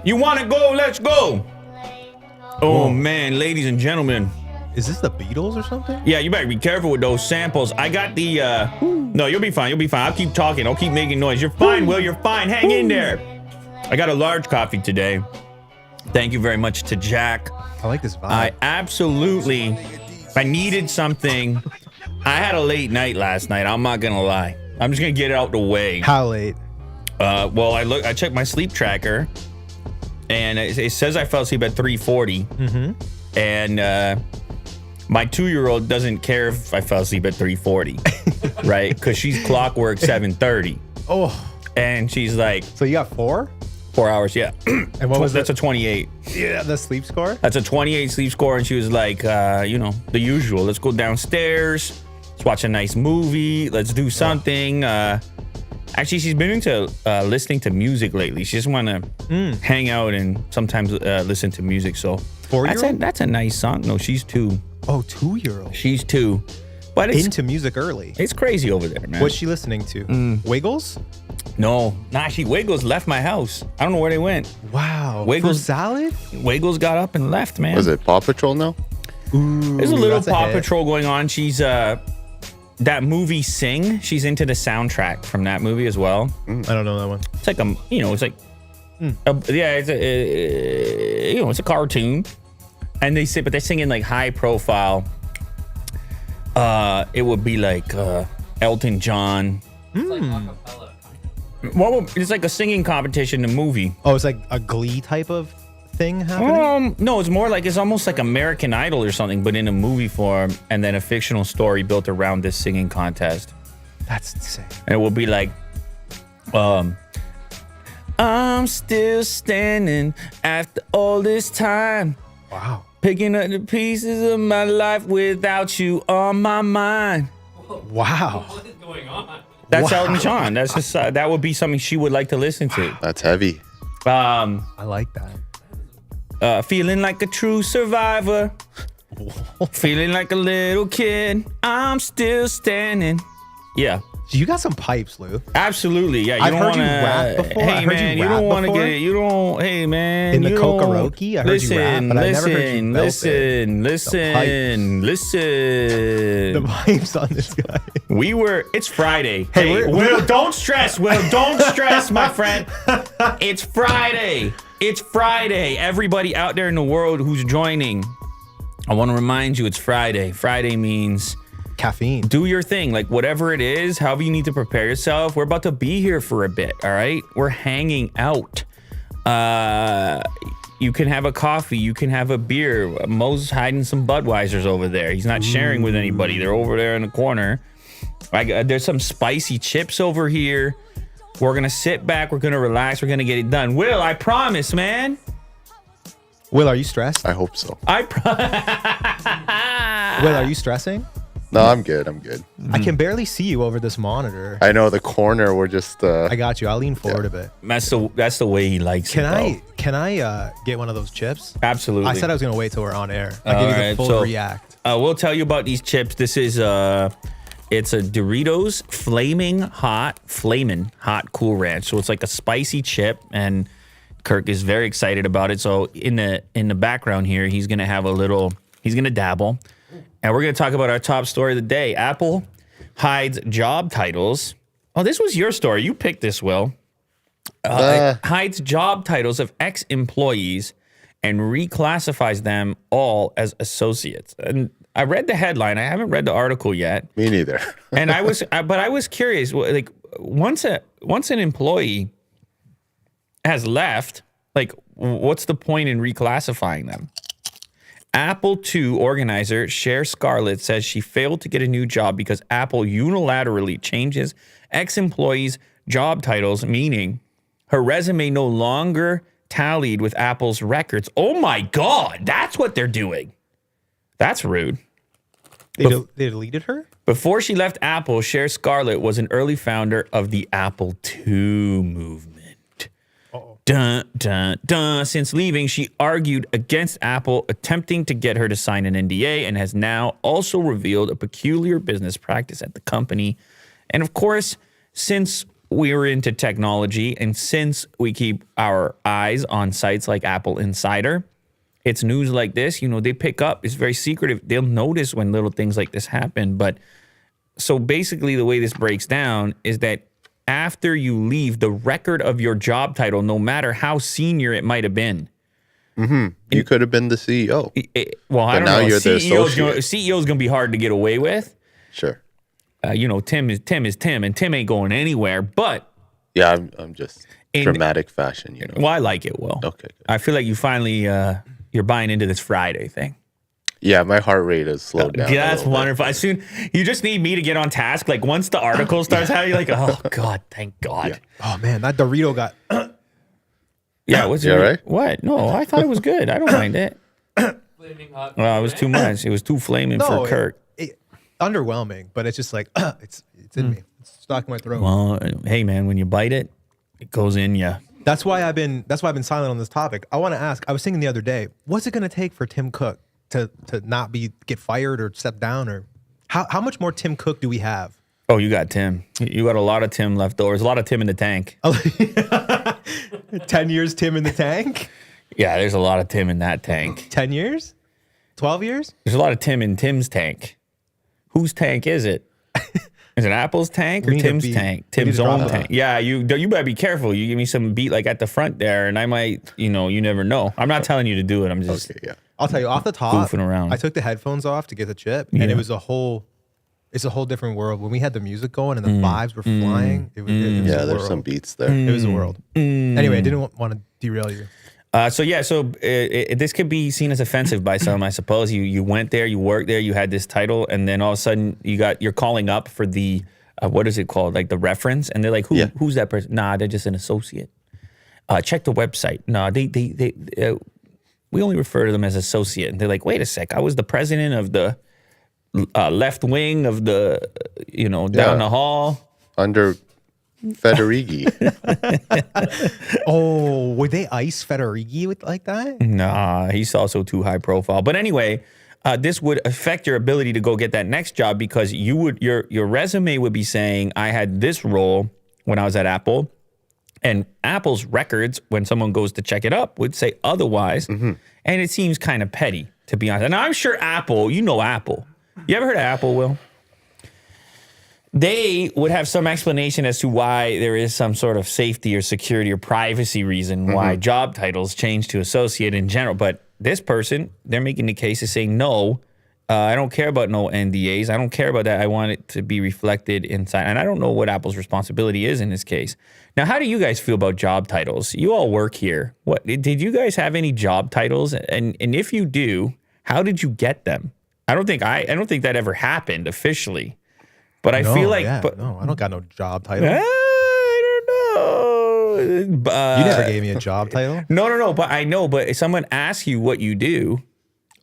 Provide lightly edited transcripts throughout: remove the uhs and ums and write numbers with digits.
You want to go? Let's go. Oh, man, ladies and gentlemen. Is this the Beatles or something? Yeah, you better be careful with those samples. I got the, no, you'll be fine. You'll be fine. I'll keep talking. I'll keep making noise. You're fine, Will. You're fine. Hang in there. I got a large coffee today. Thank you very much to Jack. I like this vibe. I needed something. I had a late night last night. I'm not going to lie. I'm just going to get it out the way. How late? Well, I checked my sleep tracker, and it says I fell asleep at 3:40. Mm-hmm. And my 2-year-old doesn't care if I fell asleep at 3:40, right? Because she's clockwork 7:30. Oh. And she's like... So you got 4? 4 hours, yeah. And what was That's a 28. Yeah, the sleep score? That's a 28 sleep score, and she was like, you know, the usual. Let's go downstairs. Let's watch a nice movie. Let's do something. Actually, she's been into listening to music lately. She just want to hang out and sometimes listen to music. So 4-year-old? That's a nice song. No, she's 2. Oh, 2-year-old. She's 2. But it's into music early. It's crazy over there, man. What's she listening to? Wiggles? No, Wiggles left my house. I don't know where they went. Wow. Wiggles For salad? Wiggles got up and left, man. Was it Paw Patrol now? Ooh, There's a little that's Paw hit. Patrol going on. She's that movie Sing. She's into the soundtrack from that movie as well. I don't know that one. It's like it's a cartoon, and but they're singing like high profile. It would be like Elton John. It's like acapella. Well, it's like a singing competition in the movie. Oh, it's like a Glee type of thing happening? No, it's almost like American Idol or something, but in a movie form, and then a fictional story built around this singing contest. That's insane. And it will be like, I'm still standing after all this time. Wow. Picking up the pieces of my life without you on my mind. Wow. What is going on? That's Elton John. That's just that would be something she would like to listen to. That's heavy. I like that. Feeling like a true survivor. Feeling like a little kid. I'm still standing. Yeah. You got some pipes, Lou. Absolutely, yeah. I've heard you rap before. Hey, I heard man, you you rap don't want to before. get it. You don't. Hey, man. In the you don't- karaoke, I heard you rap, but I never heard you belt it. Listen. The pipes on this guy. It's Friday. Hey, Hey, Will, don't stress. Will, don't stress, my friend. It's Friday. It's Friday. Everybody out there in the world who's joining, I want to remind you it's Friday. Friday means... Caffeine. do your thing, like whatever it is, however you need to prepare yourself. We're about to be here for a bit, all right? We're hanging out. You can have a coffee, you can have a beer. Mo's hiding some Budweisers over there. He's not sharing with anybody. They're over there in the corner. There's some spicy chips over here. We're gonna sit back, we're gonna relax, we're gonna get it done. Will, I promise, man. Will, are you stressed? I hope so. Will, are you stressing? No, I'm good. I'm good. I can barely see you over this monitor. I know the corner. We're just. I got you. I'll lean forward a bit. That's the way he likes Can it. Can I get one of those chips? Absolutely. I said I was gonna wait till we're on air. I'll give you the Alright, full so- react. We'll tell you about these chips. This is it's a Doritos Flamin' Hot Cool Ranch. So it's like a spicy chip, and Kirk is very excited about it. So in the background here, he's gonna dabble. And we're going to talk about our top story of the day. Apple hides job titles. Oh, this was your story. You picked this, Will. It hides job titles of ex-employees and reclassifies them all as associates. And I read the headline. I haven't read the article yet. Me neither. And I was curious. Like once an employee has left, like what's the point in reclassifying them? Apple II organizer Cher Scarlett says she failed to get a new job because Apple unilaterally changes ex-employees' job titles, meaning her resume no longer tallied with Apple's records. Oh my God, that's what they're doing. That's rude. They deleted her? Before she left Apple, Cher Scarlett was an early founder of the Apple II movement. Dun, dun, dun. Since leaving, she argued against Apple attempting to get her to sign an NDA and has now also revealed a peculiar business practice at the company. And of course, since we were into technology, and since we keep our eyes on sites like Apple Insider, it's news like this, they pick up. It's very secretive. They'll notice when little things like this happen. But so basically the way this breaks down is that after you leave, the record of your job title, no matter how senior it might have been. You could have been the CEO. Well, I don't now know. you're the associate. CEO is going to be hard to get away with. Sure. Tim is Tim, and Tim ain't going anywhere. But Yeah, I'm just dramatic fashion, well, I like it. Will. Okay, good. I feel like you finally you're buying into this Friday thing. Yeah, my heart rate has slowed down. Yeah, that's wonderful. As soon you just need me to get on task. Like once the article starts, how you're like, oh God, thank God. Yeah. Oh man, that Dorito got. Yeah, what's You all right? What? No, I thought it was good. I don't mind it. Flaming hot. Well, it was too much. It was too flaming for Kirk. Underwhelming, but it's just like it's in me. It's stuck in my throat. Well, hey man, when you bite it, it goes in you. That's why I've been silent on this topic. I want to ask. I was thinking the other day, what's it going to take for Tim Cook to not get fired or step down, or how much more Tim Cook do we have? Oh, you got Tim. You got a lot of Tim left over. There's a lot of Tim in the tank. 10 years Tim in the tank? Yeah, there's a lot of Tim in that tank. 10 years? 12 years? There's a lot of Tim in Tim's tank. Whose tank is it? Is it Apple's tank or We need a Tim's beat. tank? We need Tim's to drop own that. tank. Yeah, you better be careful. You give me some beat like at the front there, and I might, you never know. I'm not telling you to do it. I'm just Okay, yeah. I'll tell you off the top. Goofing around. I took the headphones off to get the chip, Yeah. and it's a whole different world. When we had the music going and the vibes were flying, it was a Yeah, there's world. some beats there. It was a world. Anyway, I didn't want to derail you. So this could be seen as offensive by some, I suppose. You went there, you worked there, you had this title, and then all of a sudden you're calling up for the what is it called, like the reference, and they're like, who's that person? Nah, they're just an associate. Check the website. No, they we only refer to them as associate. And they're like, wait a sec, I was the president of the left wing of the down the hall Under Federighi. Oh, would they ice Federighi like that? Nah, he's also too high profile. But anyway, this would affect your ability to go get that next job because your resume would be saying I had this role when I was at Apple, and Apple's records when someone goes to check it up would say otherwise, and it seems kind of petty to be honest. And I'm sure Apple, Apple. You ever heard of Apple, Will? They would have some explanation as to why there is some sort of safety or security or privacy reason why job titles change to associate in general. But this person, they're making the case of saying, no, I don't care about no NDAs. I don't care about that. I want it to be reflected inside. And I don't know what Apple's responsibility is in this case. Now, how do you guys feel about job titles? You all work here. What did you guys have any job titles? And if you do, how did you get them? I don't think that ever happened officially. But I feel like, no, I don't got no job title. I don't know. You never gave me a job title. No. But I know. But if someone asks you what you do,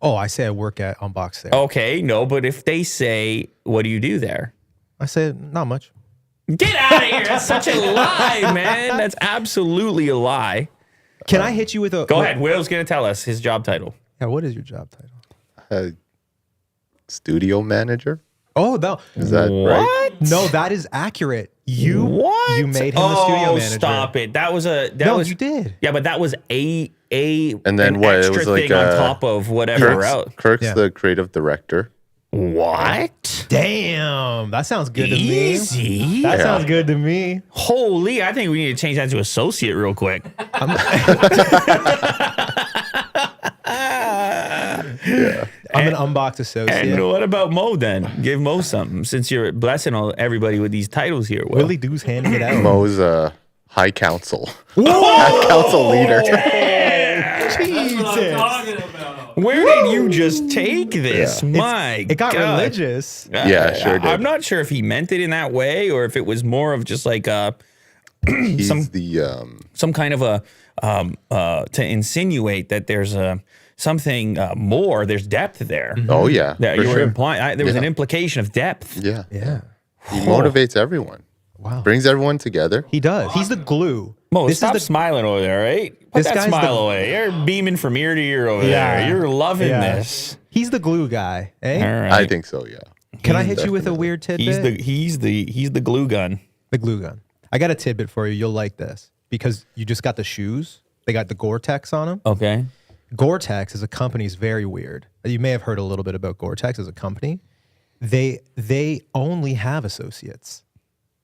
Oh, I say I work at Unbox Sale. okay, no. But if they say, "What do you do there?" I say not much. Get out of here! That's such a lie, man. That's absolutely a lie. Can I hit you with a? Go ahead. Will's gonna tell us his job title. Yeah, what is your job title? Studio manager. Oh no, Is that right? no, that is accurate. You made him the studio manager. Stop it! That was you did. Yeah, but that was a And then an what? It extra was like thing on top of whatever else. Kirk's Yeah. the creative director. What? Damn, that sounds good to me. Easy. That sounds good to me. Holy! I think we need to change that to associate real quick. I'm an Unbox associate. And what about Mo then? Give Mo something since you're blessing everybody with these titles here. Will. Willie Doo's handing it out. Mo's high council. High council leader. That's what I'm talking about. Where did you just take this? My It got God. religious. Yeah, sure did. I'm not sure if he meant it in that way or if it was more of just like He's some kind of a to insinuate that there's something more. There's depth there. Oh yeah. That for you were sure. implying. There was an Yeah. implication of depth. Yeah. Yeah. He motivates everyone. Wow. Brings everyone together. He does. He's the glue. Mo, This is stop the- smiling over there, right? Put This that guy's smile the- away. You're beaming from ear to ear over Yeah. there. You're loving Yeah. this. He's the glue guy. Eh? All right. I think so. Yeah. Can I hit you with a weird tidbit? He's the glue gun. The glue gun. I got a tidbit for you. You'll like this because you just got the shoes. They got the Gore-Tex on them. Okay. Gore-Tex as a company is very weird. You may have heard a little bit about Gore-Tex as a company. They only have associates.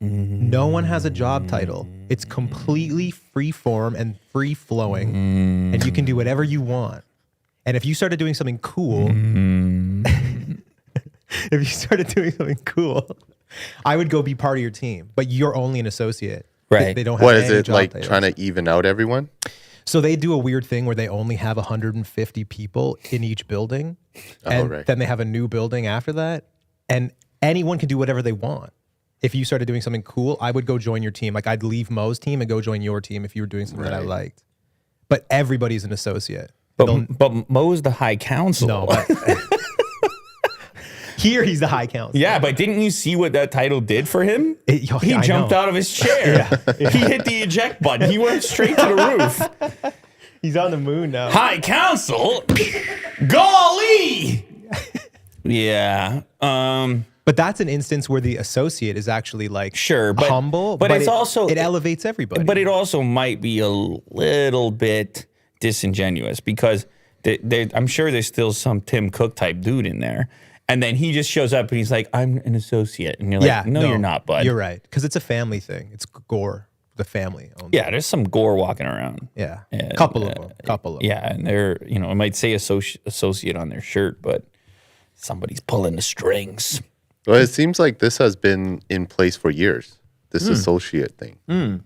No one has a job title. It's completely free form and free flowing, and you can do whatever you want. And if you started doing something cool, I would go be part of your team. But you're only an associate. Right. They don't have What is any it job like titles. trying to even out everyone? So they do a weird thing where they only have 150 people in each building, and right. then they have a new building after that, and anyone can do whatever they want. If you started doing something cool, I would go join your team. Like I'd leave Mo's team and go join your team if you were doing something that I liked. But everybody's an associate. But Mo's the high counsel. No, but here he's the high counsel. Yeah, but didn't you see what that title did for him? I He jumped know. out of his chair. He hit the eject button. He went straight to the roof. He's on the moon now. High counsel? Golly! Yeah. But that's an instance where the associate is actually like Sure, but humble, but it's it also it elevates everybody. But it also might be a little bit disingenuous because I'm sure there's still some Tim Cook type dude in there, and then he just shows up and he's like, "I'm an associate," and you're like, "No, you're not, bud." You're right, because it's a family thing. It's Gore, the family. Owns Yeah, there's some gore walking around. Yeah. And, Couple of them. Yeah, and they're it might say associate on their shirt, but somebody's pulling the strings. Well, it seems like this has been in place for years, this associate thing.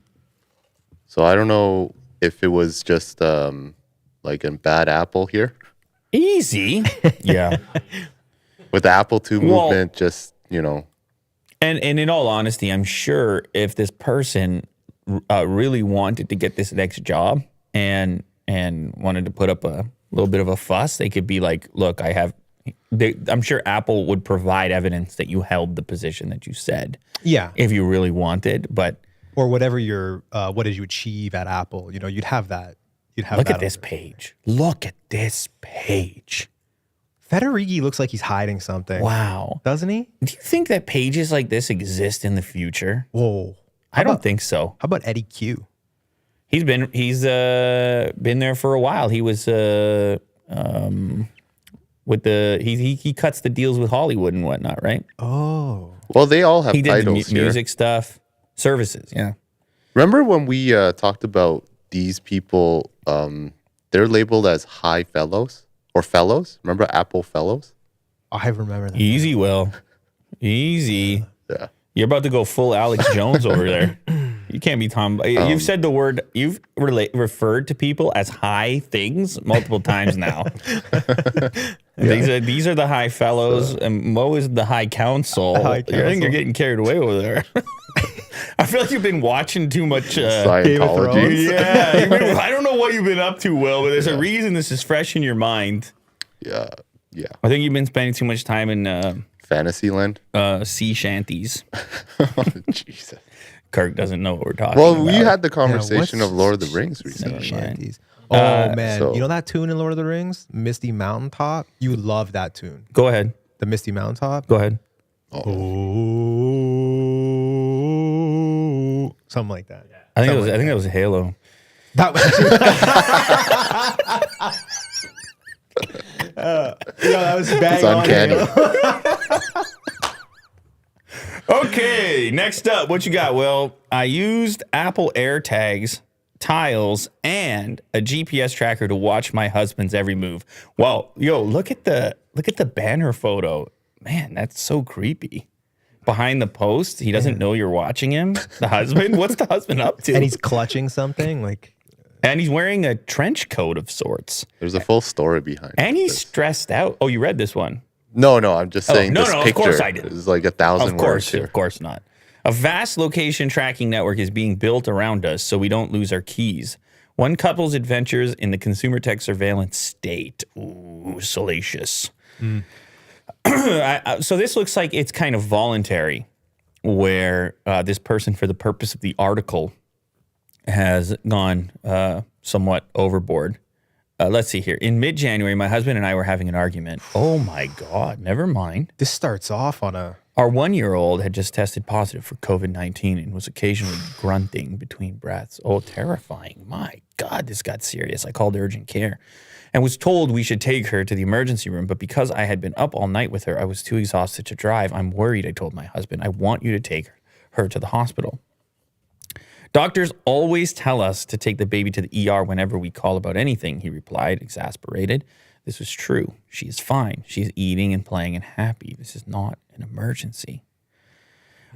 So I don't know if it was just like a bad apple here. Easy. Yeah. With the Apple II Well- movement, just, And in all honesty, I'm sure if this person really wanted to get this next job and wanted to put up a little bit of a fuss, they could be like, look, I'm sure Apple would provide evidence that you held the position that you said. Yeah. If you really wanted, but Or whatever what did you achieve at Apple? You'd have that. You'd have look that at this page. Look at this page. Federighi looks like he's hiding something. Wow. Doesn't he? Do you think that pages like this exist in the future? Whoa. I don't think so. How about Eddie Q? He's been there for a while. He was with he cuts the deals with Hollywood and whatnot, right? Oh. well, they all have He did the titles here. music stuff, services, yeah. Remember when we talked about these people, they're labeled as high fellows or fellows? Remember Apple fellows? I remember that. Easy, Will. Easy. Yeah. You're about to go full Alex Jones over there. You can't be Tom. You've said the word. You've referred to people as high things multiple times now. These are the high fellows, and Mo is the high counsel. High I think counsel. you're getting carried away over there. I feel like you've been watching too much. Scientology. Yeah, I don't know what you've been up to, Will, but there's a reason this is fresh in your mind. Yeah. Yeah. I think you've been spending too much time in Fantasyland. sea shanties. Oh, Jesus. Kirk doesn't know what we're talking Well, about. we had the conversation what's of Lord of the Rings recently. Never mind. Shanties. Oh man, so- you know that tune in Lord of the Rings, Misty Mountaintop? You love that tune, Go ahead. the Misty Mountaintop. Go ahead. Oh, something like that. I think that was Halo. That was. That was bang It's on, uncanny. Halo. Okay, next up, what you got? Well, I used Apple AirTags, tiles, and a GPS tracker to watch my husband's every move. Well, look at the banner photo. Man, that's so creepy. Behind the post, he doesn't know you're watching him. The husband, what's the husband up to? And he's clutching something like. And he's wearing a trench coat of sorts. There's a full story behind And he's this. stressed out. Oh, you read this one? No, I'm just saying no, this no, of picture course I did. is like 1,000 words here. Of course not. A vast location tracking network is being built around us so we don't lose our keys. One couple's adventures in the consumer tech surveillance state. Ooh, salacious. So this looks like it's kind of voluntary, where this person, for the purpose of the article, has gone somewhat overboard. Let's see here. In mid-January, my husband and I were having an argument. Oh my God, never mind. This starts off on a Our 1-year-old had just tested positive for COVID-19 and was occasionally grunting between breaths. Oh, terrifying. My God, this got serious. I called urgent care and was told we should take her to the emergency room. But because I had been up all night with her, I was too exhausted to drive. I'm worried, I told my husband. I want you to take her to the hospital. Doctors always tell us to take the baby to the ER whenever we call about anything, he replied, exasperated. This was true. She is fine. She is eating and playing and happy. This is not an emergency.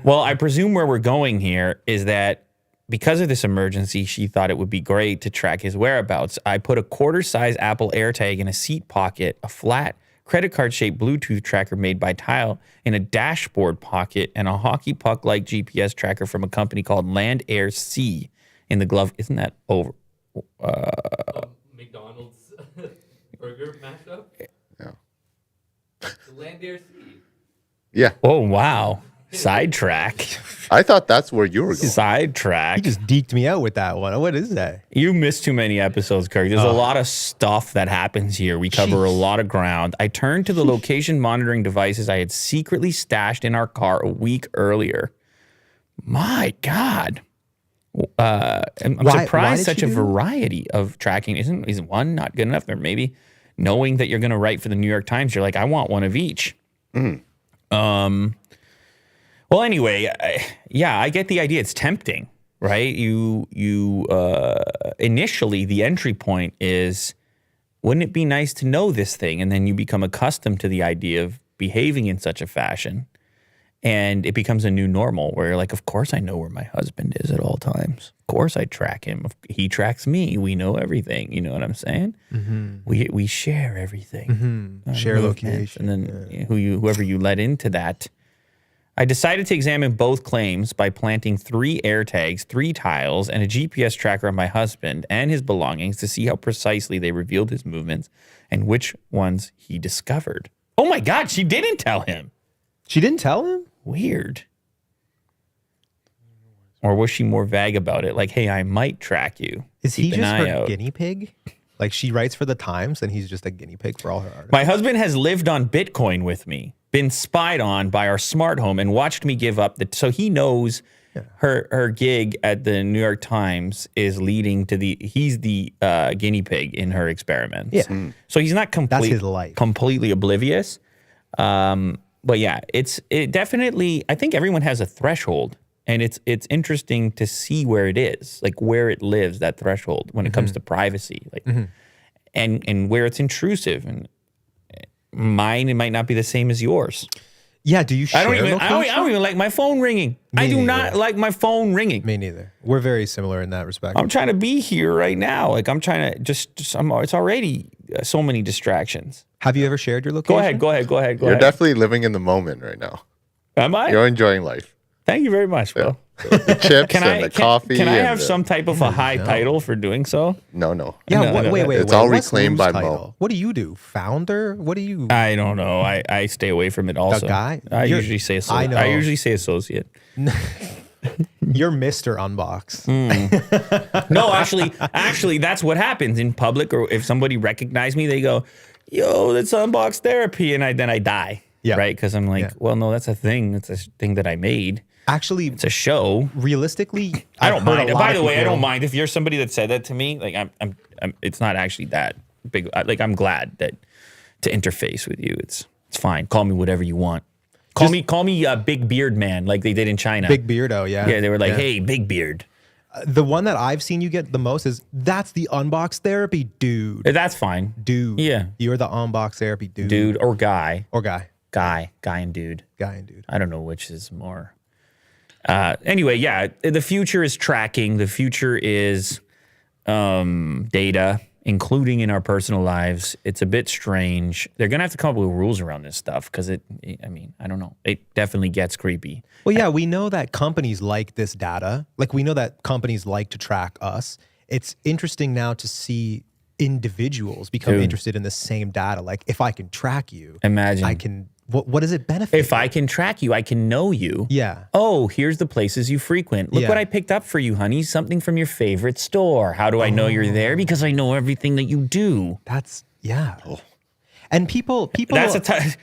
Well, I presume where we're going here is that because of this emergency, she thought it would be great to track his whereabouts. I put a quarter-size Apple AirTag in a seat pocket, a flat credit card-shaped Bluetooth tracker made by Tile in a dashboard pocket, and a hockey puck-like GPS tracker from a company called Land Air Sea in the glove. Isn't that over? McDonald's burger mashup? Yeah. The Land Air Sea. Yeah. Oh, wow. Sidetrack. I thought that's where you were going. Sidetrack. You just deked me out with that one. What is that? You missed too many episodes, Kirk. There's a lot of stuff that happens here. We cover a lot of ground. I turned to the location monitoring devices I had secretly stashed in our car a week earlier. My God. I'm Why surprised did such you a do variety of tracking isn't one not good enough. Or maybe knowing that you're going to write for the New York Times, you're like, I want one of each. Well, anyway, I get the idea. It's tempting, right? You initially the entry point is, wouldn't it be nice to know this thing? And then you become accustomed to the idea of behaving in such a fashion, and it becomes a new normal where you're like, of course I know where my husband is at all times. Of course I track him. He tracks me. We know everything. You know what I'm saying? Mm-hmm. We share everything. Mm-hmm. Share location. And then whoever you let into that. I decided to examine both claims by planting 3 AirTags, 3 tiles, and a GPS tracker on my husband and his belongings to see how precisely they revealed his movements and which ones he discovered. Oh my God, she didn't tell him. She didn't tell him? Weird. Or was she more vague about it? Like, hey, I might track you. Is he Keep an just eye her out. guinea pig? Like she writes for the Times and he's just a guinea pig for all her articles. My husband has lived on Bitcoin with me, been spied on by our smart home, and watched me give up. So he knows her gig at the New York Times is leading to he's the guinea pig in her experiments. Yeah. So he's not That's his life. completely oblivious. But yeah, it definitely, I think everyone has a threshold, and it's interesting to see where it is, like where it lives, that threshold when it comes to privacy, like, and where it's intrusive. And mine, it might not be the same as yours. Yeah, do you share I don't location? even like my phone ringing. I do neither. not like my phone ringing. Me neither. We're very similar in that respect. I'm trying to be here right now. Like I'm trying to it's already so many distractions. Have you ever shared your location? Go ahead. You're definitely living in the moment right now. Am I? You're enjoying life. Thank you very much, bro. The chips and the coffee. Can I and have the- some type of a high title for doing so? No. Yeah, No, wait. It's all What's reclaimed Lou's by Mo. title? What do you do? Founder? What do you... I don't know. I stay away from it also. guy? I You're- usually say I know. I usually say associate. You're Mr. Unbox. No, actually, that's what happens in public, or if somebody recognizes me, they go, "Yo, that's Unbox Therapy," and then I die. Yeah. Right? Because I'm like, Yeah. well, no, that's a thing. That's a thing that I made. Actually, It's a show. realistically, I I've don't heard a mind. lot By of the way, I people- don't mind if you're somebody that said that to me. Like I'm it's not actually that big. Like I'm glad that to interface with you. It's fine. Call me whatever you want. Call me Big Beard Man, like they did in China. Big Beardo, yeah. Yeah, they were like, Yeah. hey, Big Beard. The one that I've seen you get the most is, that's the Unbox Therapy dude. That's fine. Dude. Yeah. You're the Unbox Therapy dude. Dude or guy. Or guy. Guy and dude. Guy and dude. I don't know which is more. Anyway, yeah, the future is tracking. The future is data, including in our personal lives. It's a bit strange. They're going to have to come up with rules around this stuff because I don't know. It definitely gets creepy. Well, yeah, we know that companies like this data. Like, we know that companies like to track us. It's interesting now to see individuals become Dude. interested in the same data. Like, if I can track you, Imagine. I can, what does it benefit? If I can track you, I can know you. Yeah. Oh, here's the places you frequent. Look Yeah. what I picked up for you, honey. Something from your favorite store. How do I know you're there? Because I know everything that you do. That's, yeah. And people, That's a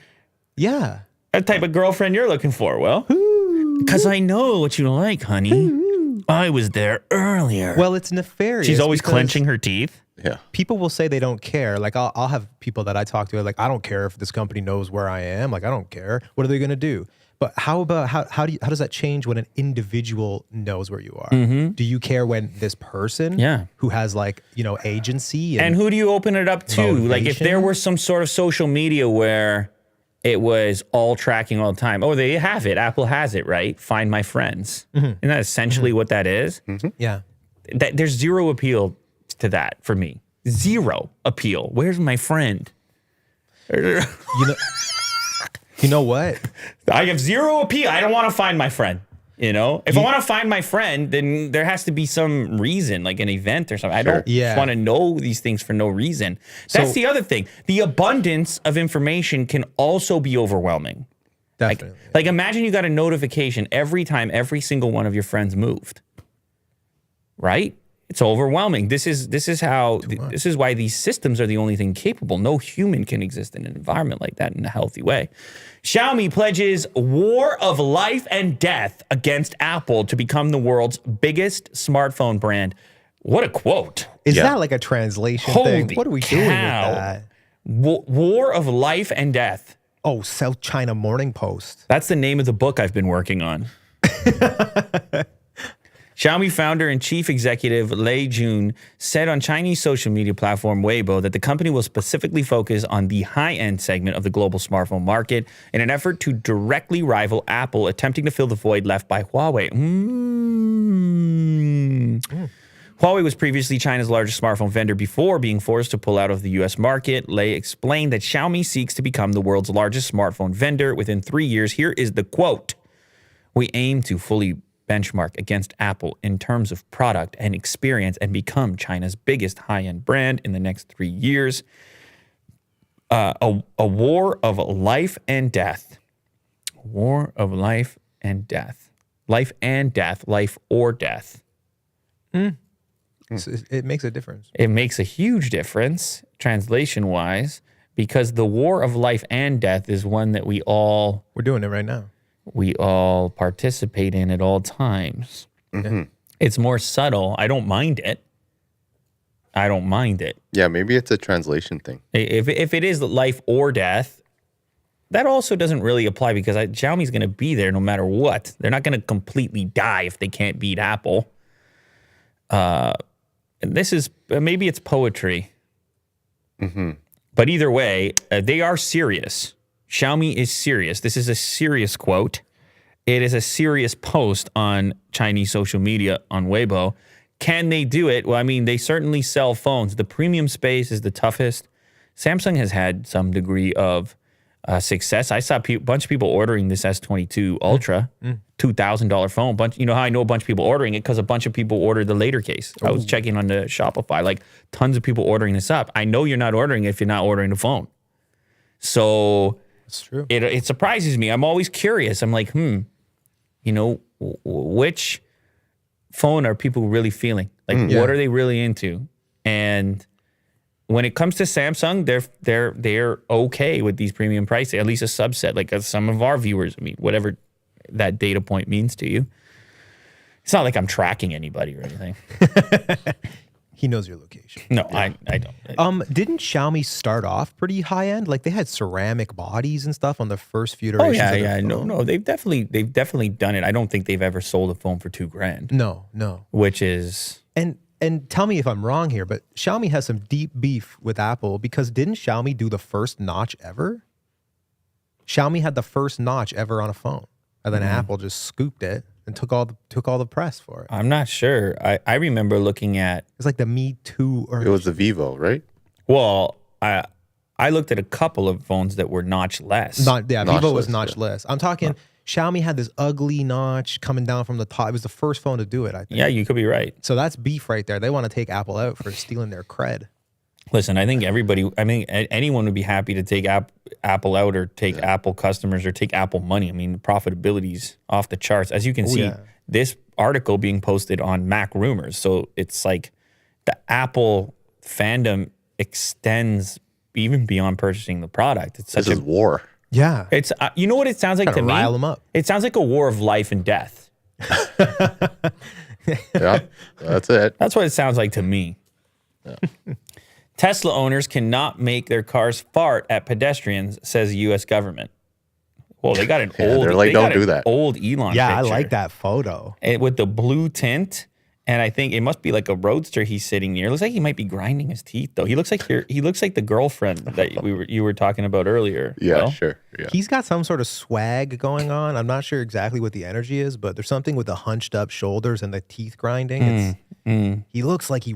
yeah. That type of girlfriend you're looking for, Will. Because I know what you like, honey. I was there earlier. Well, it's nefarious. She's always because clenching her teeth. Yeah. people will say they don't care. Like I'll have people that I talk to like, I don't care if this company knows where I am. Like I don't care. What are they going to do? But how about how does that change when an individual knows where you are? Do you care when this person who has like, agency And who do you open it up to? Like if there motivation? were some sort of social media where it was all tracking all the time. Oh, they have it. Apple has it, right? Find my friends. Isn't that essentially what that is? Yeah. There's zero appeal to that for me. Zero appeal. Where's my friend? You know what? I have zero appeal. I don't want to find my friend. If I want to find my friend, then there has to be some reason, like an event or something. I don't want to know these things for no reason. That's the other thing. The abundance of information can also be overwhelming. Definitely. Like imagine you got a notification every time every single one of your friends moved. Right? It's overwhelming. This is why these systems are the only thing capable. No human can exist in an environment like that in a healthy way. Xiaomi pledges war of life and death against Apple to become the world's biggest smartphone brand. What a quote. Is that like a translation thing? What are we doing with that? War of life and death. Oh, South China Morning Post. That's the name of the book I've been working on. Xiaomi founder and chief executive Lei Jun said on Chinese social media platform Weibo that the company will specifically focus on the high-end segment of the global smartphone market in an effort to directly rival Apple, attempting to fill the void left by Huawei. Huawei was previously China's largest smartphone vendor before being forced to pull out of the U.S. market. Lei explained that Xiaomi seeks to become the world's largest smartphone vendor within 3 years. Here is the quote. We aim to fully benchmark against Apple in terms of product and experience and become China's biggest high-end brand in the next 3 years. A war of life and death. War of life and death. Life and death. Life or death. It makes a difference. It makes a huge difference, translation-wise, because the war of life and death is one that We're doing it right now. we all participate in at all times. It's more subtle. I don't mind it. Yeah, maybe it's a translation thing. If it is life or death, that also doesn't really apply because Xiaomi's going to be there no matter what. They're not going to completely die if they can't beat Apple. And this is, maybe it's poetry. But either way, they are serious. Xiaomi is serious. This is a serious quote. It is a serious post on Chinese social media on Weibo. Can they do it? Well, I mean, they certainly sell phones. The premium space is the toughest. Samsung has had some degree of success. I saw a bunch of people ordering this S22 Ultra, $2,000 phone. You know how I know a bunch of people ordering it? Because a bunch of people ordered the later case. I was checking on the Shopify, like tons of people ordering this up. I know you're not ordering it if you're not ordering the phone. So That's true. it surprises me. I'm always curious. I'm like, which phone are people really feeling? Like, what are they really into? And when it comes to Samsung, they're okay with these premium prices, at least a subset, like some of our viewers. I mean, whatever that data point means to you. It's not like I'm tracking anybody or anything. He knows your location. No, I don't. Didn't Xiaomi start off pretty high end? Like they had ceramic bodies and stuff on the first few iterations. Oh of yeah. their phone. No. They've definitely done it. I don't think they've ever sold a phone for $2,000. No. Which is And tell me if I'm wrong here, but Xiaomi has some deep beef with Apple because didn't Xiaomi do the first notch ever? Xiaomi had the first notch ever on a phone, and then Apple just scooped it and took all the press for it. I'm not sure. I remember looking at. It's like the Me Too. It was the Vivo, right? Well, I looked at a couple of phones that were notchless. Vivo was Notchless, notchless. I'm talking. Xiaomi had this ugly notch coming down from the top. It was the first phone to do it, I think. Yeah, you could be right. So that's beef right there. They want to take Apple out for stealing their cred. Listen, I think anyone would be happy to take Apple out or take Apple customers or take Apple money. I mean, the profitability's off the charts. As you can see, this article being posted on Mac Rumors. So it's like the Apple fandom extends even beyond purchasing the product. It's such This is war. Yeah. It's you know what it sounds like Gotta to me? rile 'em up. It sounds like a war of life and death. Yeah, that's it. That's what it sounds like to me. Tesla owners cannot make their cars fart at pedestrians, says U.S. government. Well, they got an old. they're like, they got don't do an that. Old Elon. Yeah, picture. I like that photo. With the blue tint, and I think it must be like a roadster he's sitting near. It looks like he might be grinding his teeth, though. He looks like the girlfriend that you were talking about earlier. Yeah, Will. sure. Yeah. He's got some sort of swag going on. I'm not sure exactly what the energy is, but there's something with the hunched up shoulders and the teeth grinding. He looks like he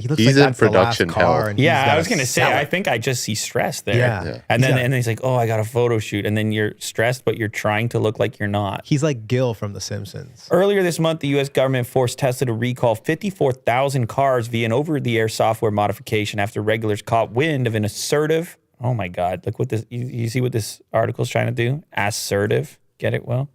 looks He's like in that's the last production car. hell. And he's Yeah, I gotta was gonna say. sell I it. think I just see stress there. Yeah. Yeah. And He's then got- he's like, "Oh, I got a photo shoot," and then you're stressed, but you're trying to look like you're not. He's like Gil from The Simpsons. Earlier this month, the U.S. government forced Tesla to recall 54,000 cars via an over-the-air software modification after regulators caught wind of an assertive. Oh my God! Look what this. You see what this article's trying to do? Assertive. Get it? Well.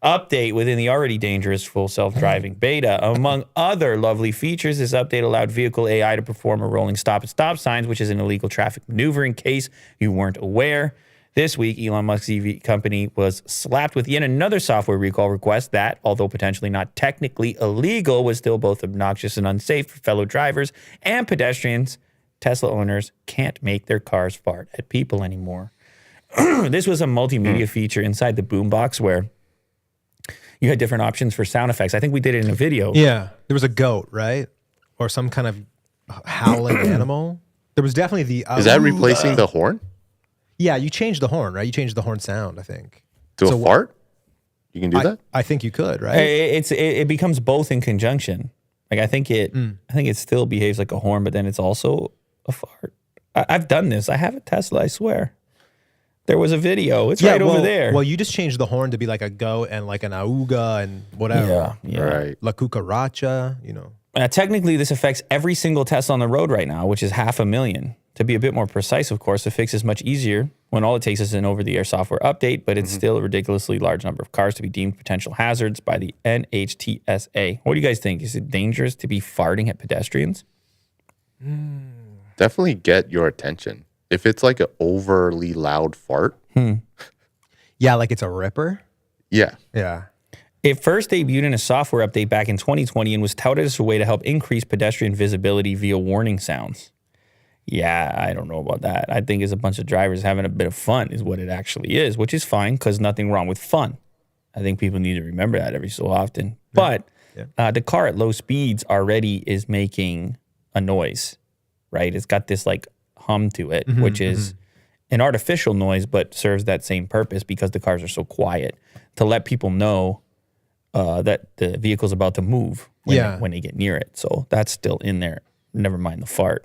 Update within the already dangerous full self-driving beta. Among other lovely features, this update allowed vehicle AI to perform a rolling stop at stop signs, which is an illegal traffic maneuver in case you weren't aware. This week, Elon Musk's EV company was slapped with yet another software recall request that, although potentially not technically illegal, was still both obnoxious and unsafe for fellow drivers and pedestrians. Tesla owners can't make their cars fart at people anymore. This was a multimedia feature inside the boombox where you had different options for sound effects. I think we did it in a video. Yeah. There was a goat, right? Or some kind of howling animal. There was definitely the... Is that replacing the horn Yeah, you changed the horn, right? You changed the horn sound, I think. to So a fart? You can do that? I think you could, right? It becomes both in conjunction. Like I think it still behaves like a horn, but then it's also a fart. I've done this. I have a Tesla, I swear. There was a video. It's right over there. Well, you just changed the horn to be like a goat and like an auga and whatever. yeah. Right. La cucaracha, you know. Technically, this affects every single Tesla on the road right now, which is 500,000. To be a bit more precise, of course, the fix is much easier when all it takes is an over-the-air software update, but it's still a ridiculously large number of cars to be deemed potential hazards by the NHTSA. What do you guys think? Is it dangerous to be farting at pedestrians? Definitely get your attention. If it's like an overly loud fart, Yeah, like it's a ripper. yeah. Yeah. It first debuted in a software update back in 2020 and was touted as a way to help increase pedestrian visibility via warning sounds. Yeah, I don't know about that. I think it's a bunch of drivers having a bit of fun is what it actually is, which is fine because nothing wrong with fun. I think people need to remember that every so often. But the car at low speeds already is making a noise, right? It's got this like hum to it, which is an artificial noise, but serves that same purpose because the cars are so quiet to let people know that the vehicle's about to move when they get near it. So that's still in there. Never mind the fart.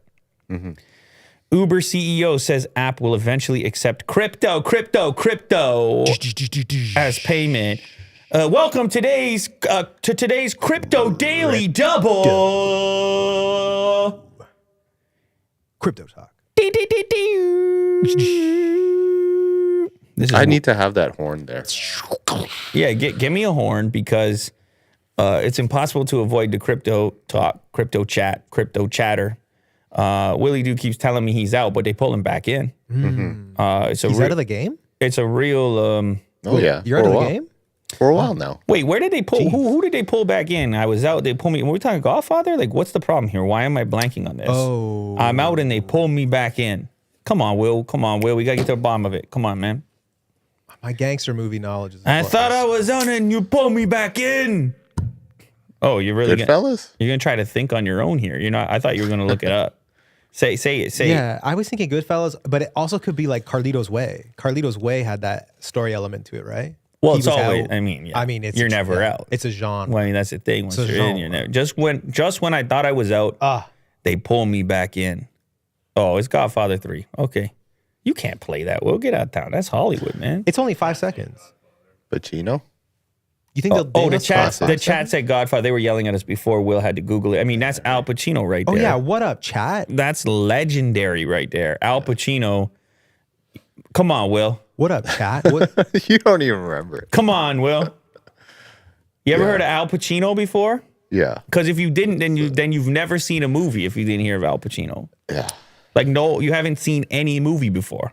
Uber CEO says app will eventually accept crypto as payment. Welcome to today's Crypto Daily Double. Crypto talk. I need to have that horn there. Yeah, give me a horn because it's impossible to avoid the crypto talk, crypto chat, crypto chatter. Willie Doo keeps telling me he's out, but they pull him back in. He's out of the game? It's a real. Oh, yeah. You're out of the game? For a while now. Wait, where did they pull? Who did they pull back in? I was out. They pulled me. Were we talking Godfather? Like, what's the problem here? Why am I blanking on this? Oh. I'm out and they pull me back in. Come on, Will. Come on, Will. We gotta get to the bottom of it. Come on, man. My gangster movie knowledge is... I thought I was on and you pulled me back in. Oh, you're really Goodfellas? You're gonna try to think on your own here. You're not. I thought you were gonna look it up. Say it. Yeah, I was thinking Goodfellas, but it also could be like Carlito's Way. Carlito's Way had that story element to it, right? Well, He it's was always. out. I mean, yeah. It's you're never out. It's a genre. Well, I mean, that's the thing. Once It's a you're in, you're genre. never. Just when I thought I was out, they pull me back in. Oh, it's Godfather 3. Okay, you can't play that. We'll get out of town. That's Hollywood, man. It's only 5 seconds. Pacino? You think they'll ban The us chat. for The 5 chat seconds? said Godfather. They were yelling at us before Will had to Google it. I mean, that's Al Pacino right Oh there. yeah, what up, chat? That's legendary right there. Al Pacino. Come on, Will. What up, chat? What? You don't even remember it. Come on, Will. You ever heard of Al Pacino before? Yeah. Because if you didn't, then you've never seen a movie if you didn't hear of Al Pacino. Yeah. Like, no, you haven't seen any movie before.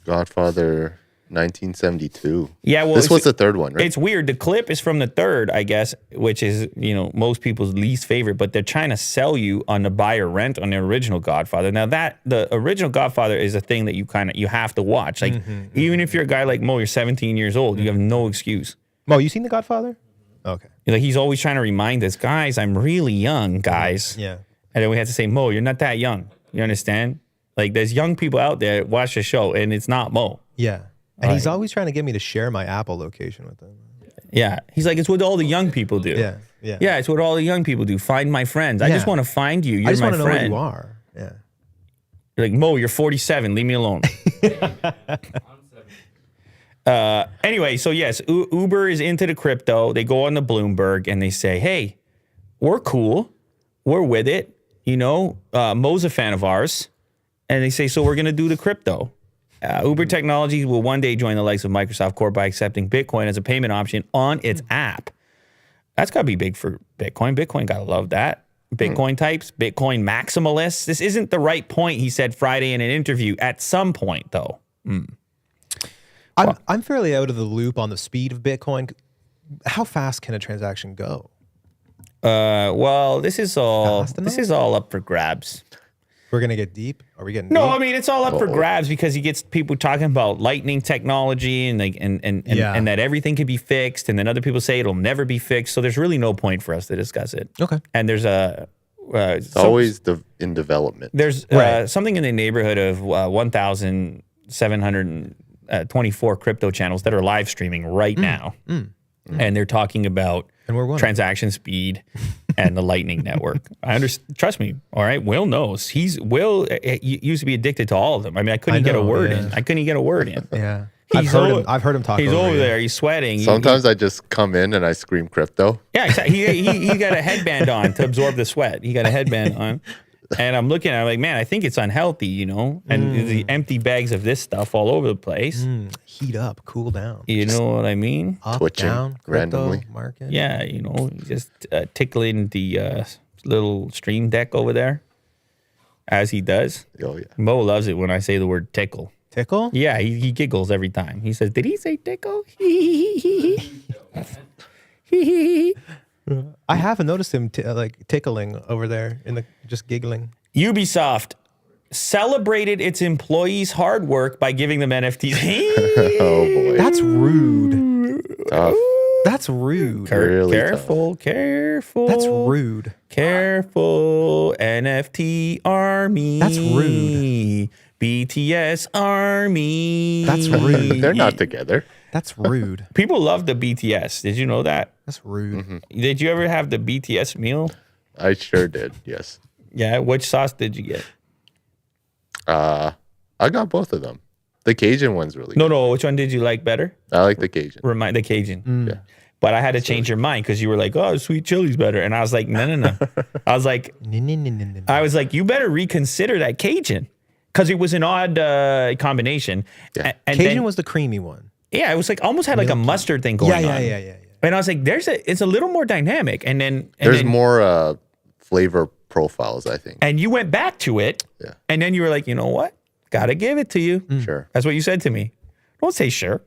Godfather 1972. Yeah, well, this was the third one, right? It's weird. The clip is from the third, I guess, which is, most people's least favorite, but they're trying to sell you on the buy or rent on the original Godfather. Now the original Godfather is a thing that you have to watch. Like, even if you're a guy like Mo, you're 17 years old, you have no excuse. Mo, you seen The Godfather? Okay. Like, he's always trying to remind us, guys, I'm really young, guys. Yeah. And then we have to say, Mo, you're not that young. You understand? Like, there's young people out there that watch the show, and it's not Mo. Yeah. And he's always trying to get me to share my Apple location with him. Yeah. He's like, it's what all the young people do. Yeah. Yeah. Yeah, it's what all the young people do. Find my friends. I just want to find you. You're I just my want to know friend. who you are. Yeah. You're like, Mo, you're 47. Leave me alone. Anyway, so yes, Uber is into the crypto. They go on the Bloomberg and they say, hey, we're cool. We're with it. Mo's a fan of ours. And they say, so we're going to do the crypto. Uber Technologies will one day join the likes of Microsoft Corp by accepting Bitcoin as a payment option on its app. That's got to be big for Bitcoin. Bitcoin got to love that. Bitcoin types, Bitcoin maximalists. This isn't the right point, he said Friday in an interview. At some point, though. I'm fairly out of the loop on the speed of Bitcoin. How fast can a transaction go? Well, this is all Fast up for grabs. We're gonna get deep. Are we getting No, deep? I mean, it's all up for grabs because he gets people talking about lightning technology and and that everything can be fixed, and then other people say it'll never be fixed. So there's really no point for us to discuss it. Okay. And there's Always in development. There's something in the neighborhood of 1,724 crypto channels that are live streaming right now, and they're talking about And we're one. transaction speed and the Lightning Network. I understand. Trust me. All right. Will knows. Will used to be addicted to all of them. I mean, I couldn't get a word in. Yeah. He's I've heard him talk. He's over you. there. He's sweating. Sometimes I just come in and I scream crypto. Yeah, exactly. He got a headband on to absorb the sweat. He got a headband on. And I'm looking at it, I'm like, man, I think it's unhealthy, And the empty bags of this stuff all over the place. Heat up, cool down. You know what I mean? Up, Twitching down, crypto, randomly. market. Yeah, just tickling the little stream deck over there, as he does. Oh, yeah. Mo loves it when I say the word tickle. Tickle? Yeah, he giggles every time. He says, did he say tickle? I haven't noticed him tickling over there just giggling. Ubisoft celebrated its employees' hard work by giving them NFTs. Oh, boy. That's rude. Tough. That's rude. Really Careful. That's rude. Careful, NFT army. That's rude. BTS army. That's rude. They're not together. That's rude. People love the BTS. Did you know that? That's rude. Did you ever have the BTS meal? I sure did, yes. Yeah. Which sauce did you get? I got both of them. The Cajun one's really good. No. Which one did you like better? I like the Cajun. The Cajun. Yeah. But I had to change your mind because you were like, oh, sweet chili's better. And I was like, no. I was like, you better reconsider that Cajun. Because it was an odd combination. Yeah. And Cajun then, was the creamy one. yeah, it was like almost had like a mustard thing going on. Yeah. And I was like, it's a little more dynamic. And then There's more flavor profiles, I think. And you went back to it. Yeah. And then you were like, you know what? Gotta give it to you. Sure. That's what you said to me. Don't say sure.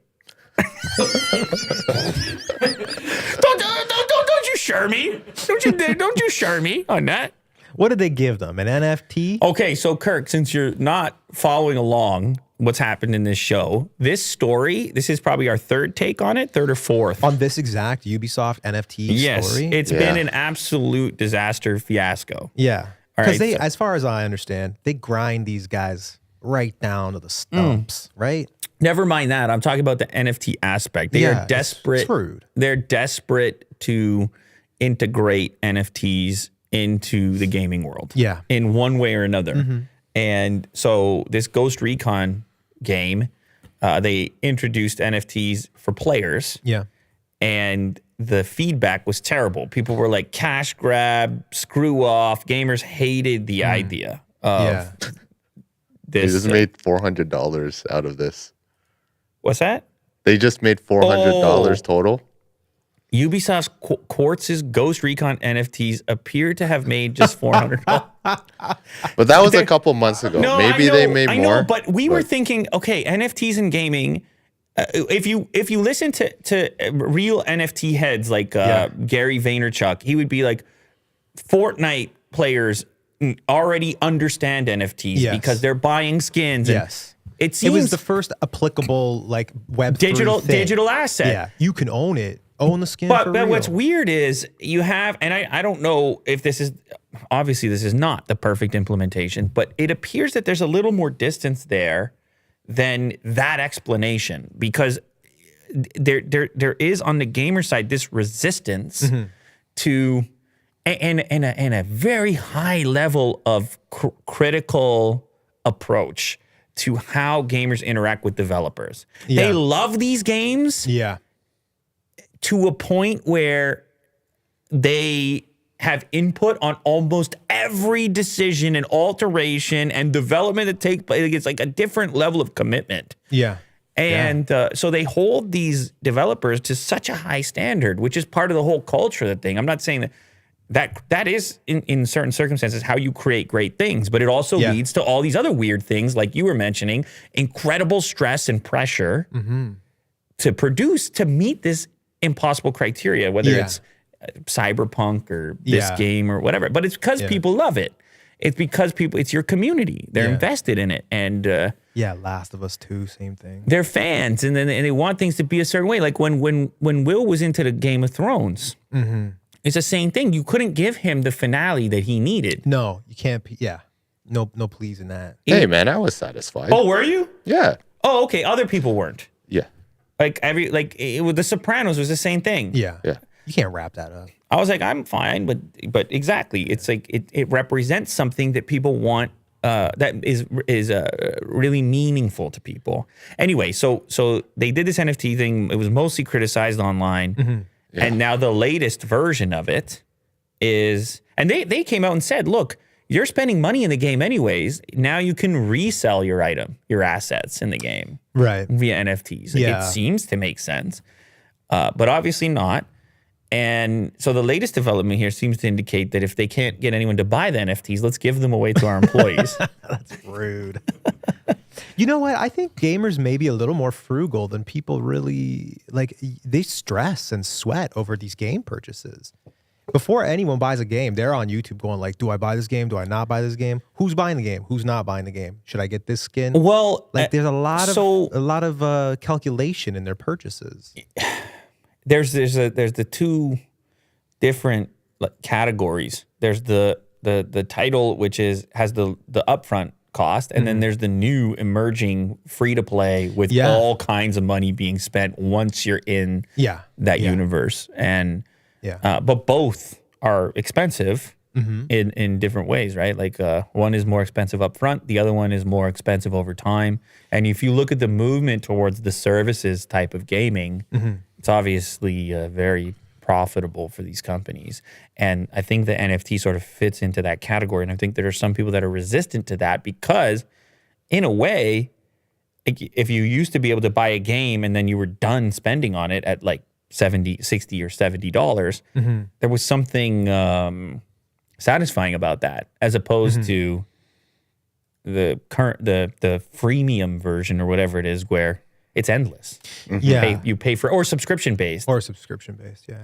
don't you sure me. Don't you sure me on that. What did they give them? An NFT? Okay, so Kirk, since you're not following along what's happened in this show, this is probably our third take on it, third or fourth. On this exact Ubisoft NFT story? It's been an absolute disaster fiasco. Yeah. All Because right, as far as I understand, they grind these guys right down to the stumps, right? Never mind that. I'm talking about the NFT aspect. They are desperate. It's rude. They're desperate to integrate NFTs into the gaming world. Yeah. In one way or another. And so this Ghost Recon game, they introduced NFTs for players. Yeah. And the feedback was terrible. People were like, cash grab, screw off. Gamers hated the idea of They this. just made $400 out of this. What's that? They just made $400 total. Ubisoft's Quartz's Ghost Recon NFTs appear to have made just $400. But that was a couple months ago. No, Maybe they made I more. know, but we were thinking, okay, NFTs in gaming. If you listen to real NFT heads like Gary Vaynerchuk, he would be like, Fortnite players already understand NFTs because they're buying skins. Yes. It seems was the first applicable like web digital asset. Yeah, you can own it. Own the skin. But real. what's weird is you have, and I don't know if this is, obviously this is not the perfect implementation, but it appears that there's a little more distance there than that explanation, because there is on the gamer side this resistance to and a very high level of critical approach to how gamers interact with developers. They love these games. Yeah. To a point where they have input on almost every decision and alteration and development that takes place. It's like a different level of commitment. Yeah. And so they hold these developers to such a high standard, which is part of the whole culture of the thing. I'm not saying that is in certain circumstances how you create great things, but it also leads to all these other weird things, like you were mentioning, incredible stress and pressure to meet this impossible criteria, whether it's cyberpunk or this game or whatever. But it's because people love it. It's because it's your community. They're invested in it. And Last of Us 2, same thing. They're fans, and they want things to be a certain way. Like when Will was into the Game of Thrones, it's the same thing. You couldn't give him the finale that he needed. No, you can't. No please in that. Hey, man, I was satisfied. Oh, were you? Yeah. Oh, okay. Other people weren't. Yeah. Like The Sopranos was the same thing. Yeah. Yeah. You can't wrap that up. I was like, I'm fine, but exactly, it's like it represents something that people want, that is really meaningful to people. Anyway, so they did this NFT thing. It was mostly criticized online, and now the latest version of it is, and they came out and said, look, you're spending money in the game anyways. Now you can resell your assets in the game, right, via NFTs. It seems to make sense, but obviously not. And so the latest development here seems to indicate that if they can't get anyone to buy the NFTs, let's give them away to our employees. That's rude. You know what? I think gamers may be a little more frugal than people really like. They stress and sweat over these game purchases. Before anyone buys a game, they're on YouTube going like, do I buy this game? Do I not buy this game? Who's buying the game? Who's not buying the game? Should I get this skin? Well, like there's a lot of calculation in their purchases. There's the two different categories. There's the title, which has the upfront cost, and then there's the new emerging free to play with all kinds of money being spent once you're in that universe. And but both are expensive in different ways, right? Like one is more expensive up front, the other one is more expensive over time. And if you look at the movement towards the services type of gaming, it's obviously very profitable for these companies. And I think the NFT sort of fits into that category. And I think there are some people that are resistant to that because, in a way, if you used to be able to buy a game and then you were done spending on it at like $60 or $70, there was something satisfying about that, as opposed to the freemium version or whatever it is, where it's endless. You pay for, or subscription based.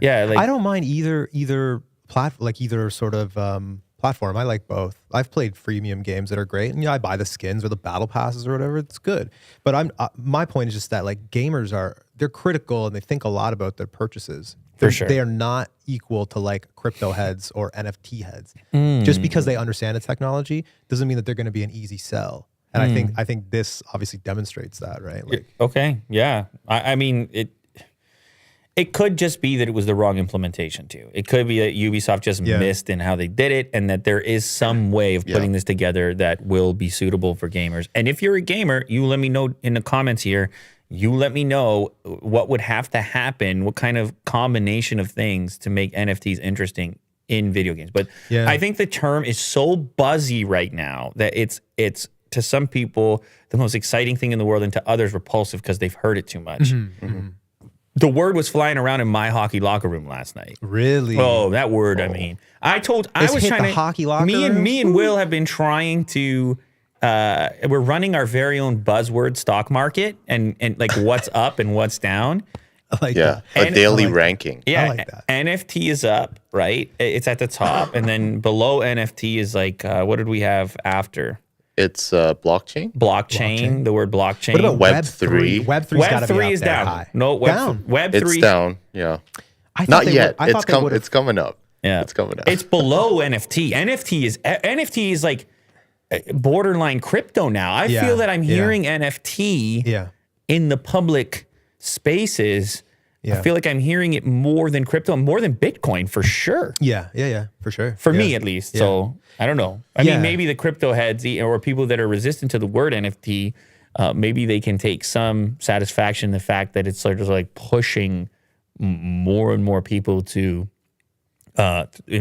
Yeah, like, I don't mind either platform, like either sort of platform. I like both. I've played freemium games that are great, and I buy the skins or the battle passes or whatever. It's good. But my point is just that like gamers they're critical and they think a lot about their purchases. For sure. They are not equal to like crypto heads or NFT heads. Just because they understand the technology doesn't mean that they're going to be an easy sell. And I think this obviously demonstrates that, right? Like, okay, yeah. I mean, it could just be that it was the wrong implementation too. It could be that Ubisoft just missed in how they did it, and that there is some way of putting this together that will be suitable for gamers. And if you're a gamer, you let me know in the comments here. You let me know what would have to happen, what kind of combination of things to make NFTs interesting in video games. But I think the term is so buzzy right now that it's to some people the most exciting thing in the world, and to others repulsive because they've heard it too much. The word was flying around in my hockey locker room last night. Really? Oh, that word! I mean, I was hit trying the to. hockey locker me rooms? and Will have been trying to. We're running our very own buzzword stock market and like what's up and what's down. I like Yeah, that. a daily I like ranking. Yeah, like that. NFT is up, right? It's at the top, and then below NFT is like what did we have after It's blockchain. blockchain? The word blockchain. What about Web Web3? 3? Web3's Web got to be 3 up is there down. high. No, down. Web It's 3 down. Yeah. I thought Not they yet. would- I thought they would've- It's coming up. Yeah, It's coming up. It's below NFT. NFT is like borderline crypto now. I Yeah, feel that I'm yeah. hearing NFT Yeah. in the public spaces. Yeah. I feel like I'm hearing it more than crypto, more than Bitcoin for sure. Yeah. For sure. For Yeah. me, at least. Yeah. So I don't know. I Yeah. mean, maybe the crypto heads or people that are resistant to the word NFT, maybe they can take some satisfaction in the fact that it's sort of like pushing more and more people to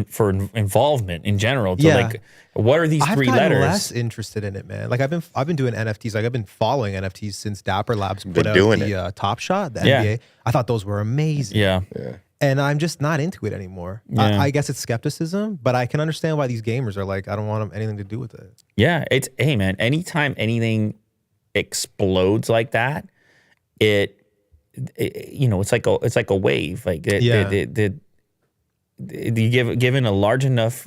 for involvement in general. To Yeah. like, what are these I've three gotten letters? less interested in it, man. Like I've been doing NFTs. Like I've been following NFTs since Dapper Labs put out doing the Top Shot, the Yeah. NBA. I thought those were amazing. Yeah. And I'm just not into it anymore. Yeah. I guess it's skepticism, but I can understand why these gamers are like, I don't want anything to do with it. Yeah. It's, hey, man, anytime anything explodes like that, it you know, it's like a wave. Like, given a large enough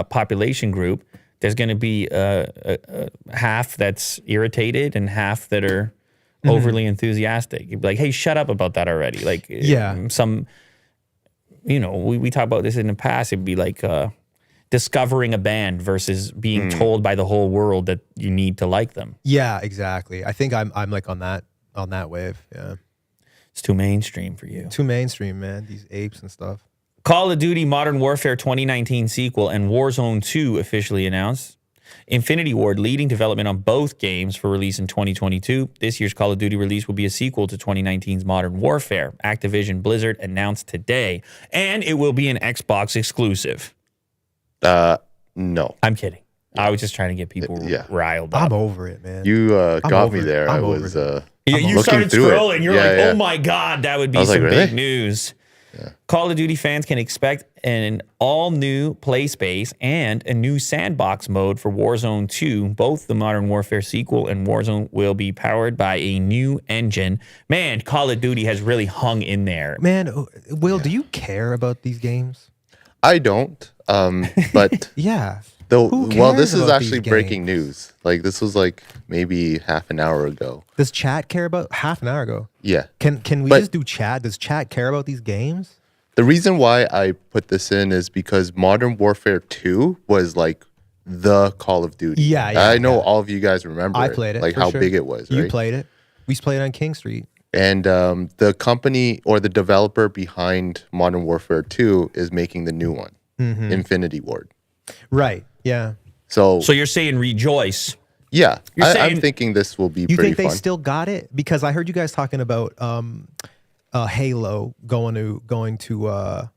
population group, there's going to be half that's irritated and half that are overly enthusiastic. You'd be like, hey, shut up about that already. Like, Yeah. You know, we talked about this in the past. It'd be like discovering a band versus being told by the whole world that you need to like them. Yeah, exactly. I think I'm like on that wave. Yeah. It's too mainstream for you. Too mainstream, man. These apes and stuff. Call of Duty Modern Warfare 2019 sequel and Warzone 2 officially announced. Infinity Ward leading development on both games for release in 2022. This year's Call of Duty release will be a sequel to 2019's Modern Warfare. Activision Blizzard announced today, and it will be an Xbox exclusive. No. I'm kidding. I was just trying to get people riled up. I'm over it, man. You got over me it. there. I I'm over was it. You looking started through it. scrolling. You're Yeah, like, yeah. oh my God, that would be was some like, big really? news. Call of Duty fans can expect an all-new play space and a new sandbox mode for Warzone 2. Both the Modern Warfare sequel and Warzone will be powered by a new engine. Man, Call of Duty has really hung in there. Man, Will, do you care about these games? I don't. But Yeah. Who well, this cares is about actually these breaking games? news. Like this was like maybe half an hour ago. Does chat care about half an hour ago? Yeah. Can we But- just do chat? Does chat care about these games? The reason why I put this in is because Modern Warfare 2 was like the Call of Duty. Yeah, I know yeah. all of you guys remember I played it. like for how sure. big it was, You right? played it. We used to play it on King Street. And the company or the developer behind Modern Warfare 2 is making the new one, Mm-hmm. Infinity Ward. Right. Yeah. So you're saying rejoice. yeah, You're I'm saying- thinking this will be You pretty think they fun. still got it? Because I heard you guys talking about Halo going to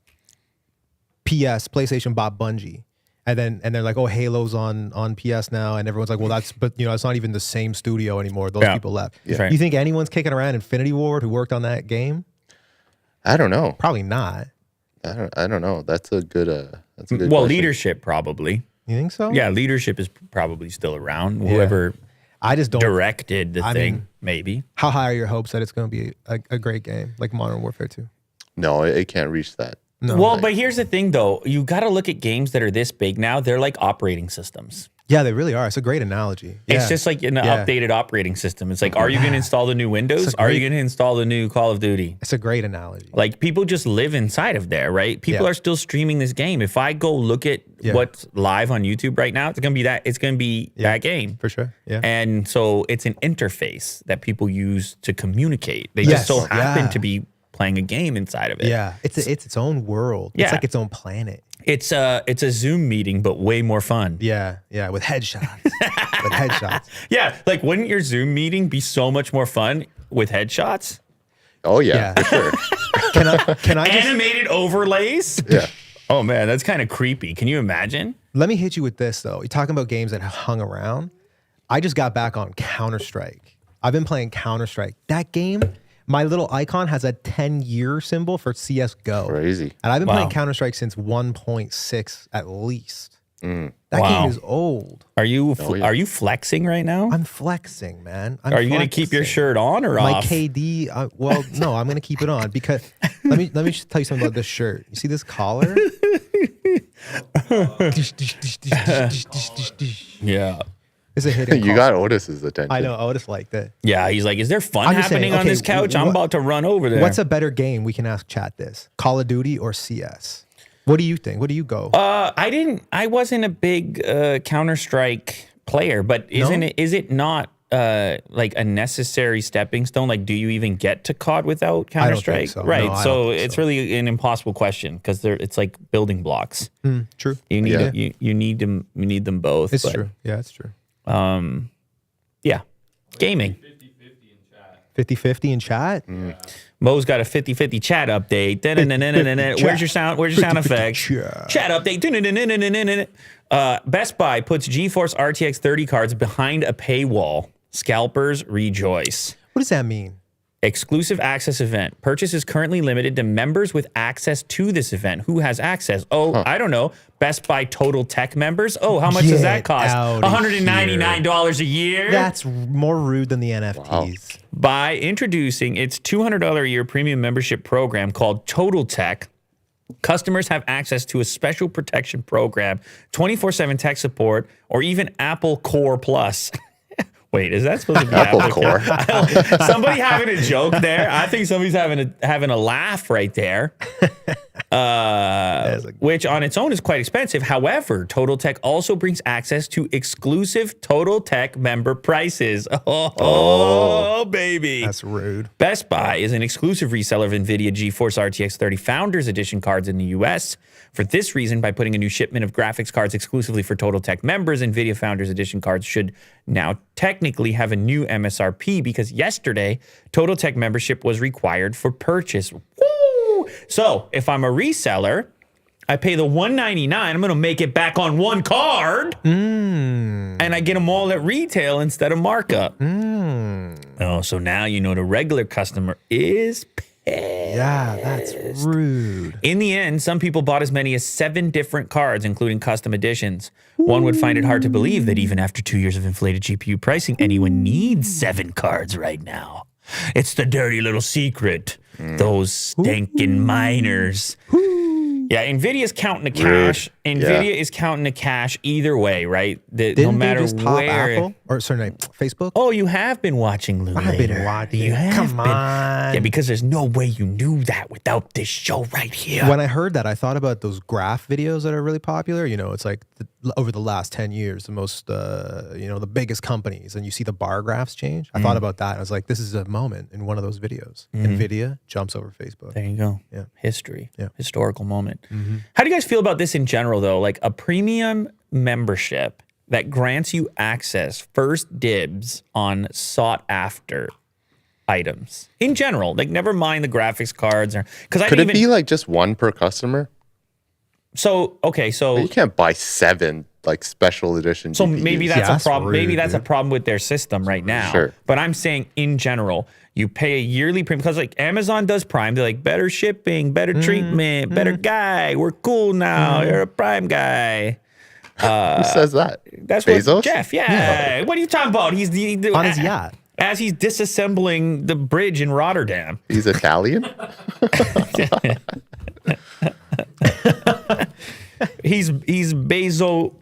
PS, PlayStation bought Bungie. And they're like, oh, Halo's on PS now, and everyone's like, well, it's not even the same studio anymore. Those Yeah. people left. Yeah. Right. You think anyone's kicking around Infinity Ward who worked on that game? I don't know. Probably not. I don't know. That's a good Well, question. leadership probably. You think so? Yeah, leadership is probably still around. Whoever I just don't. directed the I thing, mean- maybe. How high are your hopes that it's going to be a great game like Modern Warfare 2? No, it can't reach that. No. Well, but here's the thing, though. You got to look at games that are this big now. They're like operating systems. Yeah, they really are. It's a great analogy. It's Yeah. just like an Yeah. updated operating system. It's like, are you going to install the new Windows? Are you going to install the new Call of Duty? It's a great analogy. Like, people just live inside of there, right? People Yeah. are still streaming this game. If I go look at Yeah. what's live on YouTube right now, it's going to be that. It's going to be that game. For sure. Yeah. And so it's an interface that people use to communicate. They Yes, just so happen yeah. to be playing a game inside of it. Yeah, it's its own world. Yeah. It's like its own planet. It's a Zoom meeting, but way more fun. Yeah, yeah, with headshots. with headshots. Yeah, like wouldn't your Zoom meeting be so much more fun with headshots? Oh yeah, Yeah. for sure. Can I just Animated overlays? Yeah. Oh man, that's kind of creepy. Can you imagine? let me hit you with this though? You're talking about games that have hung around. I just got back on Counter-Strike. I've been playing Counter-Strike. That game, My little icon has a 10-year symbol for CS:GO. Crazy. And I've been Wow. playing Counter-Strike since 1.6 at least. That Wow. game is old. Are you yeah. are you flexing right now? I'm flexing, man. Are you gonna keep your shirt on or My off? KD, well, no, I'm gonna keep it on because let me just tell you something about this shirt. You see this collar? Yeah. It's a hidden You collar. got Otis's attention. I know. Otis liked it. Yeah, he's like, is there fun I'm just happening saying, on okay, this couch? I'm what- about to run over there. What's a better game? We can ask chat this. Call of Duty or CS? What do you think? What do you go? I wasn't a big Counter-Strike player, but is it not like a necessary stepping stone? Like, do you even get to COD without Counter-Strike? so. Right. No, I so don't think it's so. really an impossible question because it's like building blocks. True. You need Yeah. you need them. You need them both. It's but, true. Yeah, it's true. Yeah. Gaming. 50-50 in chat? Mo's got a 50-50 chat update. Where's your sound? Where's your sound 50-50 effects? chat. Chat update. Best Buy puts GeForce RTX 30 cards behind a paywall. Scalpers rejoice. What does that mean? Exclusive access event. Purchase is currently limited to members with access to this event. Who has access? Oh, I don't know. Best Buy Total Tech members. Oh, how much does that Get cost? outta $199 a year. That's more rude than the NFTs. By introducing its $200 a year premium membership program called Total Tech, customers have access to a special protection program, 24/7 tech support, or even Apple Core Plus. Wait, is that supposed to be Apple Core. Somebody having a joke there? I think somebody's having a laugh right there. Which on its own is quite expensive. However, Total Tech also brings access to exclusive Total Tech member prices. Oh, baby. That's rude. Best Buy is an exclusive reseller of NVIDIA GeForce RTX 30 Founders Edition cards in the US. For this reason, by putting a new shipment of graphics cards exclusively for Total Tech members, NVIDIA Founders Edition cards should now technically have a new MSRP because yesterday, Total Tech membership was required for purchase. Woo! So if I'm a reseller, I pay the $199. I'm going to make it back on one card. And I get them all at retail instead of markup. Oh, so now you know the regular customer is pissed. Yeah, that's rude. In the end, some people bought as many as 7 different cards, including custom editions. One would find it hard to believe that even after 2 years of inflated GPU pricing, anyone needs 7 cards right now. It's the dirty little secret. Those stinking miners. Yeah, NVIDIA's counting the cash. NVIDIA is counting the cash either way, right? Didn't no matter they just top where. Apple? Or sorry, no, Facebook? Oh, you have been watching Lou I've been Later. watching. You have Come been. on. Yeah, because there's no way you knew that without this show right here. When I heard that, I thought about those graph videos that are really popular. You know, it's like over the last 10 years, the most, the biggest companies, and you see the bar graphs change. I thought about that. And I was like, this is a moment in one of those videos. NVIDIA jumps over Facebook. There you go. Yeah. History. Yeah. Historical moment. How do you guys feel about this in general, though? Like a premium membership that grants you access, first dibs on sought after items in general. Like never mind the graphics cards or because I Could didn't it even. be like just one per customer? So okay, so You can't buy 7 like special edition. So GPUs. maybe that's Yeah, a that's problem. Maybe rude, that's a dude. problem with their system right now. Sure. But I'm saying in general, you pay a yearly premium because like Amazon does Prime. They're like better shipping, better treatment, better guy. We're cool now. You're a Prime guy. Who says that? That's Bezos? what Jeff. Yeah. What are you talking about? He's the On his yacht. as he's disassembling the bridge in Rotterdam. He's Italian. He's Bezolini.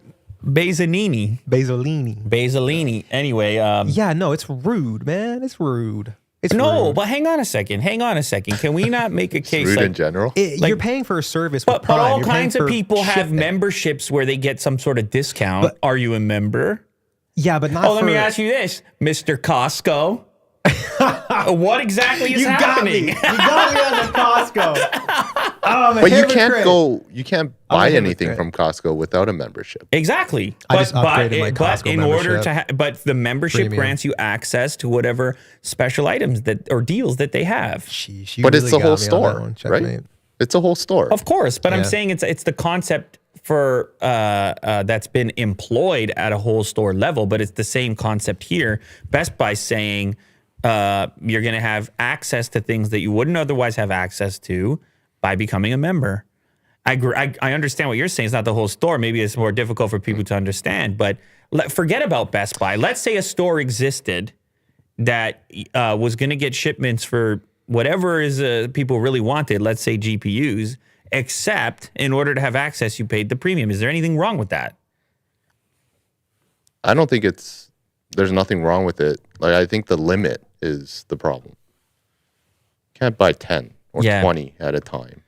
Bezolini. Anyway, Yeah, no, it's rude, man. It's rude. It's no, rude. but hang on a second. Can we not make a case Rude like in general. You're paying for a service with But Prime. all You're paying kinds of for people have shipping. memberships where they get some sort of discount. But- Are you a member? Yeah, but not Oh, for... let me ask you this, Mr. Costco. What exactly is happening? You got me on the Costco. I'm a But you hypocrite. can't I'm a buy anything hypocrite. from Costco without a membership. Exactly. I just upgraded my but Costco in order to membership. but the membership Premium. grants you access to whatever special items that or deals that they have. Sheesh, you But really it's the got whole me on that store, one. right? Checkmate. It's a whole store. Of course, but I'm Yeah. saying it's the concept for that's been employed at a whole store level, but it's the same concept here. Best Buy saying you're going to have access to things that you wouldn't otherwise have access to by becoming a member. I understand what you're saying. It's not the whole store. Maybe it's more difficult for people to understand. But forget about Best Buy. Let's say a store existed that was going to get shipments for whatever is people really wanted. Let's say GPUs. Except in order to have access, you paid the premium. Is there anything wrong with that? I don't think there's nothing wrong with it. Like, I think the limit is the problem. Can't buy 10 or 20 at a time.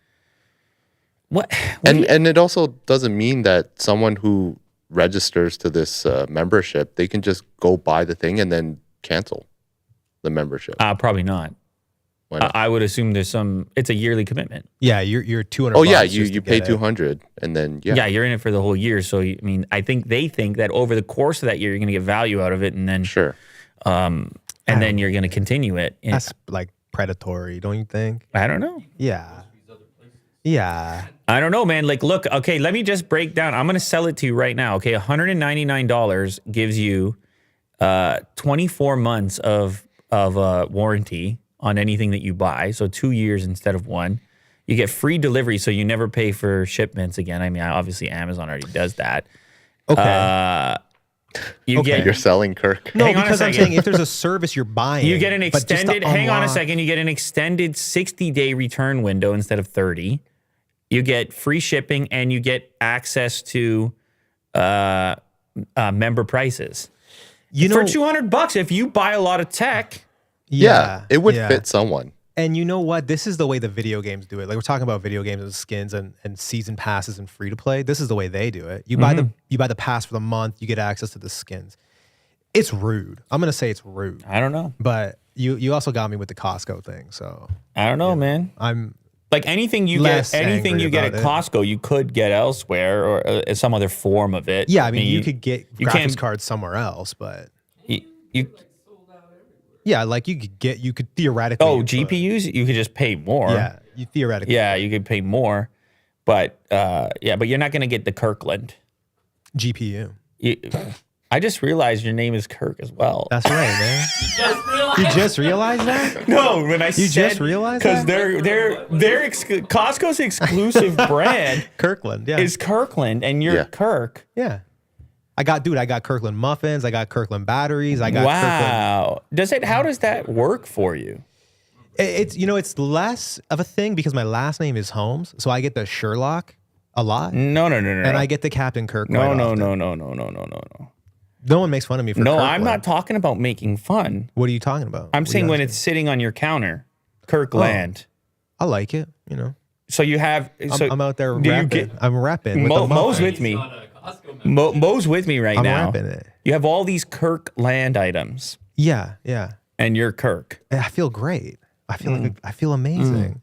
What? And it also doesn't mean that someone who registers to this membership, they can just go buy the thing and then cancel the membership. Probably not. Why not? I would assume it's a yearly commitment. Yeah, you're 200. Oh yeah, bucks just you to pay get it. 200 and then Yeah, you're in it for the whole year. So I mean, I think they think that over the course of that year, you're going to get value out of it, and then sure. and then you're going to continue it. And That's like predatory, don't you think? I don't know. Yeah. Yeah. I don't know, man. Like, look, okay, let me just break down. I'm going to sell it to you right now. Okay, $199 gives you 24 months of warranty on anything that you buy. So 2 years instead of 1. You get free delivery, so you never pay for shipments again. I mean, obviously Amazon already does that. Okay. You're selling Kirk. No, hang on a because I'm second. saying if there's a service you're buying, You get an but just to extended, hang on a unlock- second, you get an extended 60-day return window instead of 30. You get free shipping and you get access to member prices. You know, For $200, if you buy a lot of tech, Yeah, it would yeah. fit someone. And you know what? This is the way the video games do it. Like we're talking about video games and skins and season passes and free to play. This is the way they do it. You buy the pass for the month, you get access to the skins. It's rude. I'm gonna say it's rude. I don't know. But you also got me with the Costco thing. So I don't know, man. I'm Like anything you Less get, anything angry you get at about it. Costco, you could get elsewhere or some other form of it. yeah. I mean, you could get you graphics can't- cards somewhere else, but you yeah, like you could theoretically. oh put- GPUs, you could just pay more. Yeah, you theoretically. Yeah, you could pay more, but but you're not gonna get the Kirkland. GPU. I just realized your name is Kirk as well. That's right, man. You just realized that? No, when I You just realized because that? Costco's exclusive brand Kirkland. Yeah. is Kirkland, and you're Yeah. Kirk. Yeah. I got Kirkland muffins. I got Kirkland batteries. I got Kirkland. Wow. How does that work for you? It's less of a thing because my last name is Holmes, so I get the Sherlock a lot, No. and I get the Captain Kirk. No. quite often. No one makes fun of me for No, Kirkland. I'm not talking about making fun. What are you talking about? I'm What are saying you when asking? it's sitting on your counter, Kirkland. I like it. So you have. So I'm out there do you rapping. get- I'm rapping. With the Mo's muffin. with me. Not a Costco member. Mo's with me right I'm now. rapping it. You have all these Kirkland items, Yeah. and you're Kirk. And I feel great. I feel amazing.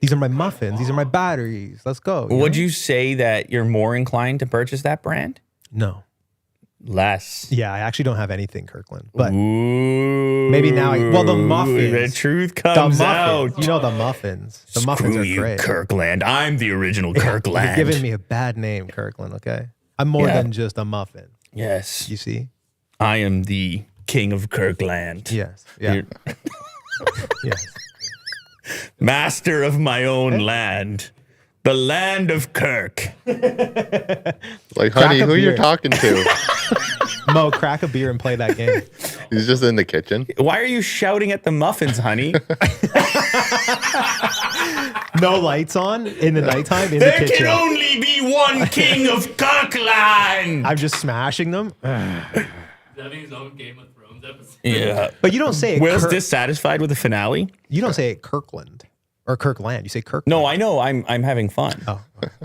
These are my muffins. These are my batteries. Let's go. Would know? you say that you're more inclined to purchase that brand? No. Less. Yeah, I actually don't have anything Kirkland, but Ooh. maybe now the muffins. The truth the comes muffins. out. You know the muffins. The muffins Screw are you, great. Kirkland. I'm the original Kirkland. You're giving me a bad name, Kirkland. Okay, I'm more Yeah. than just a muffin. Yes. You see? I am the king of Kirkland. Yes. Yeah. You're Yes. master of my own land. The land of Kirk. Like, Crack honey, a who you're beer. talking to? Mo, crack a beer and play that game. He's just in the kitchen. Why are you shouting at the muffins, honey? No lights on in the nighttime in the There kitchen. can only be one king of Kirkland. I'm just smashing them. He's having his own Game of Thrones episode. Yeah. But you don't say it. Will's dissatisfied with the finale. You don't say it Kirkland or Kirkland. You say Kirkland. No, I know. I'm having fun. Oh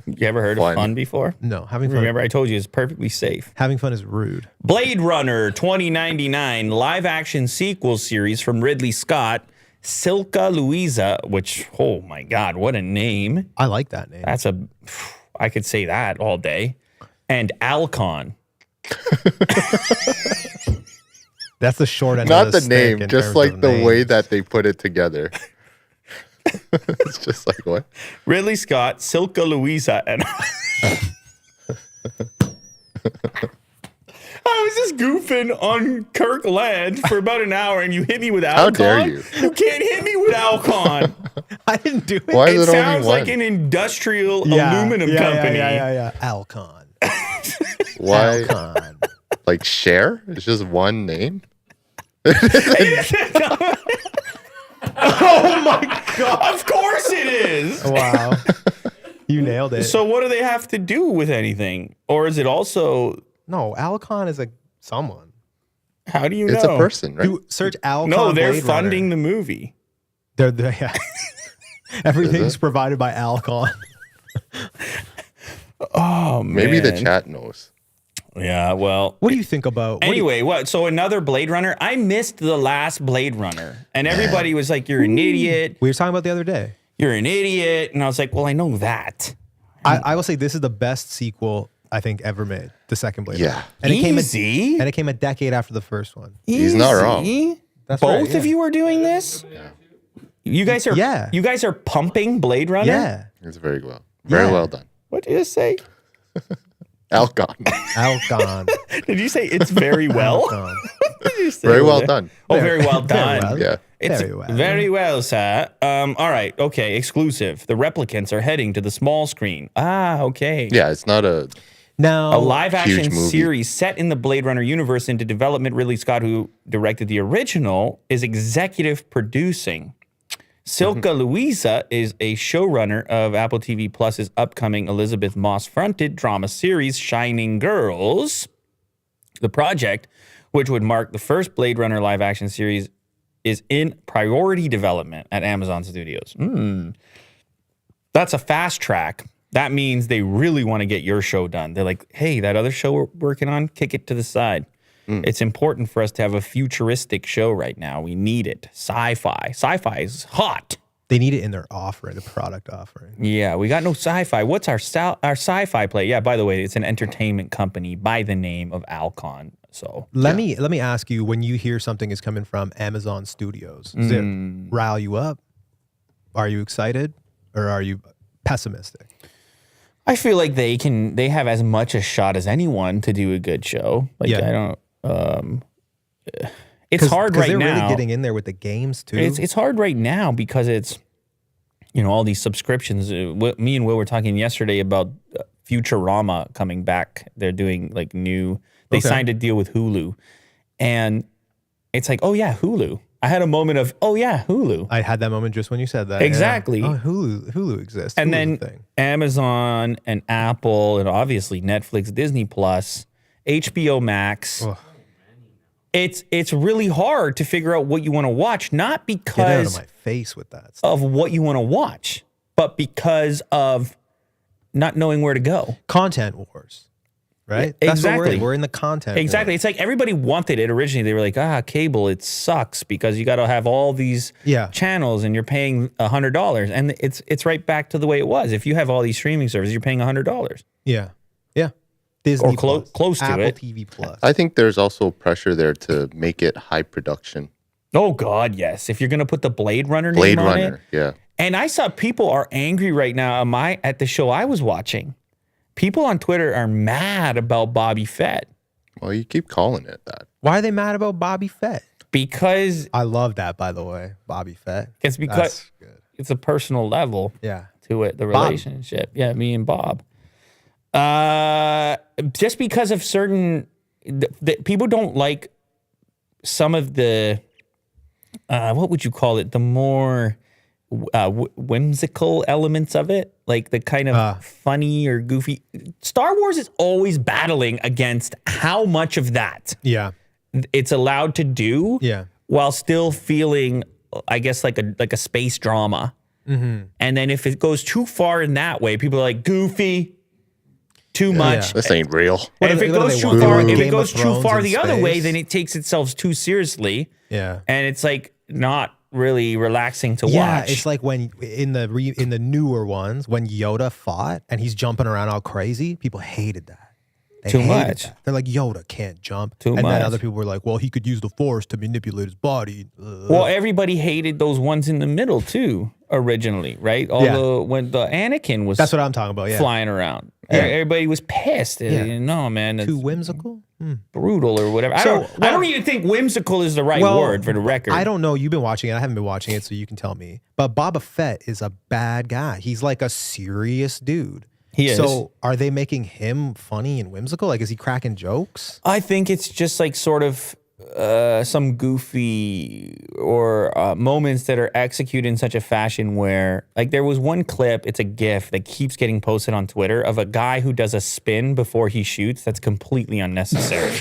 You ever heard Fun. of fun before? no, having fun. Remember, I told you it's perfectly safe. Having fun is rude. Blade Runner 2099 live action sequel series from Ridley Scott, Silka Louisa, which, oh my God, what a name. I like that name. I could say that all day. And Alcon. That's the short end. Not of the stick name, in just terms like of the way names. that they put it together. It's just like, what? Ridley Scott, Silka Louisa, and I was just goofing on Kirkland for about an hour, and you hit me with Alcon. How dare you? You can't hit me with Alcon. I didn't do it. Why It is it only sounds one? like an industrial aluminum company. Yeah. Alcon. Why? Alcon. Like share? It's just one name. Oh my God. Of course it is. Wow. You nailed it. So what do they have to do with anything? Or is it also, no, Alcon is someone. how do you know? It's a person, right? You search Alcon. No, they're Blade funding Runner. the movie. They're yeah. Everything's Is it? provided by Alcon. Oh, man. Maybe the chat knows. Yeah, well. What do you think about? Anyway, what? So another Blade Runner? I missed the last Blade Runner. And everybody was like, you're an idiot. We were talking about the other day. You're an idiot. And I was like, well, I know that. I will say this is the best sequel I think ever made. The second Blade Yeah. Runner. And Easy. and it came a decade after the first one. He's not wrong. Easy. That's Both right, of you are doing this? You guys are Yeah. You guys are pumping Blade Runner? Yeah. It's very well done. What did you just say? Alcon. Alcon. Did you say it's very well? Alcon. What did you say Very over well there? done. Oh, very well done. well. Yeah. It's Very well. very well, sir. All right. Okay. Exclusive. The replicants are heading to the small screen. Ah, okay. Yeah, it's not a Now, A live action Huge movie. series set in the Blade Runner universe into development. Ridley Scott, who directed the original, is executive producing. Silka Louisa is a showrunner of Apple TV Plus's upcoming Elizabeth Moss-fronted drama series, Shining Girls. The project, which would mark the first Blade Runner live-action series, is in priority development at Amazon Studios. That's a fast track. That means they really want to get your show done. They're like, hey, that other show we're working on, kick it to the side. It's important for us to have a futuristic show right now. We need it. Sci-fi. Sci-fi is hot. they need it in their offering, the product offering. Yeah, we got no sci-fi. What's our sci-fi play? Yeah, by the way, it's an entertainment company by the name of Alcon. So Let me ask you, when you hear something is coming from Amazon Studios, does it rile you up? Are you excited or are you pessimistic? I feel like they have as much a shot as anyone to do a good show. Like Yeah. I don't. It's hard right they're now. really getting in there with the games too. It's hard right now because it's, all these subscriptions. Me and Will were talking yesterday about Futurama coming back. They're doing like new. They signed a deal with Hulu, and it's like, oh yeah, Hulu. I had a moment of, oh yeah, Hulu. I had that moment just when you said that. Exactly. Yeah. Oh, Hulu exists. And Hulu's a then thing. Amazon and Apple and obviously Netflix, Disney Plus, HBO Max. Ugh. It's really hard to figure out what you want to watch, not Get out of because my face with that. of what you want to watch, but because of not knowing where to go. Content wars, right? Yeah, That's what we're in. exactly. We're in the content. Exactly. war. It's like everybody wanted it originally. They were like, cable, it sucks because you got to have all these Yeah. channels and you're paying $100. And it's right back to the way it was. If you have all these streaming services, you're paying $100. Yeah. Yeah. Disney close to Apple it. TV Plus. I think there's also pressure there to make it high production. Oh God, yes. If you're gonna put the Blade Runner Blade name on it, Runner, yeah. and I saw people are angry right now at the show I was watching. People on Twitter are mad about Bobby Fett Well, you keep calling it that. Why are they mad about Bobby Fett? because I love that, by the way. Bobby Fett. it's because That's good. it's a personal level Yeah. to it, the Bob. relationship. Yeah, me and Bob. Just because of certain people don't like some of the what would you call it? The more whimsical elements of it, like the kind of funny or goofy. Star Wars is always battling against how much of that Yeah. it's allowed to do, Yeah. while still feeling, I guess, like a space drama. Mm-hmm. And then if it goes too far in that way, people are like goofy, too much. This ain't real. And if it What do goes they too want? far, if Game it of goes too Thrones far in the other way, space? then it takes itself too seriously, Yeah. and it's like not really relaxing to Yeah, watch. it's like when in the newer ones when Yoda fought and he's jumping around all crazy, people hated that. They Too hated much. that. They're like, Yoda can't jump. Too and much. then other people were like, well, he could use the Force to manipulate his body. Well, everybody hated those ones in the middle too, originally, right? Although when the Anakin was That's what I'm talking about. Yeah. flying around, Yeah. everybody was pissed. Yeah. No, man, Too whimsical. brutal or whatever. I don't even think whimsical is the right word for the record. I don't know. You've been watching it. I haven't been watching it, so you can tell me. But Boba Fett is a bad guy. He's like a serious dude. He is. So are they making him funny and whimsical? Like, is he cracking jokes? I think it's just like sort of some goofy or moments that are executed in such a fashion where, like, there was one clip, it's a GIF that keeps getting posted on Twitter of a guy who does a spin before he shoots that's completely unnecessary.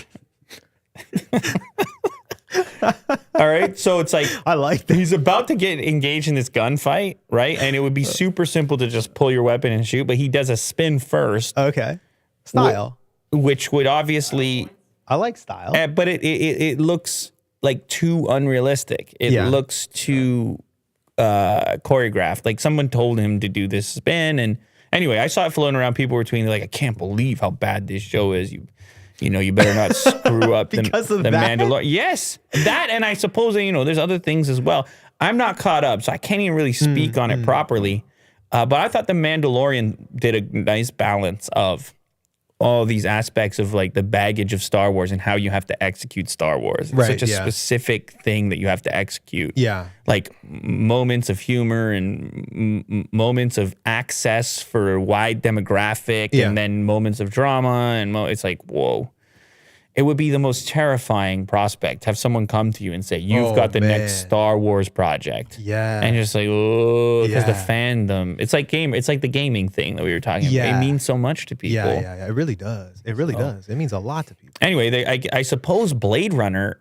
All right, so it's like I like that. he's about to get engaged in this gunfight, right? And it would be super simple to just pull your weapon and shoot, but he does a spin first, Okay. Style. which would obviously... I like style. But it looks like too unrealistic. It looks too choreographed. Like someone told him to do this spin. And anyway, I saw it floating around. People were tweeting like, I can't believe how bad this show is. You better not screw up the Mandalorian. Yes, that. And I suppose, there's other things as well. I'm not caught up, so I can't even really speak on it properly. But I thought the Mandalorian did a nice balance of all these aspects of like the baggage of Star Wars and how you have to execute Star Wars. It's such a specific thing that you have to execute. Yeah. Like moments of humor and moments of access for a wide demographic and then moments of drama. And it's like, whoa. It would be the most terrifying prospect. Have someone come to you and say, you've got the next Star Wars project. Yeah. And you're just like, oh, because the fandom. It's like the gaming thing that we were talking about. It means so much to people. Yeah. It really does. It really does. It means a lot to people. Anyway, I suppose Blade Runner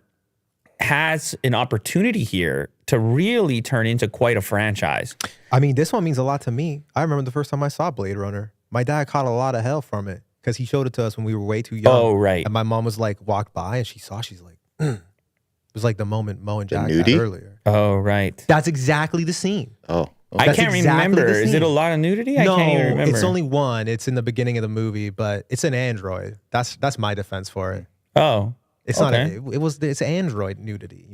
has an opportunity here to really turn into quite a franchise. I mean, this one means a lot to me. I remember the first time I saw Blade Runner. My dad caught a lot of hell from it. Because he showed it to us when we were way too young. Oh, right. And my mom was like, walked by and she's like, It was like the moment Mo and Jack had nudie? earlier. Oh, right. That's exactly the scene. Oh. I That's can't exactly remember. the Is it scene. a lot of nudity? No, I can't even remember. it's only one. It's in the beginning of the movie, but it's an android. That's my defense for it. Oh. It's not. It's android nudity.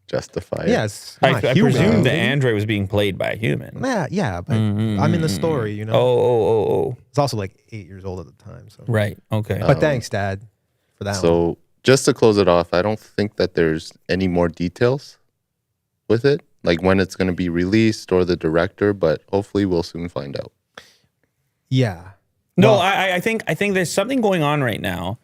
Justify. Yeah, it's I not presume human. the android was being played by a human. Yeah, but I'm in the story. Oh. It's also like 8 years old at the time. So. Right. Okay. But thanks, Dad, for that one. So just to close it off, I don't think that there's any more details with it, like when it's going to be released or the director, but hopefully we'll soon find out. Yeah. No, Well, I think there's something going on right now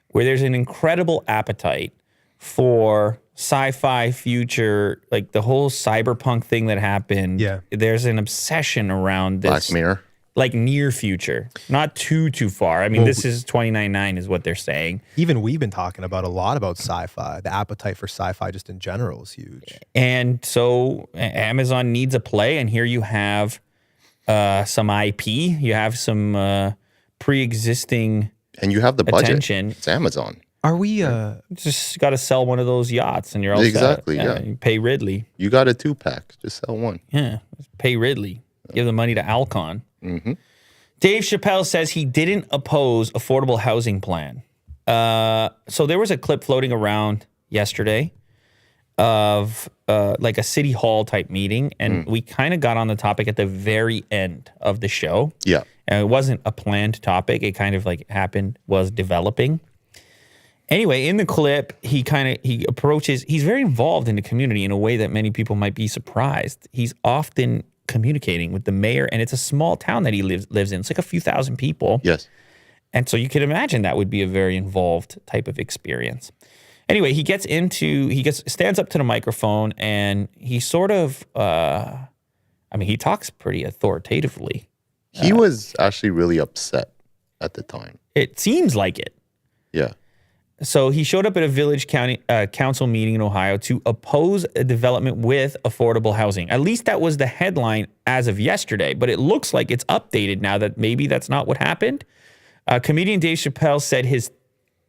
where there's an incredible appetite for sci-fi future, like the whole cyberpunk thing that happened. Yeah. There's an obsession around this. Black Mirror. Like near future, not too far. I mean, this is 2099 is what they're saying. Even we've been talking about a lot about sci-fi. The appetite for sci-fi just in general is huge. And so Amazon needs a play, and here you have some IP. You have some pre-existing And you have the budget. attention. It's Amazon. Are we Just got to sell one of those yachts, and you're all Exactly, set. yeah. You pay Ridley. You got a 2-pack. Just sell one. Yeah, pay Ridley. Give the money to Alcon. Mm-hmm. Dave Chappelle says he didn't oppose affordable housing plan. So there was a clip floating around yesterday of like a city hall type meeting, and we kind of got on the topic at the very end of the show. Yeah. And it wasn't a planned topic. It kind of like happened, was developing. Anyway, in the clip, he approaches, he's very involved in the community in a way that many people might be surprised. He's often communicating with the mayor, and it's a small town that he lives in. It's like a few thousand people. Yes. And so you could imagine that would be a very involved type of experience. Anyway, he stands up to the microphone, and he sort of, he talks pretty authoritatively. He was actually really upset at the time. It seems like it. Yeah. So he showed up at a village council meeting in Ohio to oppose a development with affordable housing. At least that was the headline as of yesterday, but it looks like it's updated now that maybe that's not what happened. Comedian Dave Chappelle said his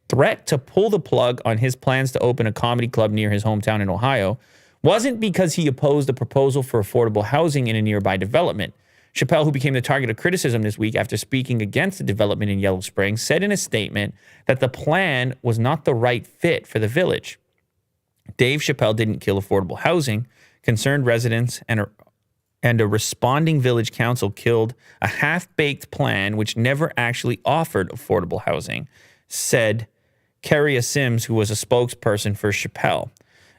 threat to pull the plug on his plans to open a comedy club near his hometown in Ohio wasn't because he opposed a proposal for affordable housing in a nearby development. Chappelle, who became the target of criticism this week after speaking against the development in Yellow Springs, said in a statement that the plan was not the right fit for the village. Dave Chappelle didn't kill affordable housing. Concerned residents and a responding village council killed a half-baked plan which never actually offered affordable housing, said Keria Sims, who was a spokesperson for Chappelle.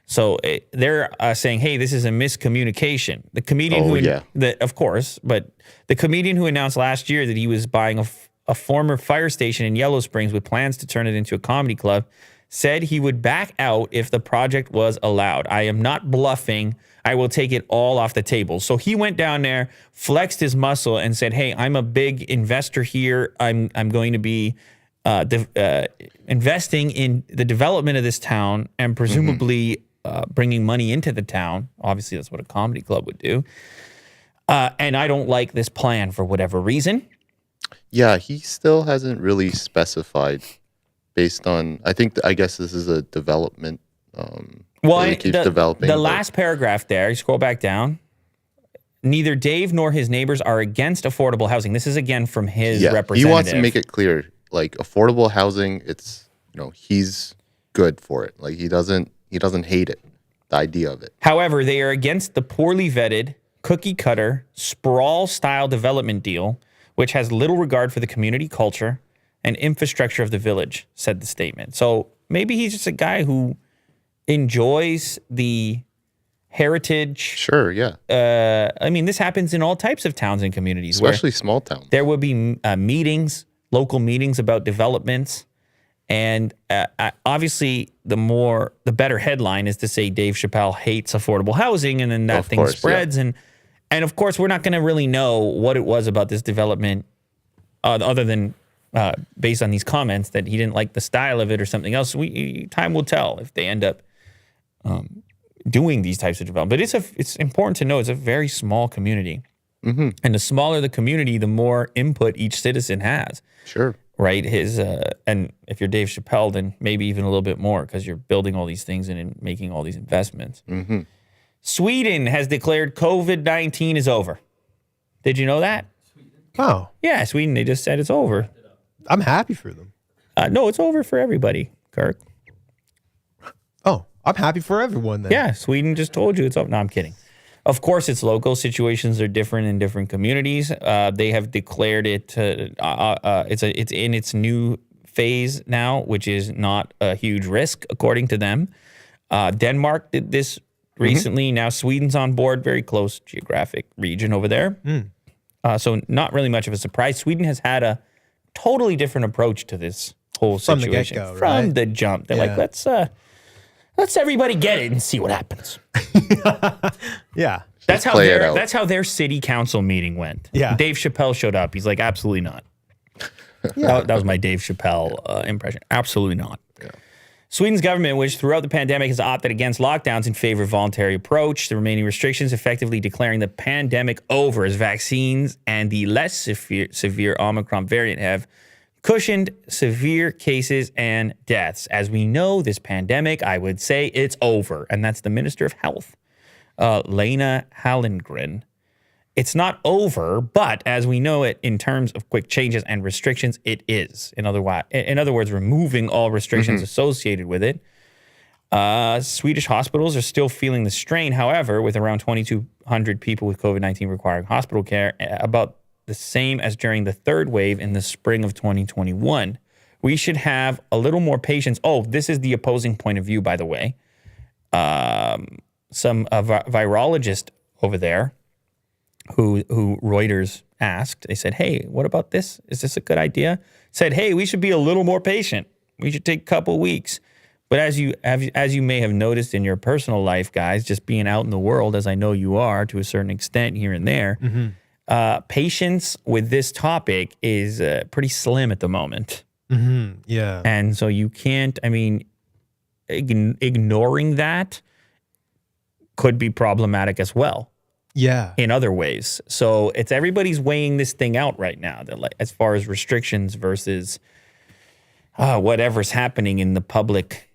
So they're saying, hey, this is a miscommunication. The comedian of course, but the comedian who announced last year that he was buying a former fire station in Yellow Springs with plans to turn it into a comedy club said he would back out if the project was allowed. I am not bluffing. I will take it all off the table. So he went down there, flexed his muscle, and said, hey, I'm a big investor here. I'm going to be investing in the development of this town and presumably bringing money into the town. Obviously, that's what a comedy club would do. And I don't like this plan for whatever reason. Yeah, he still hasn't really specified based on, I guess this is a development. Well, it keeps developing. The last paragraph there, you scroll back down. Neither Dave nor his neighbors are against affordable housing. This is again from his representative. He wants to make it clear, like affordable housing, it's, he's good for it. Like he doesn't hate it, the idea of it. However, they are against the poorly vetted, cookie cutter, sprawl style development deal, which has little regard for the community culture and infrastructure of the village, said the statement. So maybe he's just a guy who enjoys the heritage. Sure, yeah. I mean, this happens in all types of towns and communities. Especially small towns. There will be meetings, local meetings about developments. And obviously, the better headline is to say Dave Chappelle hates affordable housing, and then that thing spreads. Yeah. And of course, we're not going to really know what it was about this development other than based on these comments that he didn't like the style of it or something else. Time will tell if they end up doing these types of development. But it's important to know it's a very small community. Mm-hmm. And the smaller the community, the more input each citizen has. Sure. Right? And if you're Dave Chappelle, then maybe even a little bit more because you're building all these things and making all these investments. Mm-hmm. Sweden has declared COVID-19 is over. Did you know that? Oh. Yeah, Sweden, they just said it's over. I'm happy for them. No, it's over for everybody, Kirk. Oh, I'm happy for everyone then. Yeah, Sweden just told you it's over. No, I'm kidding. Of course, it's local. Situations are different in different communities. They have declared it. It's in its new phase now, which is not a huge risk, according to them. Denmark did this recently. Mm-hmm. Now Sweden's on board. Very close geographic region over there. So not really much of a surprise. Sweden has had a totally different approach to this whole situation from the get-go, from the jump. They're like, let's everybody get it and see what happens. Yeah. That's how their city council meeting went. Yeah. Dave Chappelle showed up. He's like, absolutely not. Yeah. That was my Dave Chappelle impression. Absolutely not. Yeah. Sweden's government, which throughout the pandemic has opted against lockdowns in favor of voluntary approach, the remaining restrictions effectively declaring the pandemic over as vaccines and the less severe Omicron variant have cushioned severe cases and deaths. As we know, this pandemic, I would say it's over. And that's the Minister of Health, Lena Hallengren. It's not over, but as we know it in terms of quick changes and restrictions, it is. In other words, removing all restrictions associated with it. Swedish hospitals are still feeling the strain. However, with around 2,200 people with COVID-19 requiring hospital care, about the same as during the third wave in the spring of 2021. We should have a little more patience. Oh, this is the opposing point of view, by the way. Some virologist over there who Reuters asked, they said, hey, what about this? Is this a good idea? Said, hey, we should be a little more patient. We should take a couple weeks. But as you may have noticed in your personal life, guys, just being out in the world, as I know you are to a certain extent here and there, patience with this topic is pretty slim at the moment. Mm-hmm. Yeah. And so you can't, ignoring that could be problematic as well. Yeah. In other ways. So everybody's weighing this thing out right now, as far as restrictions versus whatever's happening in the public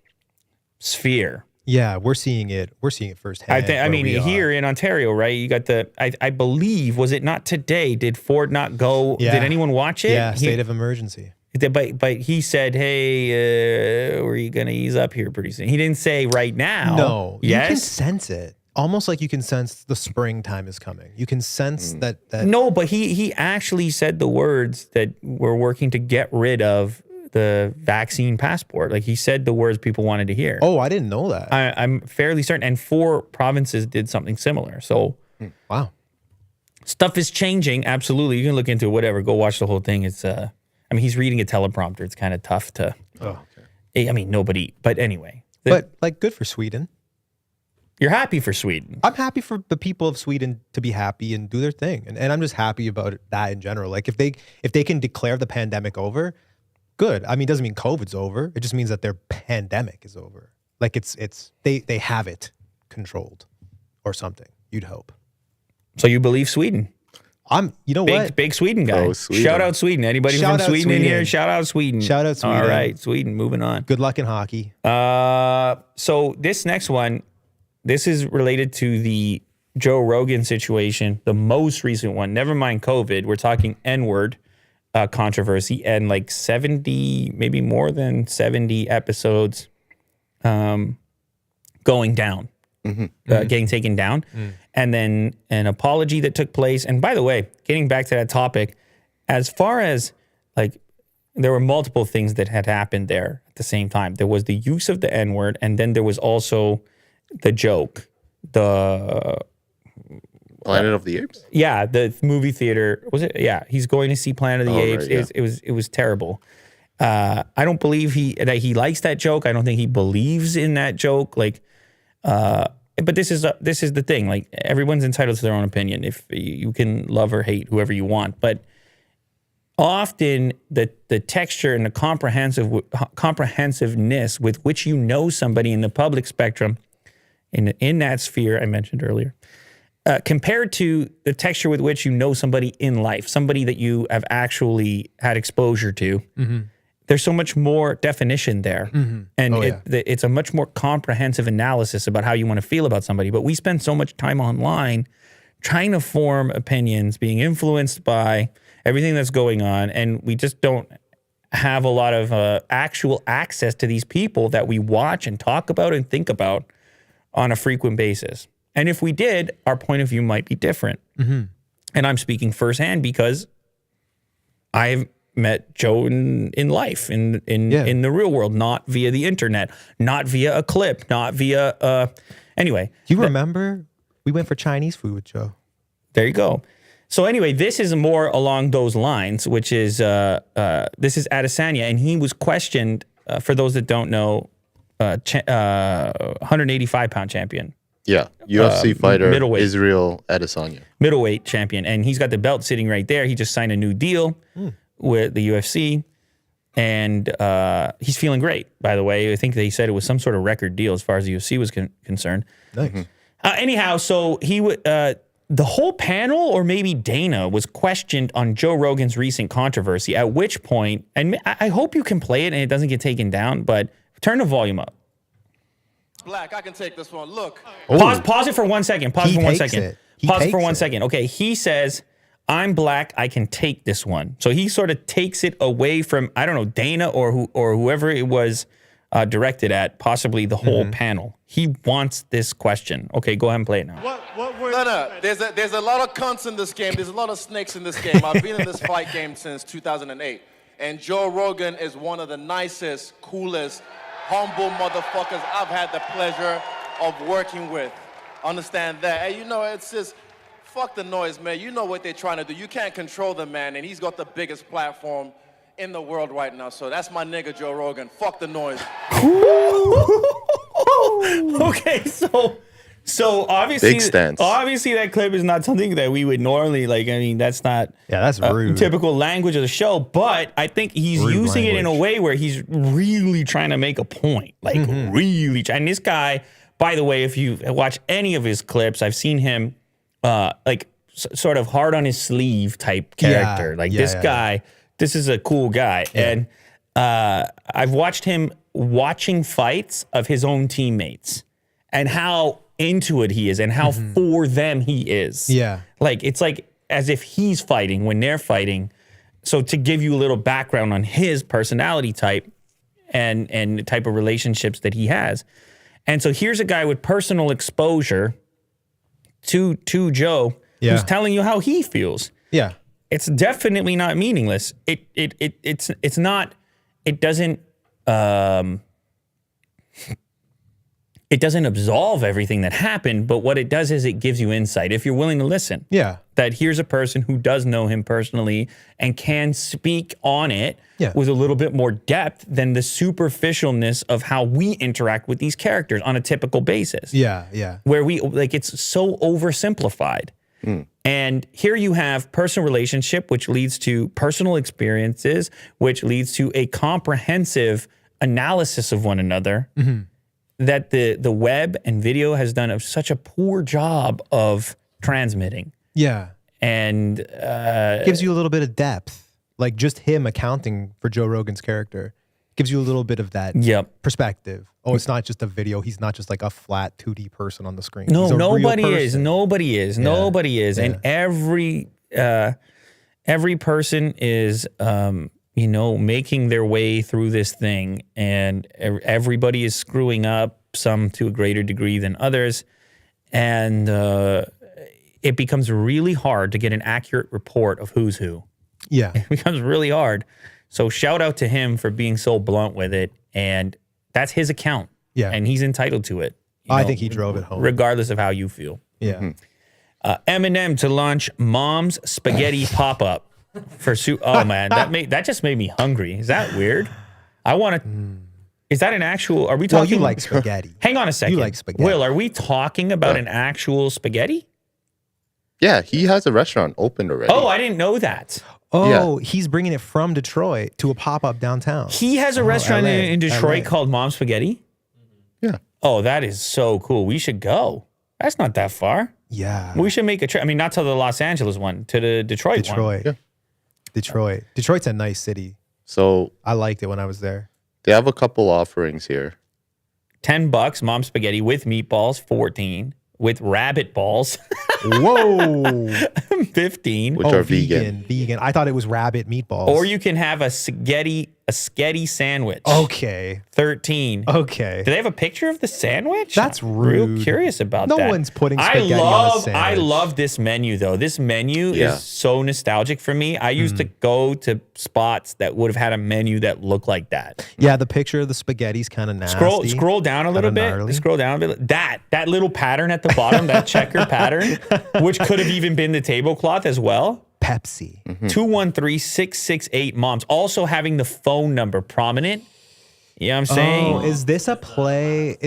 sphere. Yeah, we're seeing it firsthand. Here in Ontario, right? You got I believe, was it not today? Did Ford not go? Yeah. Did anyone watch it? Yeah, state of emergency. But he said, hey, we're going to ease up here pretty soon. He didn't say right now. No, yes? You can sense it. Almost like you can sense the springtime is coming. You can sense that. No, but he actually said the words that we're working to get rid of the vaccine passport. Like he said the words people wanted to hear. Oh, I didn't know that. I'm fairly certain. And 4 provinces did something similar. So Wow. stuff is changing. Absolutely. You can look into it, whatever. Go watch the whole thing. It's I mean, he's reading a teleprompter. It's kind of tough to. Oh, okay. I mean, nobody. But anyway. But like, good for Sweden. You're happy for Sweden. I'm happy for the people of Sweden to be happy and do their thing. And I'm just happy about that in general. Like if they can declare the pandemic over, good. I mean, it doesn't mean COVID's over. It just means that their pandemic is over. Like they have it controlled or something, you'd hope. So you believe Sweden? You know what? Big Sweden guy. Oh, Sweden. Shout out Sweden. Anybody Shout from out Sweden in Sweden. here? Shout out Sweden. Shout out Sweden. All right, Sweden. Moving on. Good luck in hockey. So this next one, this is related to the Joe Rogan situation, the most recent one. Never mind COVID. We're talking N-word controversy and like 70, maybe more than 70 episodes going down, getting taken down. And then an apology that took place. And by the way, getting back to that topic, as far as like, there were multiple things that had happened there at the same time. There was the use of the N-word, and then there was also the joke, the Planet of the Apes? yeah, the movie theater, was it? Yeah, he's going to see Planet of the Apes. Right, yeah. It was terrible. I don't believe that he likes that joke. I don't think he believes in that joke. Like, but this is the thing. Like, everyone's entitled to their own opinion. If you can love or hate whoever you want, but often the texture and the comprehensiveness with which you know somebody in the public spectrum, in that sphere I mentioned earlier, compared to the texture with which you know somebody in life, somebody that you have actually had exposure to, there's so much more definition there. And it's a much more comprehensive analysis about how you want to feel about somebody. But we spend so much time online trying to form opinions, being influenced by everything that's going on, and we just don't have a lot of actual access to these people that we watch and talk about and think about on a frequent basis. And if we did, our point of view might be different. And I'm speaking firsthand because I've met Joe in life, in the real world, not via the internet, not via a clip, not via anyway. Do you remember we went for Chinese food with Joe? There you go. So anyway, this is more along those lines, which is this is Adesanya, and he was questioned. For those that don't know, 185-pound champion. Yeah, UFC fighter, middleweight. Iisrael Adesanya. Middleweight champion, and he's got the belt sitting right there. He just signed a new deal with the UFC, and he's feeling great, by the way. I think they said it was some sort of record deal as far as the UFC was concerned. Nice. Anyhow, so he would... the whole panel, or maybe Dana, was questioned on Joe Rogan's recent controversy, at which point, and I hope you can play it and it doesn't get taken down, but turn the volume up. Black, I can take this one. Look. Pause it for 1 second. Pause it for 1 second. Pause it for 1 second. Okay, he says, I'm black, I can take this one. So he sort of takes it away from, I don't know, Dana or whoever it was directed at, possibly the whole panel. He wants this question. Okay, go ahead and play it now. No. There's a lot of cunts in this game. There's a lot of snakes in this game. I've been in this fight game since 2008. And Joe Rogan is one of the nicest, coolest, humble motherfuckers I've had the pleasure of working with. Understand that. And you know, it's just, fuck the noise, man. You know what they're trying to do. You can't control the man, and he's got the biggest platform in the world right now. So that's my nigga, Joe Rogan. Fuck the noise. Okay, so obviously, Big stance. obviously that clip is not something that we would normally like. I mean, that's not that's rude. Typical language of the show. But I think he's Rude using it in a language. way where he's really trying to make a point, like really. And this guy, by the way, if you watch any of his clips, I've seen him sort of hard on his sleeve type character. This guy, this is a cool guy, and I've watched him watching fights of his own teammates and how into it he is and how for them he is. Yeah. Like, it's like as if he's fighting when they're fighting. So to give you a little background on his personality type and the type of relationships that he has. And so here's a guy with personal exposure to Joe who's telling you how he feels. Yeah. It's definitely not meaningless. It's not it doesn't absolve everything that happened, but what it does is it gives you insight if you're willing to listen. Yeah. That here's a person who does know him personally and can speak on it with a little bit more depth than the superficialness of how we interact with these characters on a typical basis. Yeah. Where we, like, it's so oversimplified. And here you have personal relationship, which leads to personal experiences, which leads to a comprehensive analysis of one another. That the web and video has done such a poor job of transmitting. Yeah. And gives you a little bit of depth. Like just him accounting for Joe Rogan's character gives you a little bit of that perspective. Oh, it's not just a video. He's not just like a flat 2D person on the screen. No, He's a nobody real is. person. Nobody is. Yeah. Nobody is. Yeah. And every person is making their way through this thing, and everybody is screwing up, some to a greater degree than others. And it becomes really hard to get an accurate report of who's who. Yeah. It becomes really hard. So shout out to him for being so blunt with it. And that's his account. Yeah. And he's entitled to it. I think he drove it home. Regardless of how you feel. Yeah. Eminem to launch Mom's Spaghetti Pop-Up. Oh man, that just made me hungry. Is that weird? I want to. Is that an actual? Are we talking? Well, you like spaghetti. Hang on a second. You like spaghetti. Will, are we talking about an actual spaghetti? Yeah, he has a restaurant opened already. Oh, I didn't know that. Oh, he's bringing it from Detroit to a pop-up downtown. He has a restaurant LA, in Detroit LA. called Mom's Spaghetti. Yeah. Oh, that is so cool. We should go. That's not that far. Yeah. We should make a trip. I mean, not to the Los Angeles one, to the Detroit one. Yeah. Detroit. Detroit's a nice city. So I liked it when I was there. they have a couple offerings here. $10, Mom's Spaghetti with meatballs, 14. With rabbit balls, Whoa. 15. Which are vegan. Vegan. I thought it was rabbit meatballs. Or you can have a sketty sandwich. Okay. 13. Okay. Do they have a picture of the sandwich? That's I'm rude. Real curious about No that. one's putting spaghetti on a sandwich. I love this menu though. This menu is so nostalgic for me. I used to go to spots that would have had a menu that looked like that. Yeah, the picture of the spaghetti's kind of nasty. Scroll down a little bit. gnarly. Scroll down a bit. That little pattern at the bottom, that checker pattern, which could have even been the tablecloth as well. Pepsi. 213-668 moms. Also having the phone number prominent. You know what I'm saying? Oh, is this a play?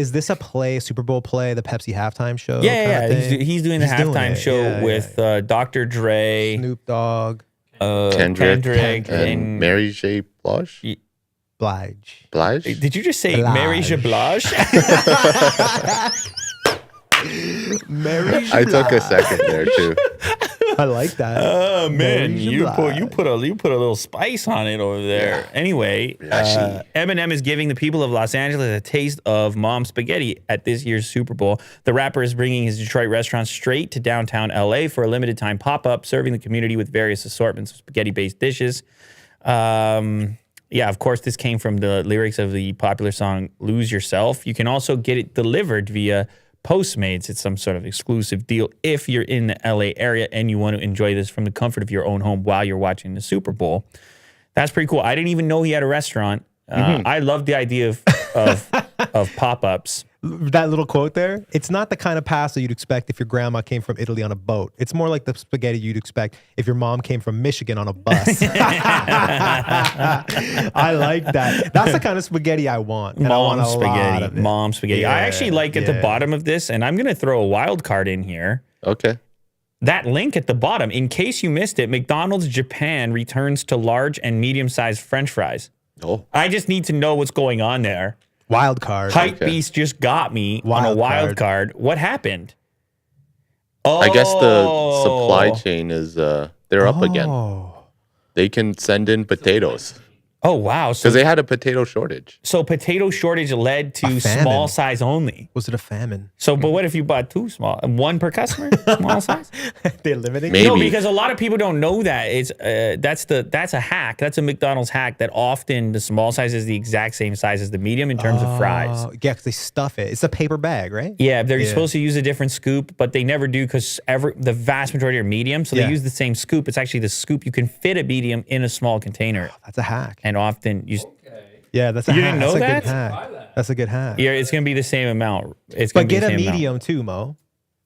Super Bowl play, the Pepsi halftime show? Yeah. kind of thing? He's doing the halftime it. show Yeah, with Dr. Dre, Snoop Dogg, Kendrick, and Mary J. Blige. Blige? Did you just say Blige. Mary J. Blige? Mary I took a second there too. I like that. Oh man, Mary J. you Blige. put a little spice on it over there. Anyway, Eminem is giving the people of Los Angeles a taste of Mom's Spaghetti at this year's Super Bowl. The rapper is bringing his Detroit restaurant straight to downtown LA for a limited time pop-up, serving the community with various assortments of spaghetti-based dishes. Yeah, of course, this came from the lyrics of the popular song Lose Yourself. You can also get it delivered via Postmates. It's some sort of exclusive deal if you're in the LA area and you want to enjoy this from the comfort of your own home while you're watching the Super Bowl. That's pretty cool. I didn't even know he had a restaurant. I love the idea of pop-ups. That little quote there, it's not the kind of pasta you'd expect if your grandma came from Italy on a boat. It's more like the spaghetti you'd expect if your mom came from Michigan on a bus. I like that. That's the kind of spaghetti I want. And I want a lot of it. Mom spaghetti. I actually like at the bottom of this, and I'm going to throw a wild card in here. Okay. That link at the bottom, in case you missed it, McDonald's Japan returns to large and medium-sized French fries. Oh. I just need to know what's going on there. Wild card. Hype Beast just got me on a wild card. What happened? Oh, I guess the supply chain is they're up again. Oh. They can send in potatoes Oh, wow. because they had a potato shortage. So potato shortage led to famine. small size only. Was it a famine? So, but what if you bought two small, one per customer, small size? They're limiting. Maybe. No, because a lot of people don't know that. It's that's a hack. That's a McDonald's hack that often the small size is the exact same size as the medium in terms of fries. Yeah, because they stuff it. It's a paper bag, right? Yeah, they're supposed to use a different scoop, but they never do because the vast majority are medium. So they use the same scoop. It's actually the scoop. You can fit a medium in a small container. That's a hack. And often Yeah, that's a You hack. didn't know That's a that? good hack. That's a good hack. Yeah, it's gonna be the same amount. It's gonna But be get the a same amount. medium too, Mo,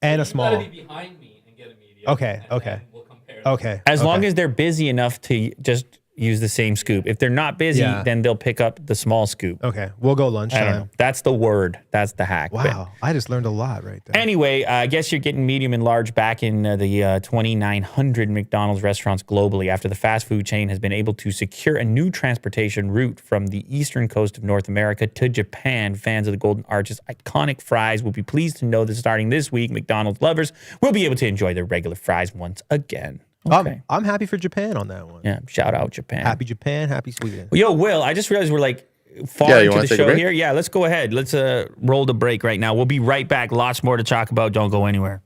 and a You small. gotta be behind me and get a medium. Okay, and okay. then we'll compare them. Okay. As long okay. as they're busy enough to just use the same scoop. If they're not busy, Yeah. then they'll pick up the small scoop. Okay, we'll go I don't know. lunchtime. That's the word. That's the hack. But Wow, I just learned a lot right there. anyway, I guess you're getting medium and large back in the 2,900 McDonald's restaurants globally after the fast food chain has been able to secure a new transportation route from the eastern coast of North America to Japan. Fans of the Golden Arches' iconic fries will be pleased to know that starting this week, McDonald's lovers will be able to enjoy their regular fries once again. Okay. I'm happy for Japan on that one. Yeah, shout out Japan. Happy Japan, happy Sweden. Yo, Will, I just realized we're like far Yeah, you into wanna the take a show break? here. Yeah, let's go ahead. Let's roll the break right now. We'll be right back. Lots more to talk about. Don't go anywhere.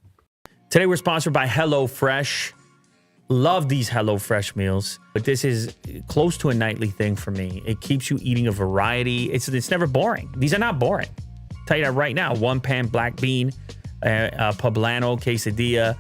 Today we're sponsored by HelloFresh. Love these HelloFresh meals, but this is close to a nightly thing for me. It keeps you eating a variety. It's never boring. These are not boring. Tell you that right now. One pan black bean, poblano quesadilla,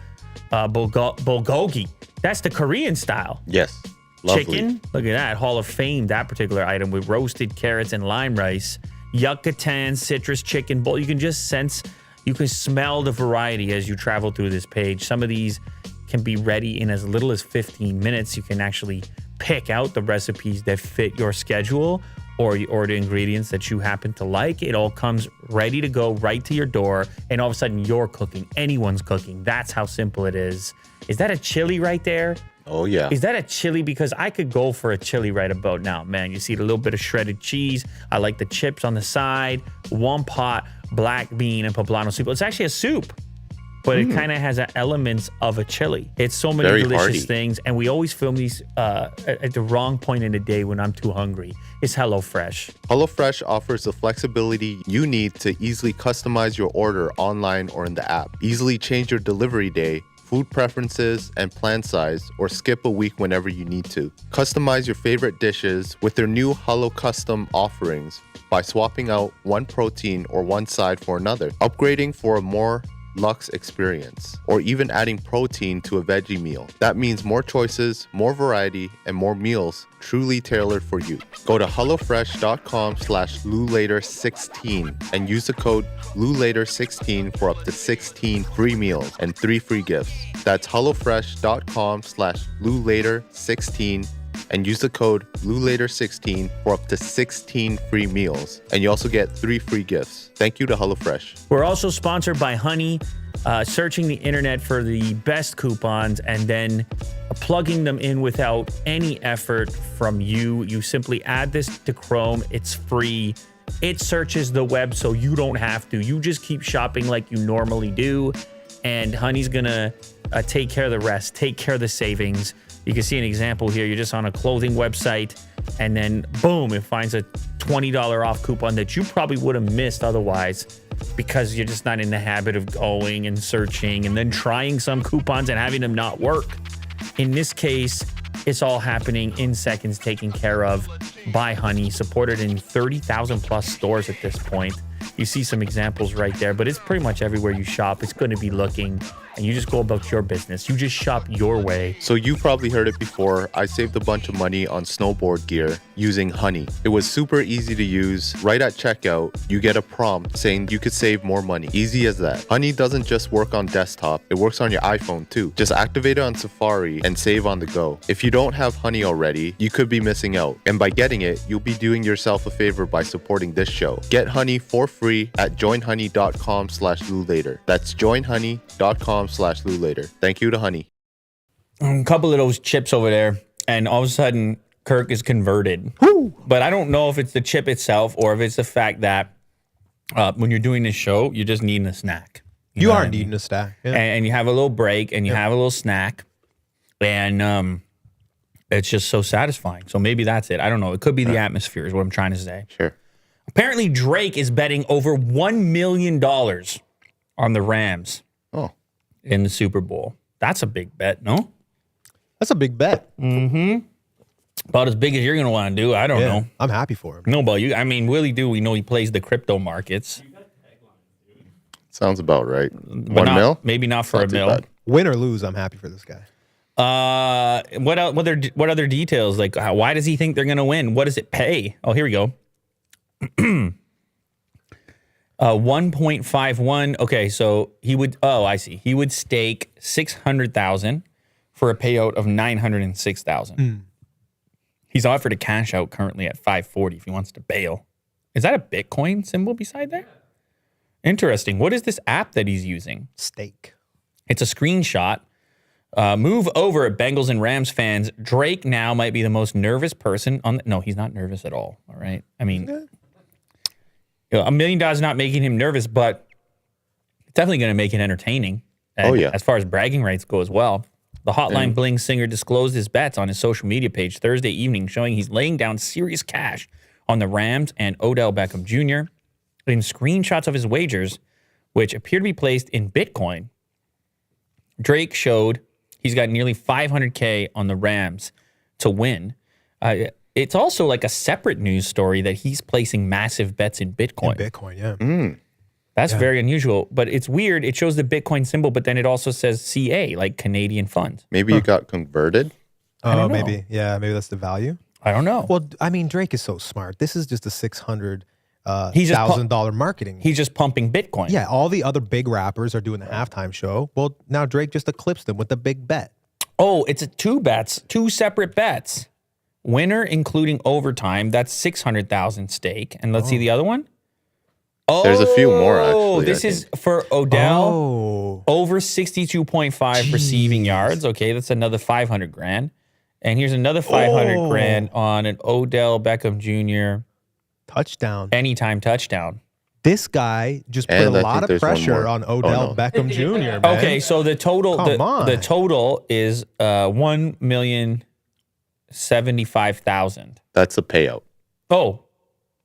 bulgogi. That's the Korean style. Yes. Lovely. Chicken, look at that. Hall of Fame, that particular item with roasted carrots and lime rice. Yucatan citrus chicken bowl. You can just sense, you can smell the variety as you travel through this page. Some of these can be ready in as little as 15 minutes. You can actually pick out the recipes that fit your schedule or the ingredients that you happen to like. It all comes ready to go right to your door, and all of a sudden you're cooking. Anyone's cooking. That's how simple it is. Is that a chili right there? Oh, yeah. Is that a chili? Because I could go for a chili right about now, man. You see a little bit of shredded cheese. I like the chips on the side. One pot, black bean and poblano soup. It's actually a soup, but it kind of has elements of a chili. It's so many Very delicious hearty. things, and we always film these at the wrong point in the day when I'm too hungry. It's HelloFresh. HelloFresh offers the flexibility you need to easily customize your order online or in the app. Easily change your delivery day, food preferences, and plan size, or skip a week whenever you need to. Customize your favorite dishes with their new Hello Custom offerings by swapping out one protein or one side for another, upgrading for a more luxe experience, or even adding protein to a veggie meal. That means more choices, more variety, and more meals truly tailored for you. Go to HelloFresh.com/LouLater16 and use the code LouLater16 for up to 16 free meals and 3 free gifts. That's HelloFresh.com/LouLater16 and use the code LouLater16 for up to 16 free meals. And you also get 3 free gifts. Thank you to HelloFresh. We're also sponsored by Honey, searching the internet for the best coupons and then plugging them in without any effort from you. You simply add this to Chrome. It's free. It searches the web so you don't have to. You just keep shopping like you normally do, and Honey's gonna take care of the rest, take care of the savings. You can see an example here. You're just on a clothing website, and then boom, it finds a $20 off coupon that you probably would have missed otherwise because you're just not in the habit of going and searching and then trying some coupons and having them not work. In this case, it's all happening in seconds, taken care of by Honey, supported in 30,000 plus stores at this point. You see some examples right there, but it's pretty much everywhere you shop. It's going to be looking, and you just go about your business. You just shop your way. So you probably heard it before. I saved a bunch of money on snowboard gear using Honey. It was super easy to use. Right at checkout, you get a prompt saying you could save more money. Easy as that. Honey doesn't just work on desktop. It works on your iPhone too. Just activate it on Safari and save on the go. If you don't have Honey already, you could be missing out. And by getting it, you'll be doing yourself a favor by supporting this show. Get Honey for free at joinhoney.com/LouLater. That's joinhoney.com/LouLater. Thank you to Honey. A couple of those chips over there, and all of a sudden, Kirk is converted. But I don't know if it's the chip itself or if it's the fact that when you're doing this show, you're just needing a snack. You know are what I needing mean? a stack. Yeah. And you have a little break, and you have a little snack, and it's just so satisfying. So maybe that's it. I don't know. It could be the atmosphere is what I'm trying to say. Sure. Apparently, Drake is betting over $1 million on the Rams Oh. in the Super Bowl. That's a big bet, no? That's a big bet. About as big as you're going to want to do. I don't know. I'm happy for him. No, but you, I mean, Willie do. We know he plays the crypto markets. Sounds about right. But 1 not, mil? Maybe not for Not a too mil. bad. Win or lose, I'm happy for this guy. What other details? Like, why does he think they're going to win? What does it pay? Oh, here we go. 1.51. Okay, so he would. Oh, I see. He would stake 600,000 for a payout of 906,000. He's offered a cash out currently at 540 if he wants to bail. Is that a Bitcoin symbol beside there? Interesting. What is this app that he's using? Steak. It's a screenshot. Move over, Bengals and Rams fans. Drake now might be the most nervous person on. No, he's not nervous at all. All right. I mean, $1 million is not making him nervous, but it's definitely going to make it entertaining. And as far as bragging rights go as well. The Hotline Bling singer disclosed his bets on his social media page Thursday evening, showing he's laying down serious cash on the Rams and Odell Beckham Jr. In screenshots of his wagers, which appear to be placed in Bitcoin, Drake showed he's got nearly 500K on the Rams to win. It's also like a separate news story that he's placing massive bets in Bitcoin. Bitcoin, yeah. That's very unusual, but it's weird. It shows the Bitcoin symbol, but then it also says CA, like Canadian funds. Maybe it got converted. Oh, maybe. Yeah, maybe that's the value. I don't know. Well, I mean, Drake is so smart. This is just a $600,000 marketing. He's just pumping Bitcoin. Yeah, all the other big rappers are doing the halftime show. Well, now Drake just eclipsed them with the big bet. Oh, it's two separate bets. Winner, including overtime, that's 600,000 stake. And let's see the other one. Oh, there's a few more actually. This is for Odell. Over 62.5 receiving yards. Okay, that's another 500 grand. And here's another 500 grand on an Odell Beckham Jr. touchdown. Anytime touchdown. This guy just put a lot of pressure on Odell Beckham Jr. Man. Okay, so the total the total is 1,075,000. That's a payout. Oh.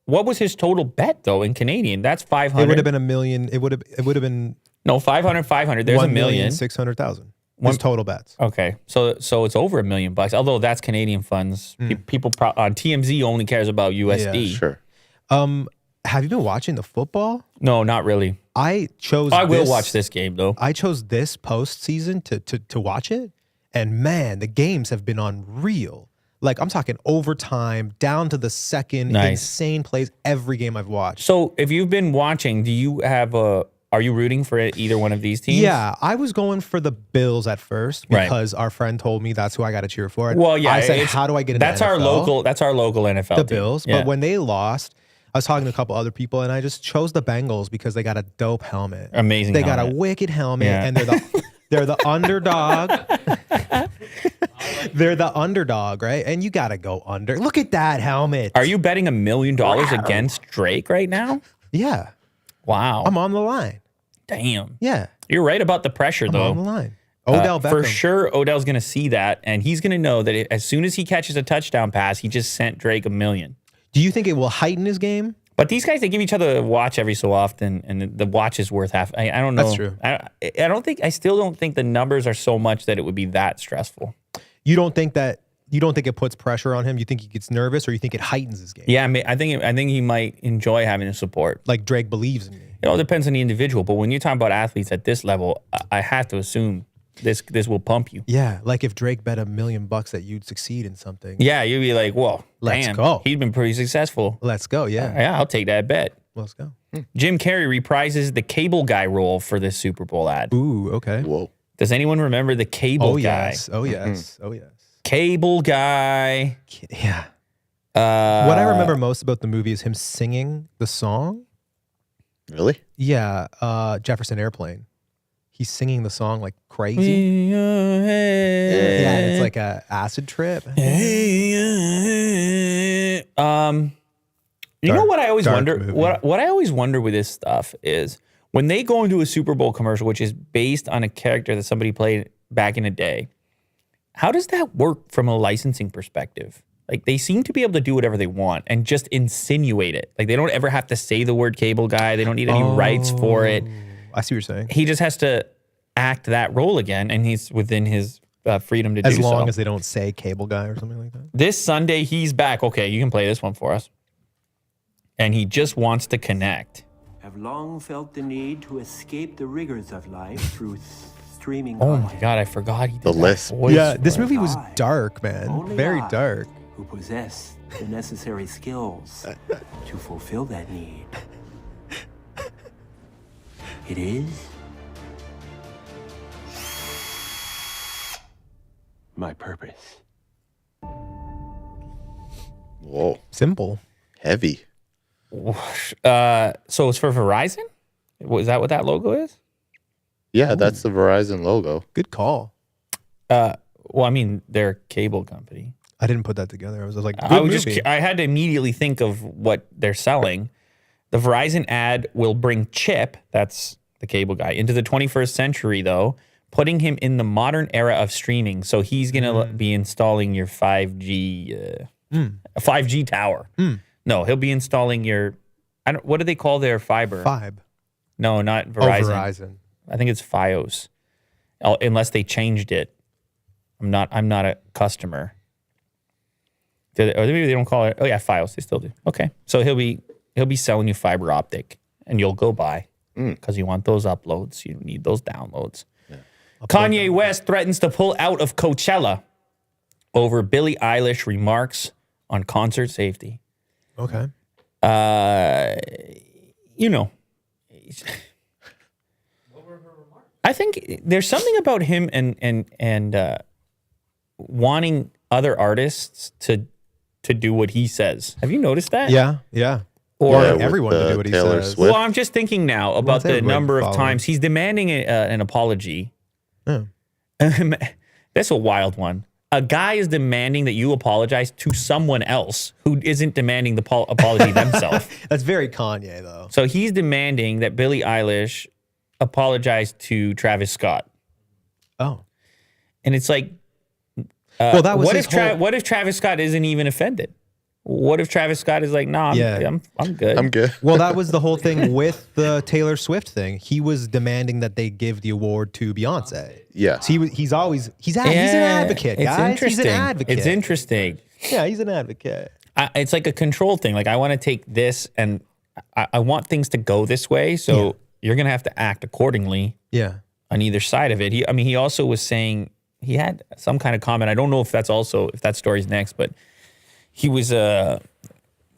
What was his total bet though in Canadian? That's 500. It would have been $1 million. It would have been no 500. There's $1 million. 600,000. His total bets. Okay, so it's over $1 million. Although that's Canadian funds. People on TMZ only cares about USD. Yeah, sure. Have you been watching the football? No, not really. I will watch this game though. I chose this postseason to watch it, and man, the games have been unreal. Like, I'm talking overtime, down to the second, insane plays, every game I've watched. So, if you've been watching, are you rooting for either one of these teams? Yeah, I was going for the Bills at first because our friend told me that's who I got to cheer for. Well, yeah. I said, how do I get into That's our local NFL The team. Bills. Yeah. But when they lost, I was talking to a couple other people, and I just chose the Bengals because they got a dope helmet. Amazing They helmet. got a wicked helmet, and they're the underdog. They're the underdog, right? And you got to go under. Look at that helmet. Are you betting $1 million against Drake right now? Yeah. Wow. I'm on the line. Damn. Yeah. You're right about the pressure, though. I'm on the line. Odell Beckham. For sure, Odell's going to see that, and he's going to know that as soon as he catches a touchdown pass, he just sent Drake $1 million. Do you think it will heighten his game? But these guys, they give each other a watch every so often, and the watch is worth half. I don't know. That's true. I still don't think the numbers are so much that it would be that stressful. You don't think it puts pressure on him? You think he gets nervous, or you think it heightens his game? Yeah, I think he might enjoy having the support. Like Drake believes in me. It all depends on the individual, but when you're talking about athletes at this level, I have to assume this will pump you. Yeah, like if Drake bet $1 million that you'd succeed in something. Yeah, you'd be like, "Whoa, let's go." He's been pretty successful. Let's go. Yeah, yeah, I'll take that bet. Let's go. Jim Carrey reprises the cable guy role for this Super Bowl ad. Ooh, okay. Whoa. Does anyone remember the cable guy? Yes. Oh yes. Oh yes. Cable guy. Yeah. What I remember most about the movie is him singing the song. Really? Yeah. Jefferson Airplane. He's singing the song like crazy. Yeah, and it's like a acid trip. You know what I always wonder? Movie. What I always wonder with this stuff is when they go into a Super Bowl commercial, which is based on a character that somebody played back in the day. How does that work from a licensing perspective? Like, they seem to be able to do whatever they want and just insinuate it. Like, they don't ever have to say the word cable guy. They don't need any rights for it. I see what you're saying. He just has to act that role again, and he's within his freedom to do so. As long as they don't say cable guy or something like that. This Sunday, he's back. Okay, you can play this one for us. And he just wants to connect. Have long felt the need to escape the rigors of life through streaming Oh content. my God, I forgot he did The that list. voice Yeah, this for it. movie was dark, man. Only Very I dark. who possess the necessary skills to fulfill that need. It is my purpose. Whoa, Simple. heavy. So it's for Verizon? Is that what that logo is? Yeah, that's the Verizon logo. Good call. Well, I mean, they're a cable company. I didn't put that together. I was like, good I was movie. I had to immediately think of what they're selling. The Verizon ad will bring Chip, that's the cable guy, into the 21st century, though, putting him in the modern era of streaming. So he's going to be installing your 5G, 5G tower. No, he'll be installing your, what do they call their fiber? Fibe. No, not Verizon. Oh, Verizon. I think it's Fios, unless they changed it. I'm not a customer. Or maybe they don't call it. Oh yeah, Fios. They still do. Okay, so he'll be selling you fiber optic, and you'll go buy because you want those uploads. You need those downloads. Yeah. Kanye West threatens to pull out of Coachella over Billie Eilish remarks on concert safety. Okay. You know. I think there's something about him and wanting other artists to do what he says. Have you noticed that? Yeah. Or Yeah, with everyone to do what he Taylor says. Swift. well, I'm just thinking now about Wants the everybody number of following. times he's demanding an apology. Yeah. That's a wild one. A guy is demanding that you apologize to someone else who isn't demanding the apology themselves. That's very Kanye, though. So he's demanding that Billie Eilish apologize to Travis Scott. Oh. And it's like, Well, that was what his if what if Travis Scott isn't even offended? What if Travis Scott is like, nah, I'm good. I'm good. Well, that was the whole thing with the Taylor Swift thing. He was demanding that they give the award to Beyonce. Yeah. So he's an advocate, It's guys. interesting. He's an advocate. It's interesting. Yeah, he's an advocate. It's like a control thing. Like I want to take this and I want things to go this way. So you're going to have to act accordingly Yeah. on either side of it. He also was saying, he had some kind of comment. I don't know if that story's next, but he was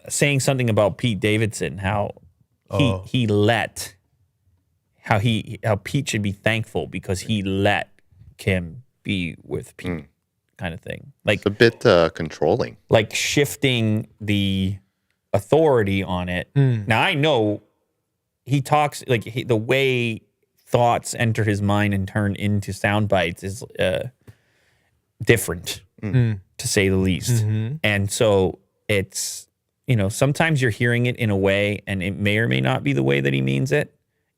saying something about Pete Davidson, how Pete should be thankful because he let Kim be with Pete, kind of thing. Like It's a bit controlling. like shifting the authority on it. Now I know he talks like the way thoughts enter his mind and turn into sound bites is different, to say the least. And so it's, sometimes you're hearing it in a way and it may or may not be the way that he means it.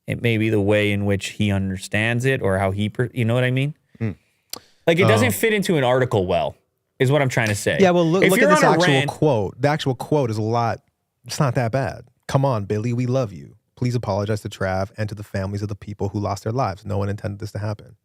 It may be the way in which he understands it or how you know what I mean? Like it doesn't fit into an article well, is what I'm trying to say. Yeah, well, look If at you're this on a actual rant- quote. The actual quote is a lot. It's not that bad. Come on, Billie, we love you. Please apologize to Trav and to the families of the people who lost their lives. No one intended this to happen.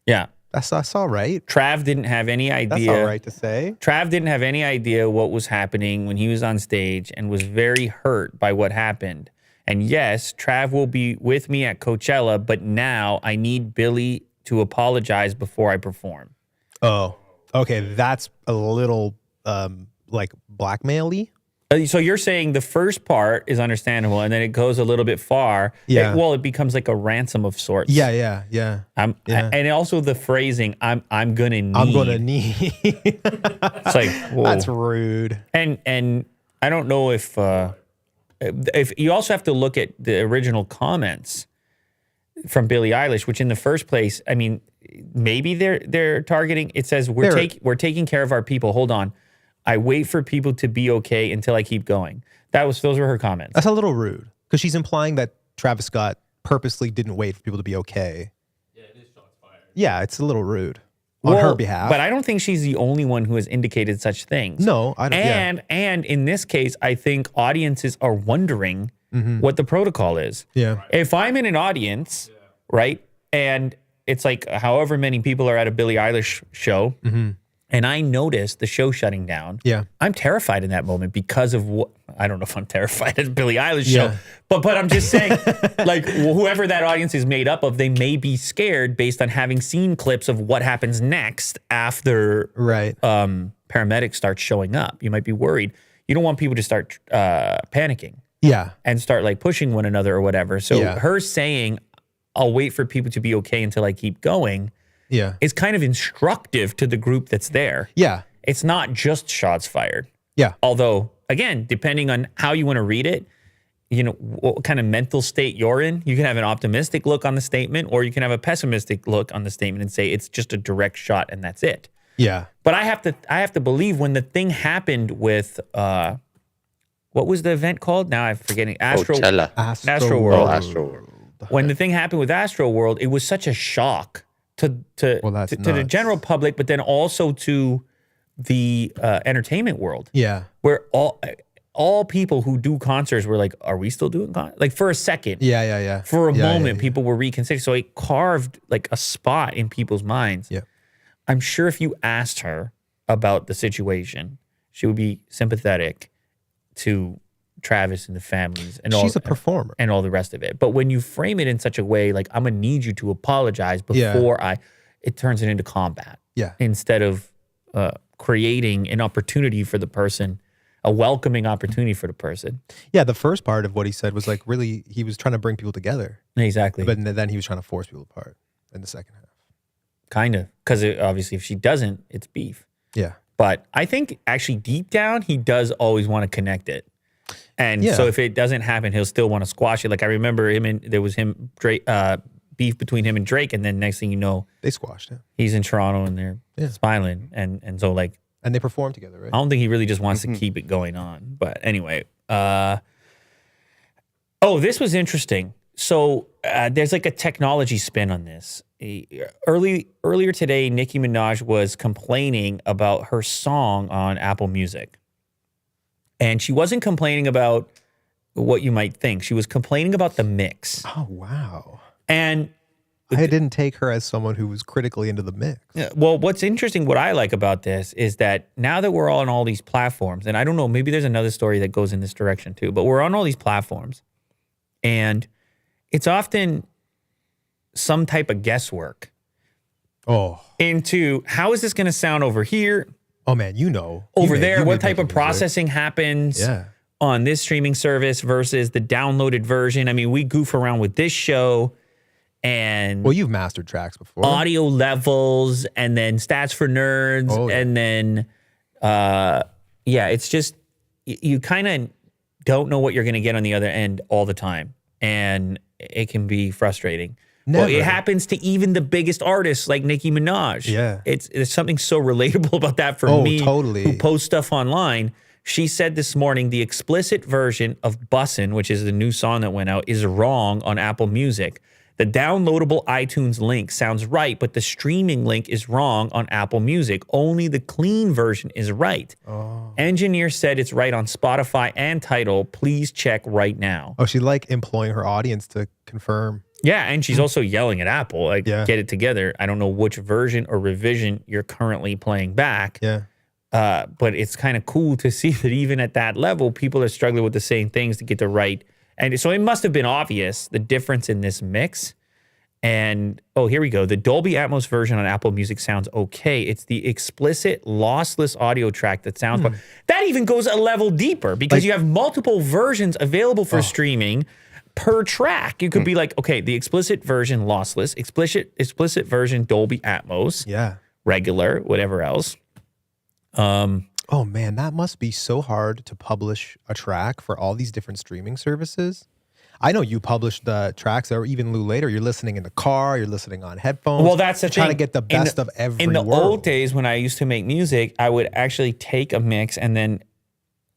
Yeah. That's all right. Trav didn't have any idea. That's all right to say. Trav didn't have any idea what was happening when he was on stage and was very hurt by what happened. And yes, Trav will be with me at Coachella, but now I need Billie to apologize before I perform. Oh, okay. That's a little like blackmail-y. So you're saying the first part is understandable, and then it goes a little bit far. Yeah. It becomes like a ransom of sorts. Yeah. And also the phrasing, I'm gonna need. I'm gonna need. It's like, whoa. That's rude. And I don't know if you also have to look at the original comments from Billie Eilish, which in the first place, I mean, maybe they're targeting. It says we're taking care of our people. Hold on, I wait for people to be okay until I keep going. Those were her comments. That's a little rude because she's implying that Travis Scott purposely didn't wait for people to be okay. Yeah, it is shots fired. Yeah, it's a little rude on her behalf. But I don't think she's the only one who has indicated such things. No, I don't. And in this case, I think audiences are wondering what the protocol is. Yeah. If I'm in an audience, right, and it's like however many people are at a Billie Eilish show, and I notice the show shutting down, Yeah. I'm terrified in that moment because of what, I don't know if I'm terrified at a Billie Eilish Yeah. show, but I'm just saying, like whoever that audience is made up of, they may be scared based on having seen clips of what happens next after Right. paramedics start showing up. You might be worried. You don't want people to start panicking Yeah. and start like pushing one another or whatever. So Yeah. her saying, I'll wait for people to be okay until I keep going Yeah. is kind of instructive to the group that's there. Yeah. It's not just shots fired. Yeah. Although, again, depending on how you want to read it, you know, what kind of mental state you're in, you can have an optimistic look on the statement or you can have a pessimistic look on the statement and say it's just a direct shot and that's it. Yeah. But I have to believe when the thing happened with what was the event called? Now I'm forgetting. Coachella. Astro Oh, World. Astro World. When the thing happened with Astro World, it was such a shock to the nuts. general public, but then also to the entertainment world, Yeah. where all people who do concerts were like, "Are we still doing concerts?" Like for a second, Yeah. Yeah. Yeah. for a Yeah, moment, yeah. people were reconsidering. So it carved like a spot in people's minds. Yeah. I'm sure if you asked her about the situation, she would be sympathetic to Travis and the families and She's a performer. and all the rest of it. But when you frame it in such a way, like I'm gonna need you to apologize before it turns it into combat. Yeah. Instead of creating an opportunity for the person, a welcoming opportunity for the person. Yeah. The first part of what he said was like really, he was trying to bring people together, Exactly. but then he was trying to force people apart in the second half. Kind of. Because obviously if she doesn't, it's beef. Yeah. But I think actually deep down, he does always want to connect it. And Yeah. so if it doesn't happen, he'll still want to squash it. Like I remember there was Drake, beef between him and Drake. And then next thing you know, They squashed it. he's in Toronto and they're Yeah. smiling. And so like, And they performed together, right? I don't think he really just wants to keep it going on. But anyway, this was interesting. So there's like a technology spin on this. Earlier today, Nikki Minaj was complaining about her song on Apple Music. And she wasn't complaining about what you might think. She was complaining about the mix. Oh, wow. And I didn't take her as someone who was critically into the mix. well, what's interesting, what I like about this is that now that we're all on all these platforms, and I don't know, maybe there's another story that goes in this direction too, but we're on all these platforms and it's often some type of guesswork Oh. into how is this going to sound over here, Oh, man, you know. over there, you what made type of music. processing happens Yeah. on this streaming service versus the downloaded version. I mean, we goof around with this show and Well, you've mastered tracks before. audio levels and then stats for nerds. Oh, yeah. And then, it's just, you kind of don't know what you're going to get on the other end all the time. And it can be frustrating. Well, it Never. happens to even the biggest artists like Nicki Minaj. Yeah. There's something so relatable about that for Oh, me totally. who post stuff online. She said this morning the explicit version of Bussin', which is the new song that went out, is wrong on Apple Music. The downloadable iTunes link sounds right, but the streaming link is wrong on Apple Music. Only the clean version is right. Engineer said it's right on Spotify and Tidal. Please check right now. Oh, she like employing her audience to confirm. Yeah, and she's also yelling at Apple, like, Yeah. get it together. I don't know which version or revision you're currently playing back. Yeah. But it's kind of cool to see that even at that level, people are struggling with the same things to get the right. And so it must have been obvious, the difference in this mix. And, here we go. The Dolby Atmos version on Apple Music sounds okay. It's the explicit, lossless audio track that sounds... That even goes a level deeper because you have multiple versions available for streaming per track. You could be like, okay, the explicit version, lossless, explicit version, Dolby Atmos, Yeah. regular, whatever else. Oh, man, that must be so hard to publish a track for all these different streaming services. I know you publish the tracks or even later. You're listening in the car, you're listening on headphones. Well, that's the You're trying thing. to get the best of every In the world. old days when I used to make music, I would actually take a mix and then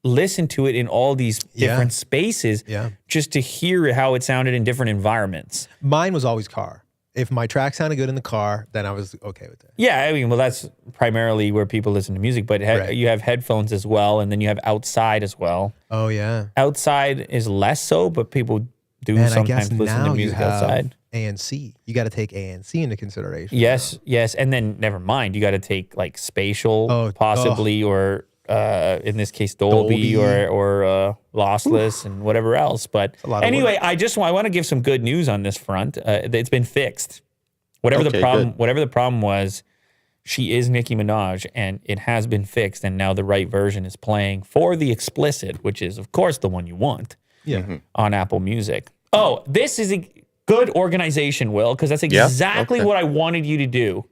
listen to it in all these different spaces just to hear how it sounded in different environments. Mine was always car. If my track sounded good in the car, then I was okay with it. Yeah, I mean, well, that's primarily where people listen to music, but Right. you have headphones as well, and then you have outside as well. Oh, yeah. Outside is less so, but people do And I sometimes guess listen to now you music have outside. ANC. You got to take ANC into consideration. Yes, and then never mind, you got to take like spatial, possibly, or in this case Dolby. or lossless and whatever else. But lot of anyway, I want to give some good news on this front. It's been fixed. Whatever the problem was, she is Nicki Minaj, and it has been fixed, and now the right version is playing for the explicit, which is, of course, the one you want on Apple Music. Oh, this is a good organization, Will, because that's exactly what I wanted you to do,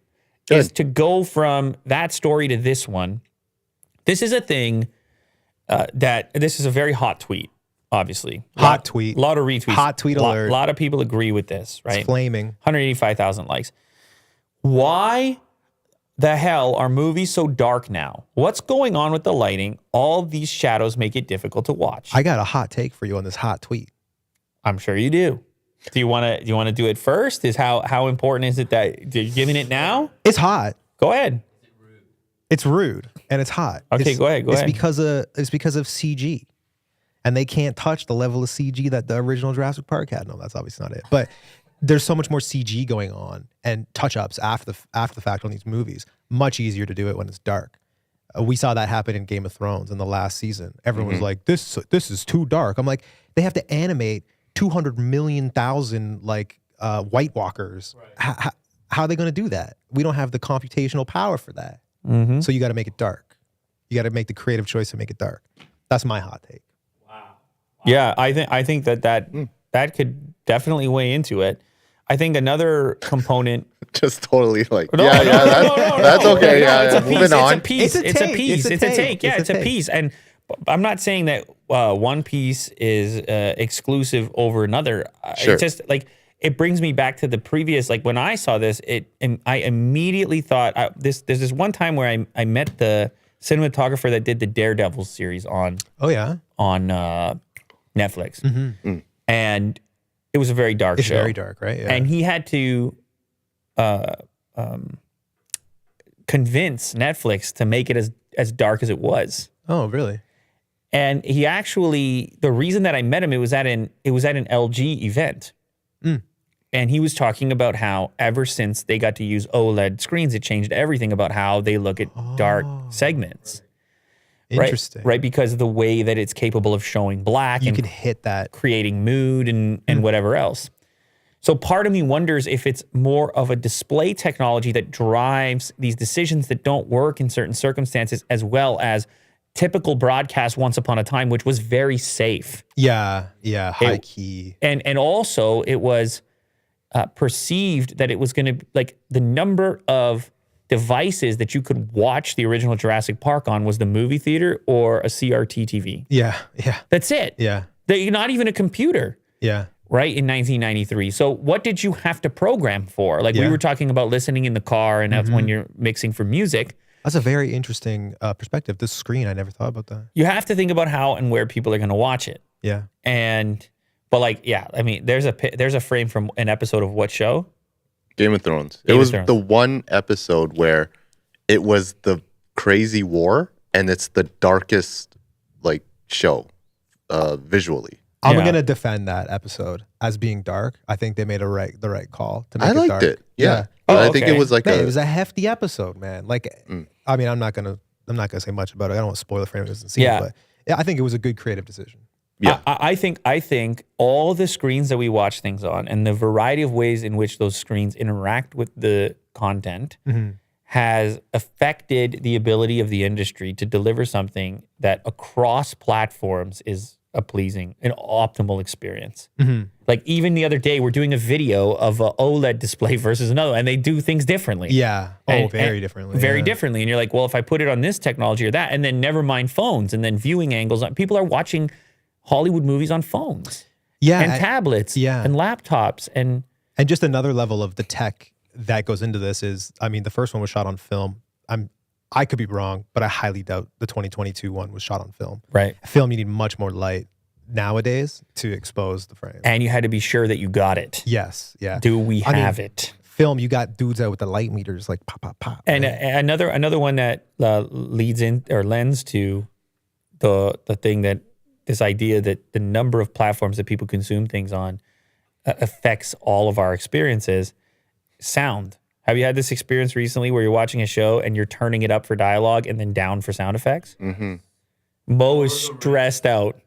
is to go from that story to this one. This is a thing this is a very hot tweet, obviously. Hot tweet. A lot of retweets. Hot tweet alert. A lot of people agree with this, right? It's flaming. 185,000 likes. Why the hell are movies so dark now? What's going on with the lighting? All these shadows make it difficult to watch. I got a hot take for you on this hot tweet. I'm sure you do. Do you want to do it first? Is how important is it that you're giving it now? It's hot. Go ahead. It's rude and it's hot. Okay, go ahead. It's because of CG, and they can't touch the level of CG that the original Jurassic Park had. No, that's obviously not it. But there's so much more CG going on and touch-ups after the fact on these movies. Much easier to do it when it's dark. We saw that happen in Game of Thrones in the last season. Everyone was like, "This is too dark." I'm like, they have to animate 200 million thousand White Walkers. Right. How are they going to do that? We don't have the computational power for that. So you got to make it dark. You got to make the creative choice to make it dark. That's my hot take. Wow. Yeah, I think that could definitely weigh into it. I think another component. Just totally that's okay. Moving on. It's a take. Yeah, it's a piece. And I'm not saying that one piece is exclusive over another. Sure. It's just like it brings me back to the previous. Like when I saw this, I immediately thought there's this one time where I met the cinematographer that did the Daredevil series on Netflix, and it was a very dark show. It's very dark, right? Yeah. And he had to convince Netflix to make it as dark as it was. Oh, really? And he actually, the reason that I met him, it was at an LG event. And he was talking about how ever since they got to use OLED screens, it changed everything about how they look at dark segments. Interesting. Right? Because of the way that it's capable of showing black. You and can hit that. creating mood and whatever else. So part of me wonders if it's more of a display technology that drives these decisions that don't work in certain circumstances, as well as typical broadcast once upon a time, which was very safe. Yeah, high key. And also it was perceived that it was going to, like, the number of devices that you could watch the original Jurassic Park on was the movie theater or a CRT TV. Yeah. That's it. Yeah. Not even a computer. Yeah. Right, in 1993. So what did you have to program for? Like we were talking about listening in the car, and that's when you're mixing for music. That's a very interesting perspective. This screen, I never thought about that. You have to think about how and where people are going to watch it. Yeah. I mean, there's a frame from an episode of what show? Game of Thrones. It was the one episode where it was the crazy war, and it's the darkest show visually. I'm gonna defend that episode as being dark. I think they made the right call to make it dark. I liked it. Yeah. Oh, I think it was it was a hefty episode, man. I mean, I'm not gonna say much about it. I don't want to spoil it for anyone who hasn't seen it, but yeah, I think it was a good creative decision. Yeah. I think all the screens that we watch things on and the variety of ways in which those screens interact with the content has affected the ability of the industry to deliver something that across platforms is a pleasing, an optimal experience. Like even the other day, we're doing a video of an OLED display versus another, and they do things differently. Yeah. Very differently. Very differently. And you're like, well, if I put it on this technology or that, and then never mind phones and then viewing angles, people are watching Hollywood movies on phones. Yeah. And tablets. Yeah. And laptops. And just another level of the tech that goes into this is, I mean, the first one was shot on film. I could be wrong, but I highly doubt the 2022 one was shot on film. Right. Film, you need much more light nowadays to expose the frame. And you had to be sure that you got it. Yes. Yeah. Do we have it? Film, you got dudes out with the light meters like pop, pop, pop. And another one that leads in or lends to the thing that this idea that the number of platforms that people consume things on affects all of our experiences. Sound. Have you had this experience recently where you're watching a show and you're turning it up for dialogue and then down for sound effects? Mo is stressed out.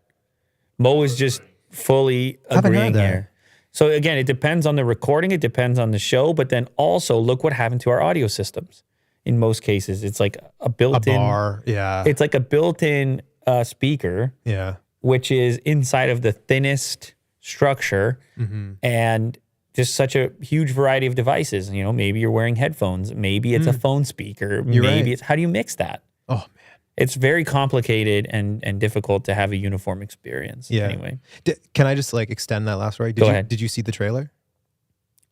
Mo is just fully agreeing here. So again, it depends on the recording, it depends on the show, but then also look what happened to our audio systems. in most cases. It's like a A built-in bar. Yeah. It's like a built-in speaker, yeah. which is inside of the thinnest structure, and just such a huge variety of devices. You know, maybe you're wearing headphones, maybe it's a phone speaker, maybe right. it's how do you mix that? Oh man. It's very complicated and difficult to have a uniform experience. Yeah. Anyway, Can I just like extend that last story? Go ahead. Did you see the trailer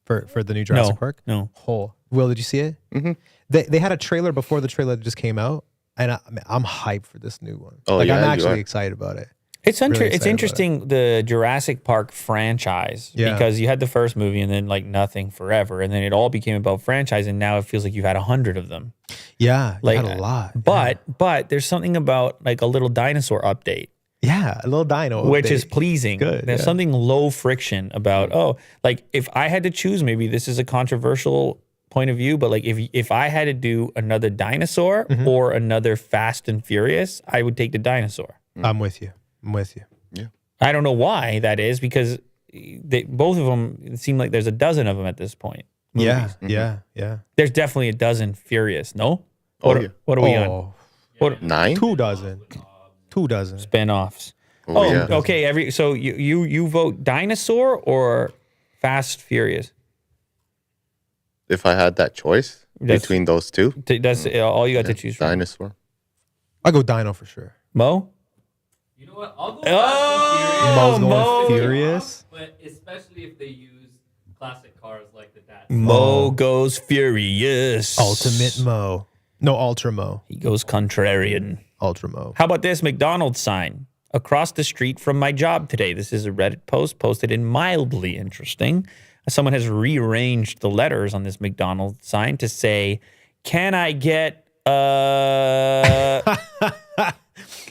for the new Jurassic Park? No. Oh, Will, did you see it? Mm-hmm. They had a trailer before the trailer just came out, and I'm hyped for this new one. Oh, like, yeah, I'm you actually are. excited about it. It's Really it's excited about interesting the Jurassic Park franchise Yeah. because you had the first movie and then like nothing forever, and then it all became about franchise, and now it feels like you've had 100 of them. Yeah, you Like had a lot. But there's something about like a little dinosaur update, Yeah, a little dino, which update. is pleasing. Good, There's yeah. something low friction about like if I had to choose, maybe this is a controversial point of view, but like if I had to do another dinosaur Mm-hmm. or another Fast and Furious, I would take the dinosaur. I'm with you. I'm with you. I don't know why that is because both of them it seem like there's a dozen of them at this point. Yeah, movies. yeah. There's definitely a dozen Furious. No, Oh, what, yeah. what are we on? What 9? 2 dozen. 2 dozen. spin-offs? Oh, yeah. Okay. So you vote dinosaur or Fast Furious? If I had that choice That's- between those two, That's all you got to choose from. dinosaur. I go dino for sure. Mo? You know what? I'll go Oh, Mo's going furious. but especially if they use classic cars like the dad. Mo goes furious. Ultimate Mo. No, Ultra Mo. He goes contrarian. Ultra Mo. How about this McDonald's sign across the street from my job today? This is a Reddit post posted in mildly interesting. Someone has rearranged the letters on this McDonald's sign to say, "Can I get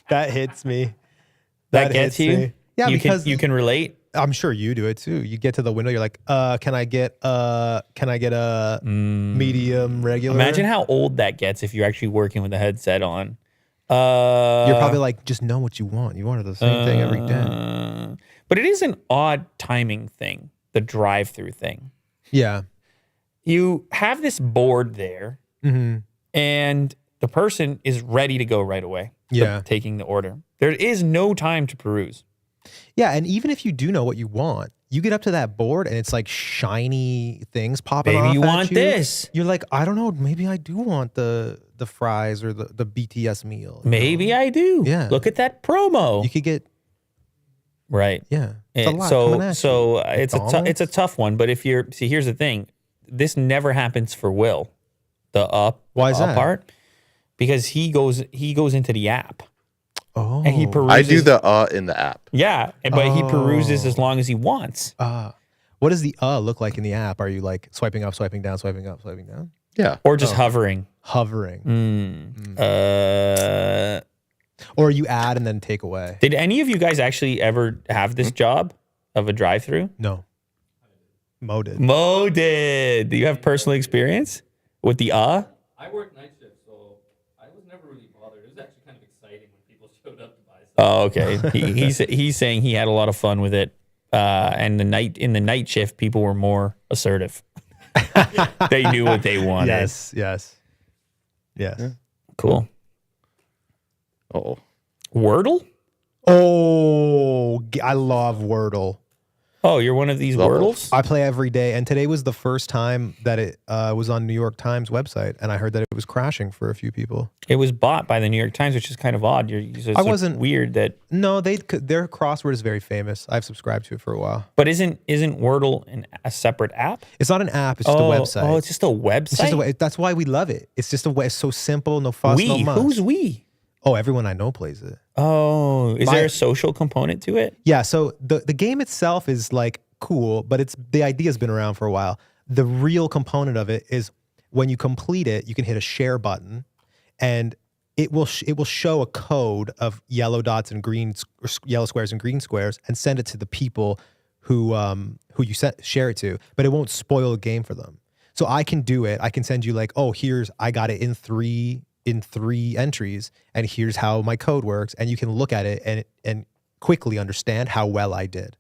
That hits me. that gets hits you?" me. Yeah, you because you can relate. I'm sure you do it too. You get to the window, you're like, can I get a medium regular? Imagine how old that gets if you're actually working with a headset on. You're probably like, just know what you want. You wanted the same thing every day. But it is an odd timing thing, the drive-through thing. Yeah. You have this board there, and the person is ready to go right away. Yeah. Taking the order. There is no time to peruse. Yeah, and even if you do know what you want, you get up to that board and it's like shiny things popping Maybe off you at want you. this. You're like, I don't know, maybe I do want the fries or the BTS meal. you Maybe know? I do. Yeah. Look at that promo. You could get, Right. yeah. It's a And lot coming at so you. it's McDonald's? a tough one. But if you're here's the thing, this never happens for Will, the up Why is up that? part, because he goes into the app Oh. and he peruses. I do the in the app. Yeah, but he peruses as long as he wants. What does the look like in the app? Are you like swiping up, swiping down, swiping up, swiping down? Yeah. Or just hovering. Hovering. Or you add and then take away? Did any of you guys actually ever have this job of a drive-through? No. Mo did. Mo did. Do you have personal experience with the I worked night shift, so I was never really bothered. It was actually kind of exciting when people showed up to buy stuff. Oh, okay. He's saying he had a lot of fun with it. And in the night shift, people were more assertive. They knew what they wanted. Yes. Cool. Oh. Wordle? Oh, I love Wordle. Oh, you're one of these Love it. Wordles? I play every day, and today was the first time that it was on New York Times website, and I heard that it was crashing for a few people. It was bought by the New York Times, which is kind of odd. So it's wasn't- weird that. No, their crossword is very famous. I've subscribed to it for a while. But isn't Wordle a separate app? It's not an app; it's just a website. Oh, it's just a website. It's just a way. That's why we love it. It's just a way. It's so simple, no fuss, no muss. Who's we? Oh, everyone I know plays it. Oh, is My- there a social component to it? Yeah. So the game itself is like cool, but the idea's been around for a while. The real component of it is when you complete it, you can hit a share button, and it will show a code of yellow dots and yellow squares and green squares, and send it to the people who you share it to. But it won't spoil the game for them. So I can do it. I can send you like, oh, I got it in three entries, and here's how my code works, and you can look at it and quickly understand how well I did.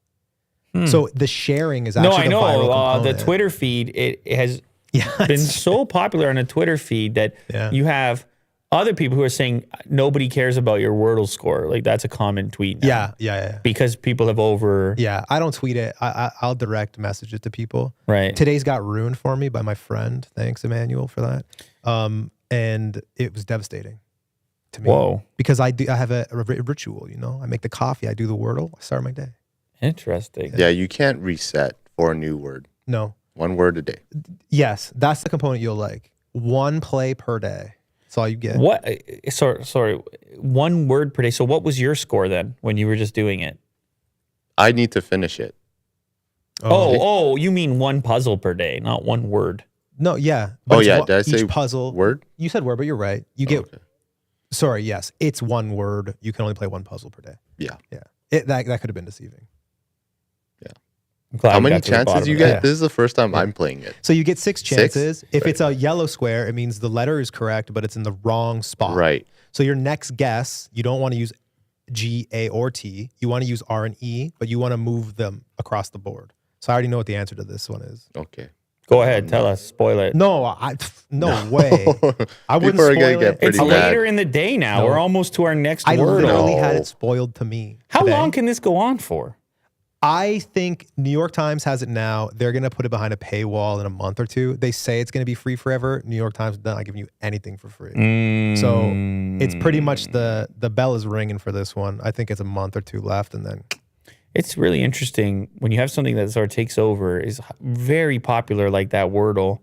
So the sharing is actually No, I the viral know. component. The Twitter feed it has been so popular on a Twitter feed that you have other people who are saying nobody cares about your Wordle score. Like that's a common tweet now. Yeah. Because people have over... Yeah, I don't tweet it. I'll direct message it to people. Right. Today's got ruined for me by my friend. Thanks, Emmanuel, for that. And it was devastating to me. Whoa. Because I have a ritual, you know? I make the coffee, I do the Wordle, I start my day. Interesting. Yeah, you can't reset for a new word. No. 1 word a day. Yes, that's the component you'll like. 1 play per day. That's all you get. What? Sorry. 1 word per day. So what was your score then when you were just doing it? I need to finish it. Oh, you mean 1 puzzle per day, not 1 word. No, yeah. Oh, it's yeah. one- Did I say each puzzle word? You said word, but you're right. You get. Okay. Sorry, yes, it's 1 word. You can only play 1 puzzle per day. Yeah. Yeah, that could have been deceiving. I'm glad How we many got to the chances bottom you of get? that. This is the first time I'm playing it. So you get 6 chances. If Right. it's a yellow square, it means the letter is correct, but it's in the wrong spot. Right. So your next guess, you don't want to use G, A, or T. You want to use R and E, but you want to move them across the board. So I already know what the answer to this one is. Okay. Go ahead, tell us. Spoil it. No, no way. I wouldn't People are gonna spoil get it. pretty It's mad. later in the day now. No. We're almost to our next I word. literally had No. it spoiled to me. How today. long can this go on for? I think New York Times has it now. They're going to put it behind a paywall in a month or 2. They say it's going to be free forever. New York Times is not giving you anything for free. So it's pretty much the bell is ringing for this one. I think it's a month or 2 left, and then It's really interesting when you have something that sort of takes over, is very popular like that Wordle.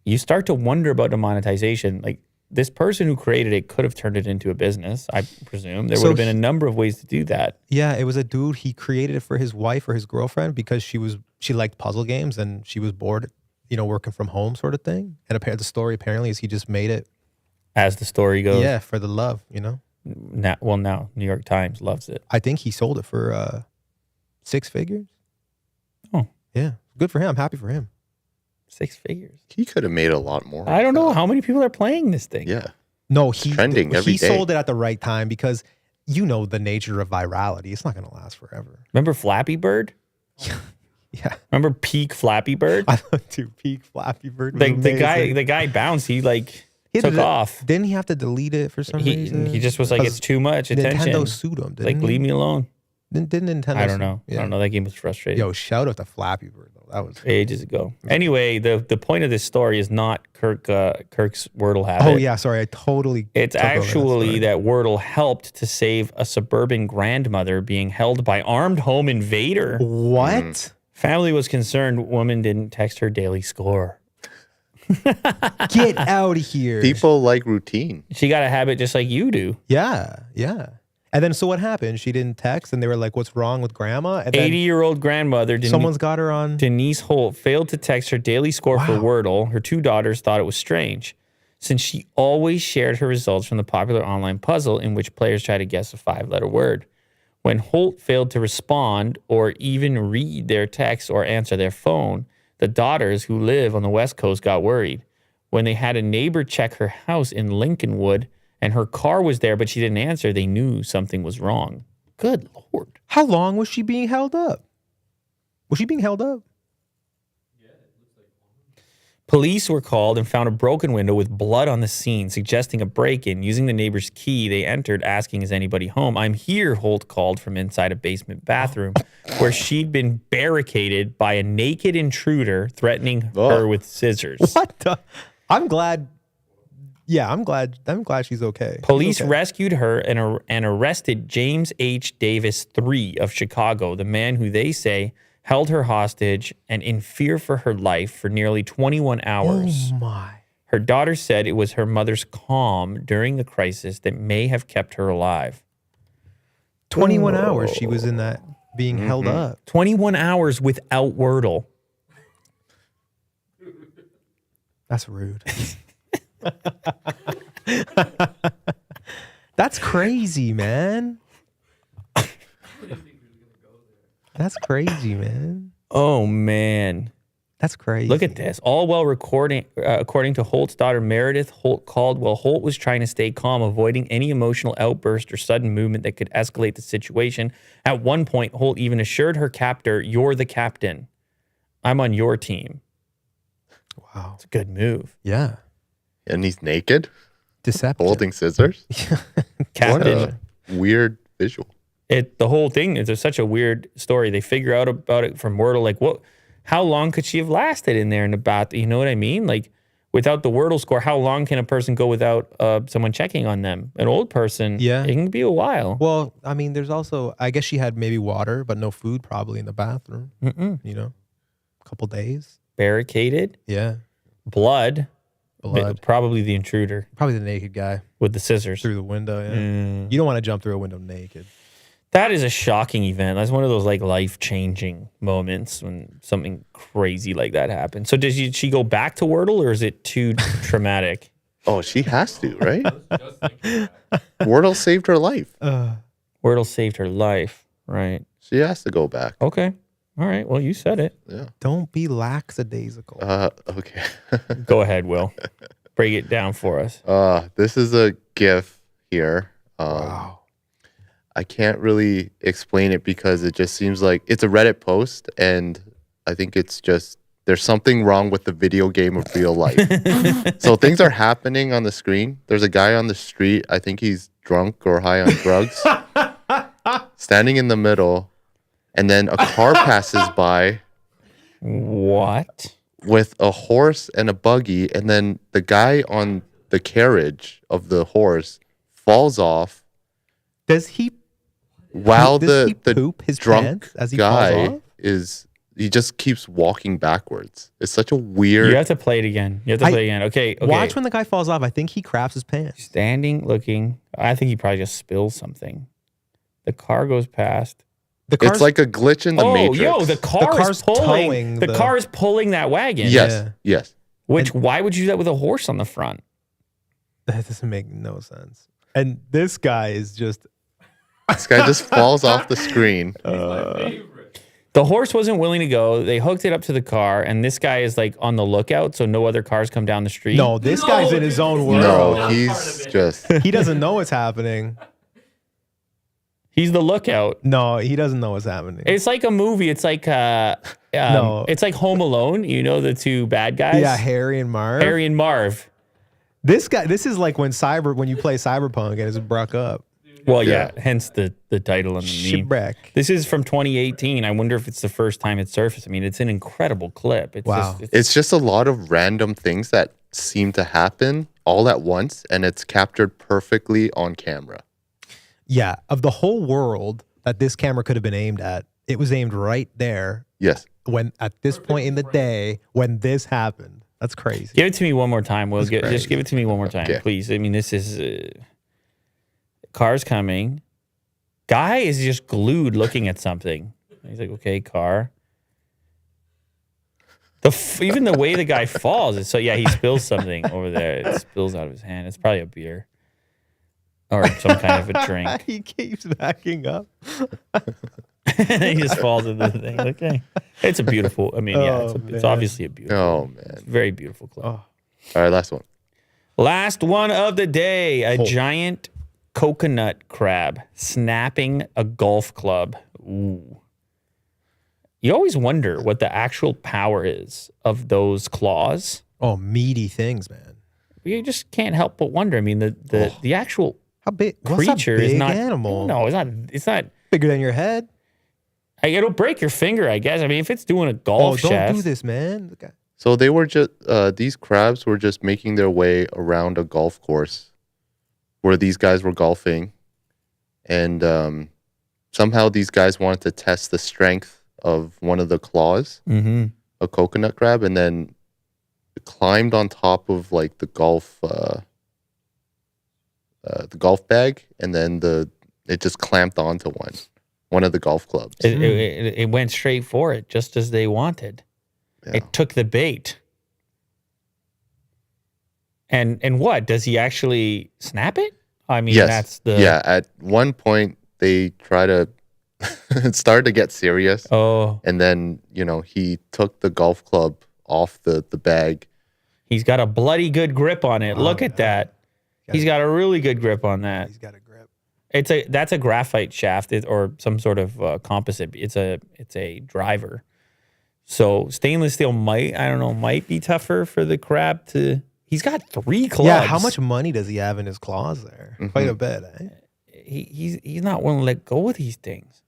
You start to wonder about the monetization. Like this person who created it could have turned it into a business, I presume. There would have been a number of ways to do that. yeah, it was a dude. He created it for his wife or his girlfriend because she liked puzzle games and she was bored, you know, working from home sort of thing. And the story apparently is he just made it, As the story goes. yeah, for the love, you know. Now New York Times loves it. I think he sold it for 6 figures. Oh. Yeah, good for him. I'm happy for him. 6 figures. He could have made a lot more. I don't know how many people are playing this thing. Yeah. No, he trending every he day. sold it at the right time because you know the nature of virality. It's not going to last forever. Remember Flappy Bird? Yeah, Remember peak Flappy Bird? I love to peak Flappy Bird. was The amazing. guy bounced. He like He had took to- off. Didn't he have to delete it for some reason? He just was like, it's too much attention. Nintendo sued him. Didn't Like, he? leave me alone. Didn't Nintendo? I don't sue- know. Yeah. I don't know. That game was frustrating. Yo, shout out to Flappy Bird though. That was. Ages ago. Anyway, the point of this story is not Kirk's Wordle habit. Oh yeah, sorry, I totally. It's took over that actually story. that Wordle helped to save a suburban grandmother being held by armed home invader. What? Family was concerned woman didn't text her daily score. Get out of here. People like routine. She got a habit just like you do. Yeah. And then so what happened? She didn't text, and they were like, "What's wrong with grandma?" And then 80-year-old grandmother someone's got her on. Denise Holt failed to text her daily score for Wow. Wordle. Her 2 daughters thought it was strange, since she always shared her results from the popular online puzzle in which players try to guess a 5-letter word. When Holt failed to respond or even read their text or answer their phone, the daughters who live on the West Coast got worried. When they had a neighbor check her house in Lincolnwood and her car was there but she didn't answer, they knew something was wrong. Good Lord. How long was she being held up? Was she being held up? Police were called and found a broken window with blood on the scene, suggesting a break-in. Using the neighbor's key, they entered, asking, "Is anybody home?" "I'm here," Holt called from inside a basement bathroom, where she'd been barricaded by a naked intruder threatening her with scissors. What the? I'm glad. Yeah, I'm glad she's okay. Police She's okay. rescued her and arrested James H. Davis III of Chicago, the man who they say held her hostage and in fear for her life for nearly 21 hours. Oh my. Her daughter said it was her mother's calm during the crisis that may have kept her alive. 21 hours she was in that being held up. 21 hours without Wordle. That's rude. That's crazy, man. That's crazy, man. Oh, man. That's crazy. Look at this. All while recording, according to Holt's daughter, Meredith Holt called while Holt was trying to stay calm, avoiding any emotional outburst or sudden movement that could escalate the situation. At one point, Holt even assured her captor, "You're the captain. I'm on your team." Wow. It's a good move. Yeah. And he's naked, Deceptive. holding scissors. What Captain. a weird visual. The whole thing is such a weird story. They figure out about it from Wordle, like how long could she have lasted in there in the bath? You know what I mean? Like without the Wordle score, how long can a person go without someone checking on them? An old person, Yeah. it can be a while. Well, I mean, there's also, I guess she had maybe water, but no food probably in the bathroom. You know, a couple days. Barricaded, Yeah. blood, Blood. probably the intruder Probably the naked guy with the scissors. through the window. Yeah. You don't want to jump through a window naked. That is a shocking event. That's one of those like life-changing moments when something crazy like that happens. So she go back to Wordle, or is it too traumatic? Oh, she has to, right? Just thinking that. Wordle saved her life. Wordle saved her life, right? She has to go back. Okay. All right. Well, you said it. Yeah. Don't be lackadaisical. Okay. Go ahead, Will. Break it down for us. This is a GIF here. Wow. I can't really explain it because it just seems like it's a Reddit post, and I think it's just there's something wrong with the video game of real life. So things are happening on the screen. There's a guy on the street. I think he's drunk or high on drugs, standing in the middle, and then a car passes by What? with a horse and a buggy, and then the guy on the carriage of the horse falls off Does he while does he the poop his drunk pants as he falls guy off? he just keeps walking backwards. It's such a weird. You have to play it again. You have to play it again. Okay. Watch when the guy falls off. I think he craps his pants. Standing, looking. I think he probably just spills something. The car goes past. The car's It's like a glitch in the Matrix. The car car's is pulling. towing The the- car is pulling that wagon. Yes, Yeah. yes. Why would you do that with a horse on the front? That doesn't make no sense. And this guy is just This guy just falls off the screen. My favorite. The horse wasn't willing to go. They hooked it up to the car, and this guy is like on the lookout, so no other cars come down the street. no. This guy's in his own world. No, he's just. He doesn't know what's happening. He's the lookout. No, he doesn't know what's happening. It's like a movie. It's like No. It's like Home Alone. You know the two bad guys. Yeah, Harry and Marv. Harry and Marv. This guy. This is like when you play Cyberpunk and it's broke up. Well, yeah. Hence the title and the meme. Shipwreck. This is from 2018. I wonder if it's the first time it surfaced. I mean, it's an incredible clip. It's Wow. It's just a lot of random things that seem to happen all at once, and it's captured perfectly on camera. Yeah, of the whole world that this camera could have been aimed at, it was aimed right there Yes. when at this point in the day when this happened. That's crazy. Give it to me one more time. Will That's just give it to me one more time, Okay. please. I mean, this is car's coming. Guy is just glued looking at something. He's like, okay, car. Even the way the guy falls, it's so yeah, he spills something over there. It spills out of his hand. It's probably a beer or some kind of a drink. He keeps backing up. He just falls into the thing. Okay, it's a beautiful. I mean, yeah, it's man. obviously a beautiful, Oh man. very beautiful clip. Oh. All right, last one. Last one of the day: a giant coconut crab snapping a golf club. Ooh. You always wonder what the actual power is of those claws. Oh, meaty things, man. You just can't help but wonder. I mean, the actual How big? What's that creature is big not animal. No, it's not. Bigger than your head. It'll break your finger, I guess. I mean, if it's doing a golf Don't shaft. do this, man. Look at- So they were just these crabs were just making their way around a golf course where these guys were golfing, and somehow these guys wanted to test the strength of one of the claws, a coconut crab, and then climbed on top of like the golf bag, and then it just clamped onto one of the golf clubs. It went straight for it, just as they wanted. Yeah. It took the bait. And what? Does he actually snap it? I mean, Yes. that's the... Yeah, at one point they try to it started to get serious. Oh, And then, he took the golf club off the bag. he's got a bloody good grip on it. Look at that. Got He's it. got a really good grip on that. He's got a grip. That's a graphite shaft or some sort of composite. It's a driver. So stainless steel might be tougher for the crab to. He's got 3 clubs. Yeah, how much money does he have in his claws there? Quite a bit, eh? He's not willing to let go of these things.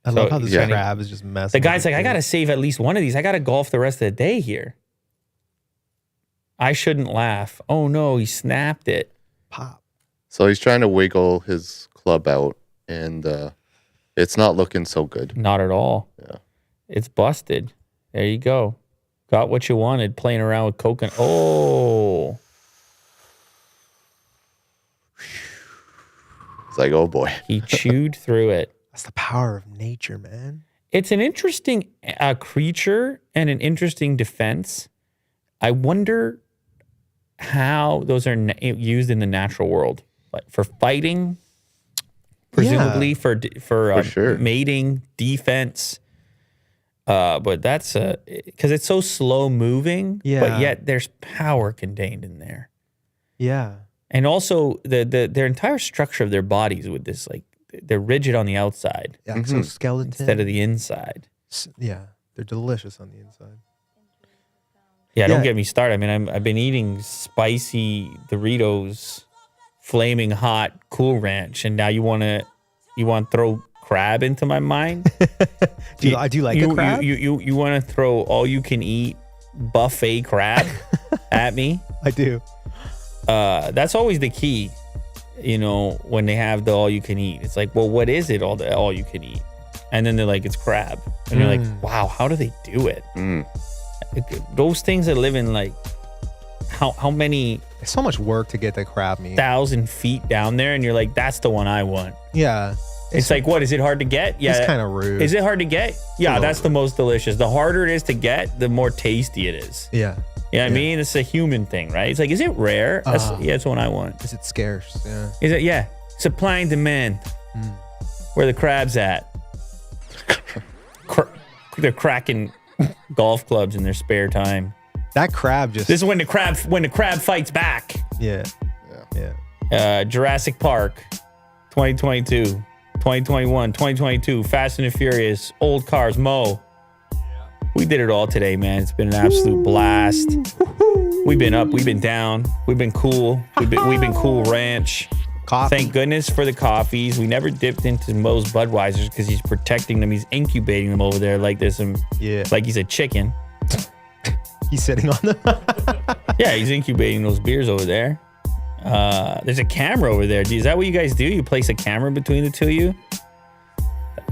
I So, love how this yeah. crab is just messing. The guy's with like, I got to save at least one of these. I got to golf the rest of the day here. I shouldn't laugh. Oh no, he snapped it. pop. So he's trying to wiggle his club out, and it's not looking so good. Not at all. Yeah. It's busted. There you go. Got what you wanted playing around with coconut. Oh. It's like, oh boy. He chewed through it. That's the power of nature, man. It's an interesting creature and an interesting defense. I wonder how those are used in the natural world, like for fighting, presumably for sure. mating, defense. But that's because it's so slow moving. Yeah. But yet there's power contained in there, Yeah. and also their entire structure of their bodies with this, like they're rigid on the outside Exoskeleton. instead of the inside. Yeah. They're delicious on the inside. Yeah, don't Yeah. get me started. I mean, I've been eating spicy Doritos, flaming hot Cool Ranch, and now you want to throw crab into my mind? Do you like a crab? You want to throw all you can eat buffet crab at me? I do. That's always the key. You know, when they have the all you can eat, it's like, well, what is it? All you can eat, and then they're like, it's crab, and you're like, wow, how do they do it? Those things are living like how many It's so much work to get the crab meat. 1,000 feet down there, and you're like, that's the one I want. Yeah. It's like, what is it hard to get? Yeah, It's kind of rude. Is it hard to get? Yeah, that's the most delicious. The harder it is to get, the more tasty it is. Yeah. You know what I mean? It's a human thing, right? It's like, is it rare? Yeah, it's the one I want. Is it scarce? Yeah. Is it? Yeah. Supply and demand. Where the crab's at. They're cracking golf clubs in their spare time. That crab just. This is when the crab fights back. Yeah. Yeah. Jurassic Park, 2022, 2021, 2022, Fast and the Furious, old cars, Mo. We did it all today, man. It's been an absolute blast. We've been up, we've been down, we've been cool. We've been cool ranch. Coffee. Thank goodness for the coffees. We never dipped into Mo's Budweisers because he's protecting them. He's incubating them over there like there's some, like he's a chicken. He's sitting on them. Yeah, he's incubating those beers over there. There's a camera over there. Is that what you guys do? You place a camera between the two of you?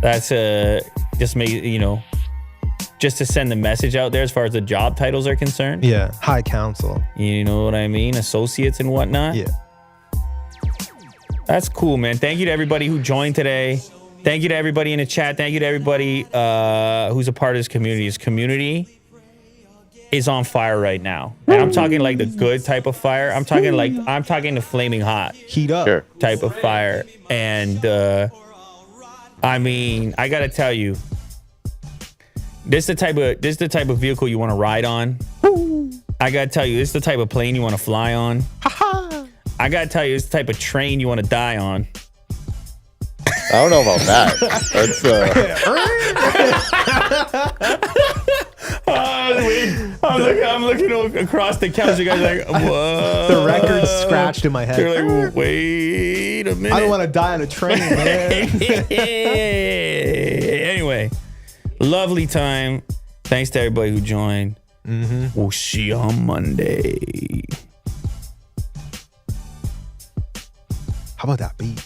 That's just make just to send the message out there as far as the job titles are concerned. Yeah. High council. You know what I mean? Associates and whatnot. Yeah. That's cool, man. Thank you to everybody who joined today. Thank you to everybody in the chat. Thank you to everybody who's a part of this community. This community is on fire right now. And I'm talking like the good type of fire. I'm talking the flaming hot Heat up. Sure. type of fire. And I mean, I gotta tell you, this is the type of vehicle you want to ride on. I gotta tell you, this is the type of plane you want to fly on. I gotta tell you, it's the type of train you want to die on. I don't know about that. That's I'm looking across the couch. You guys are like, what? The record's scratched in my head. You're like, wait a minute. I don't want to die on a train, man. Anyway, lovely time. Thanks to everybody who joined. We'll see you on Monday. How about that beat?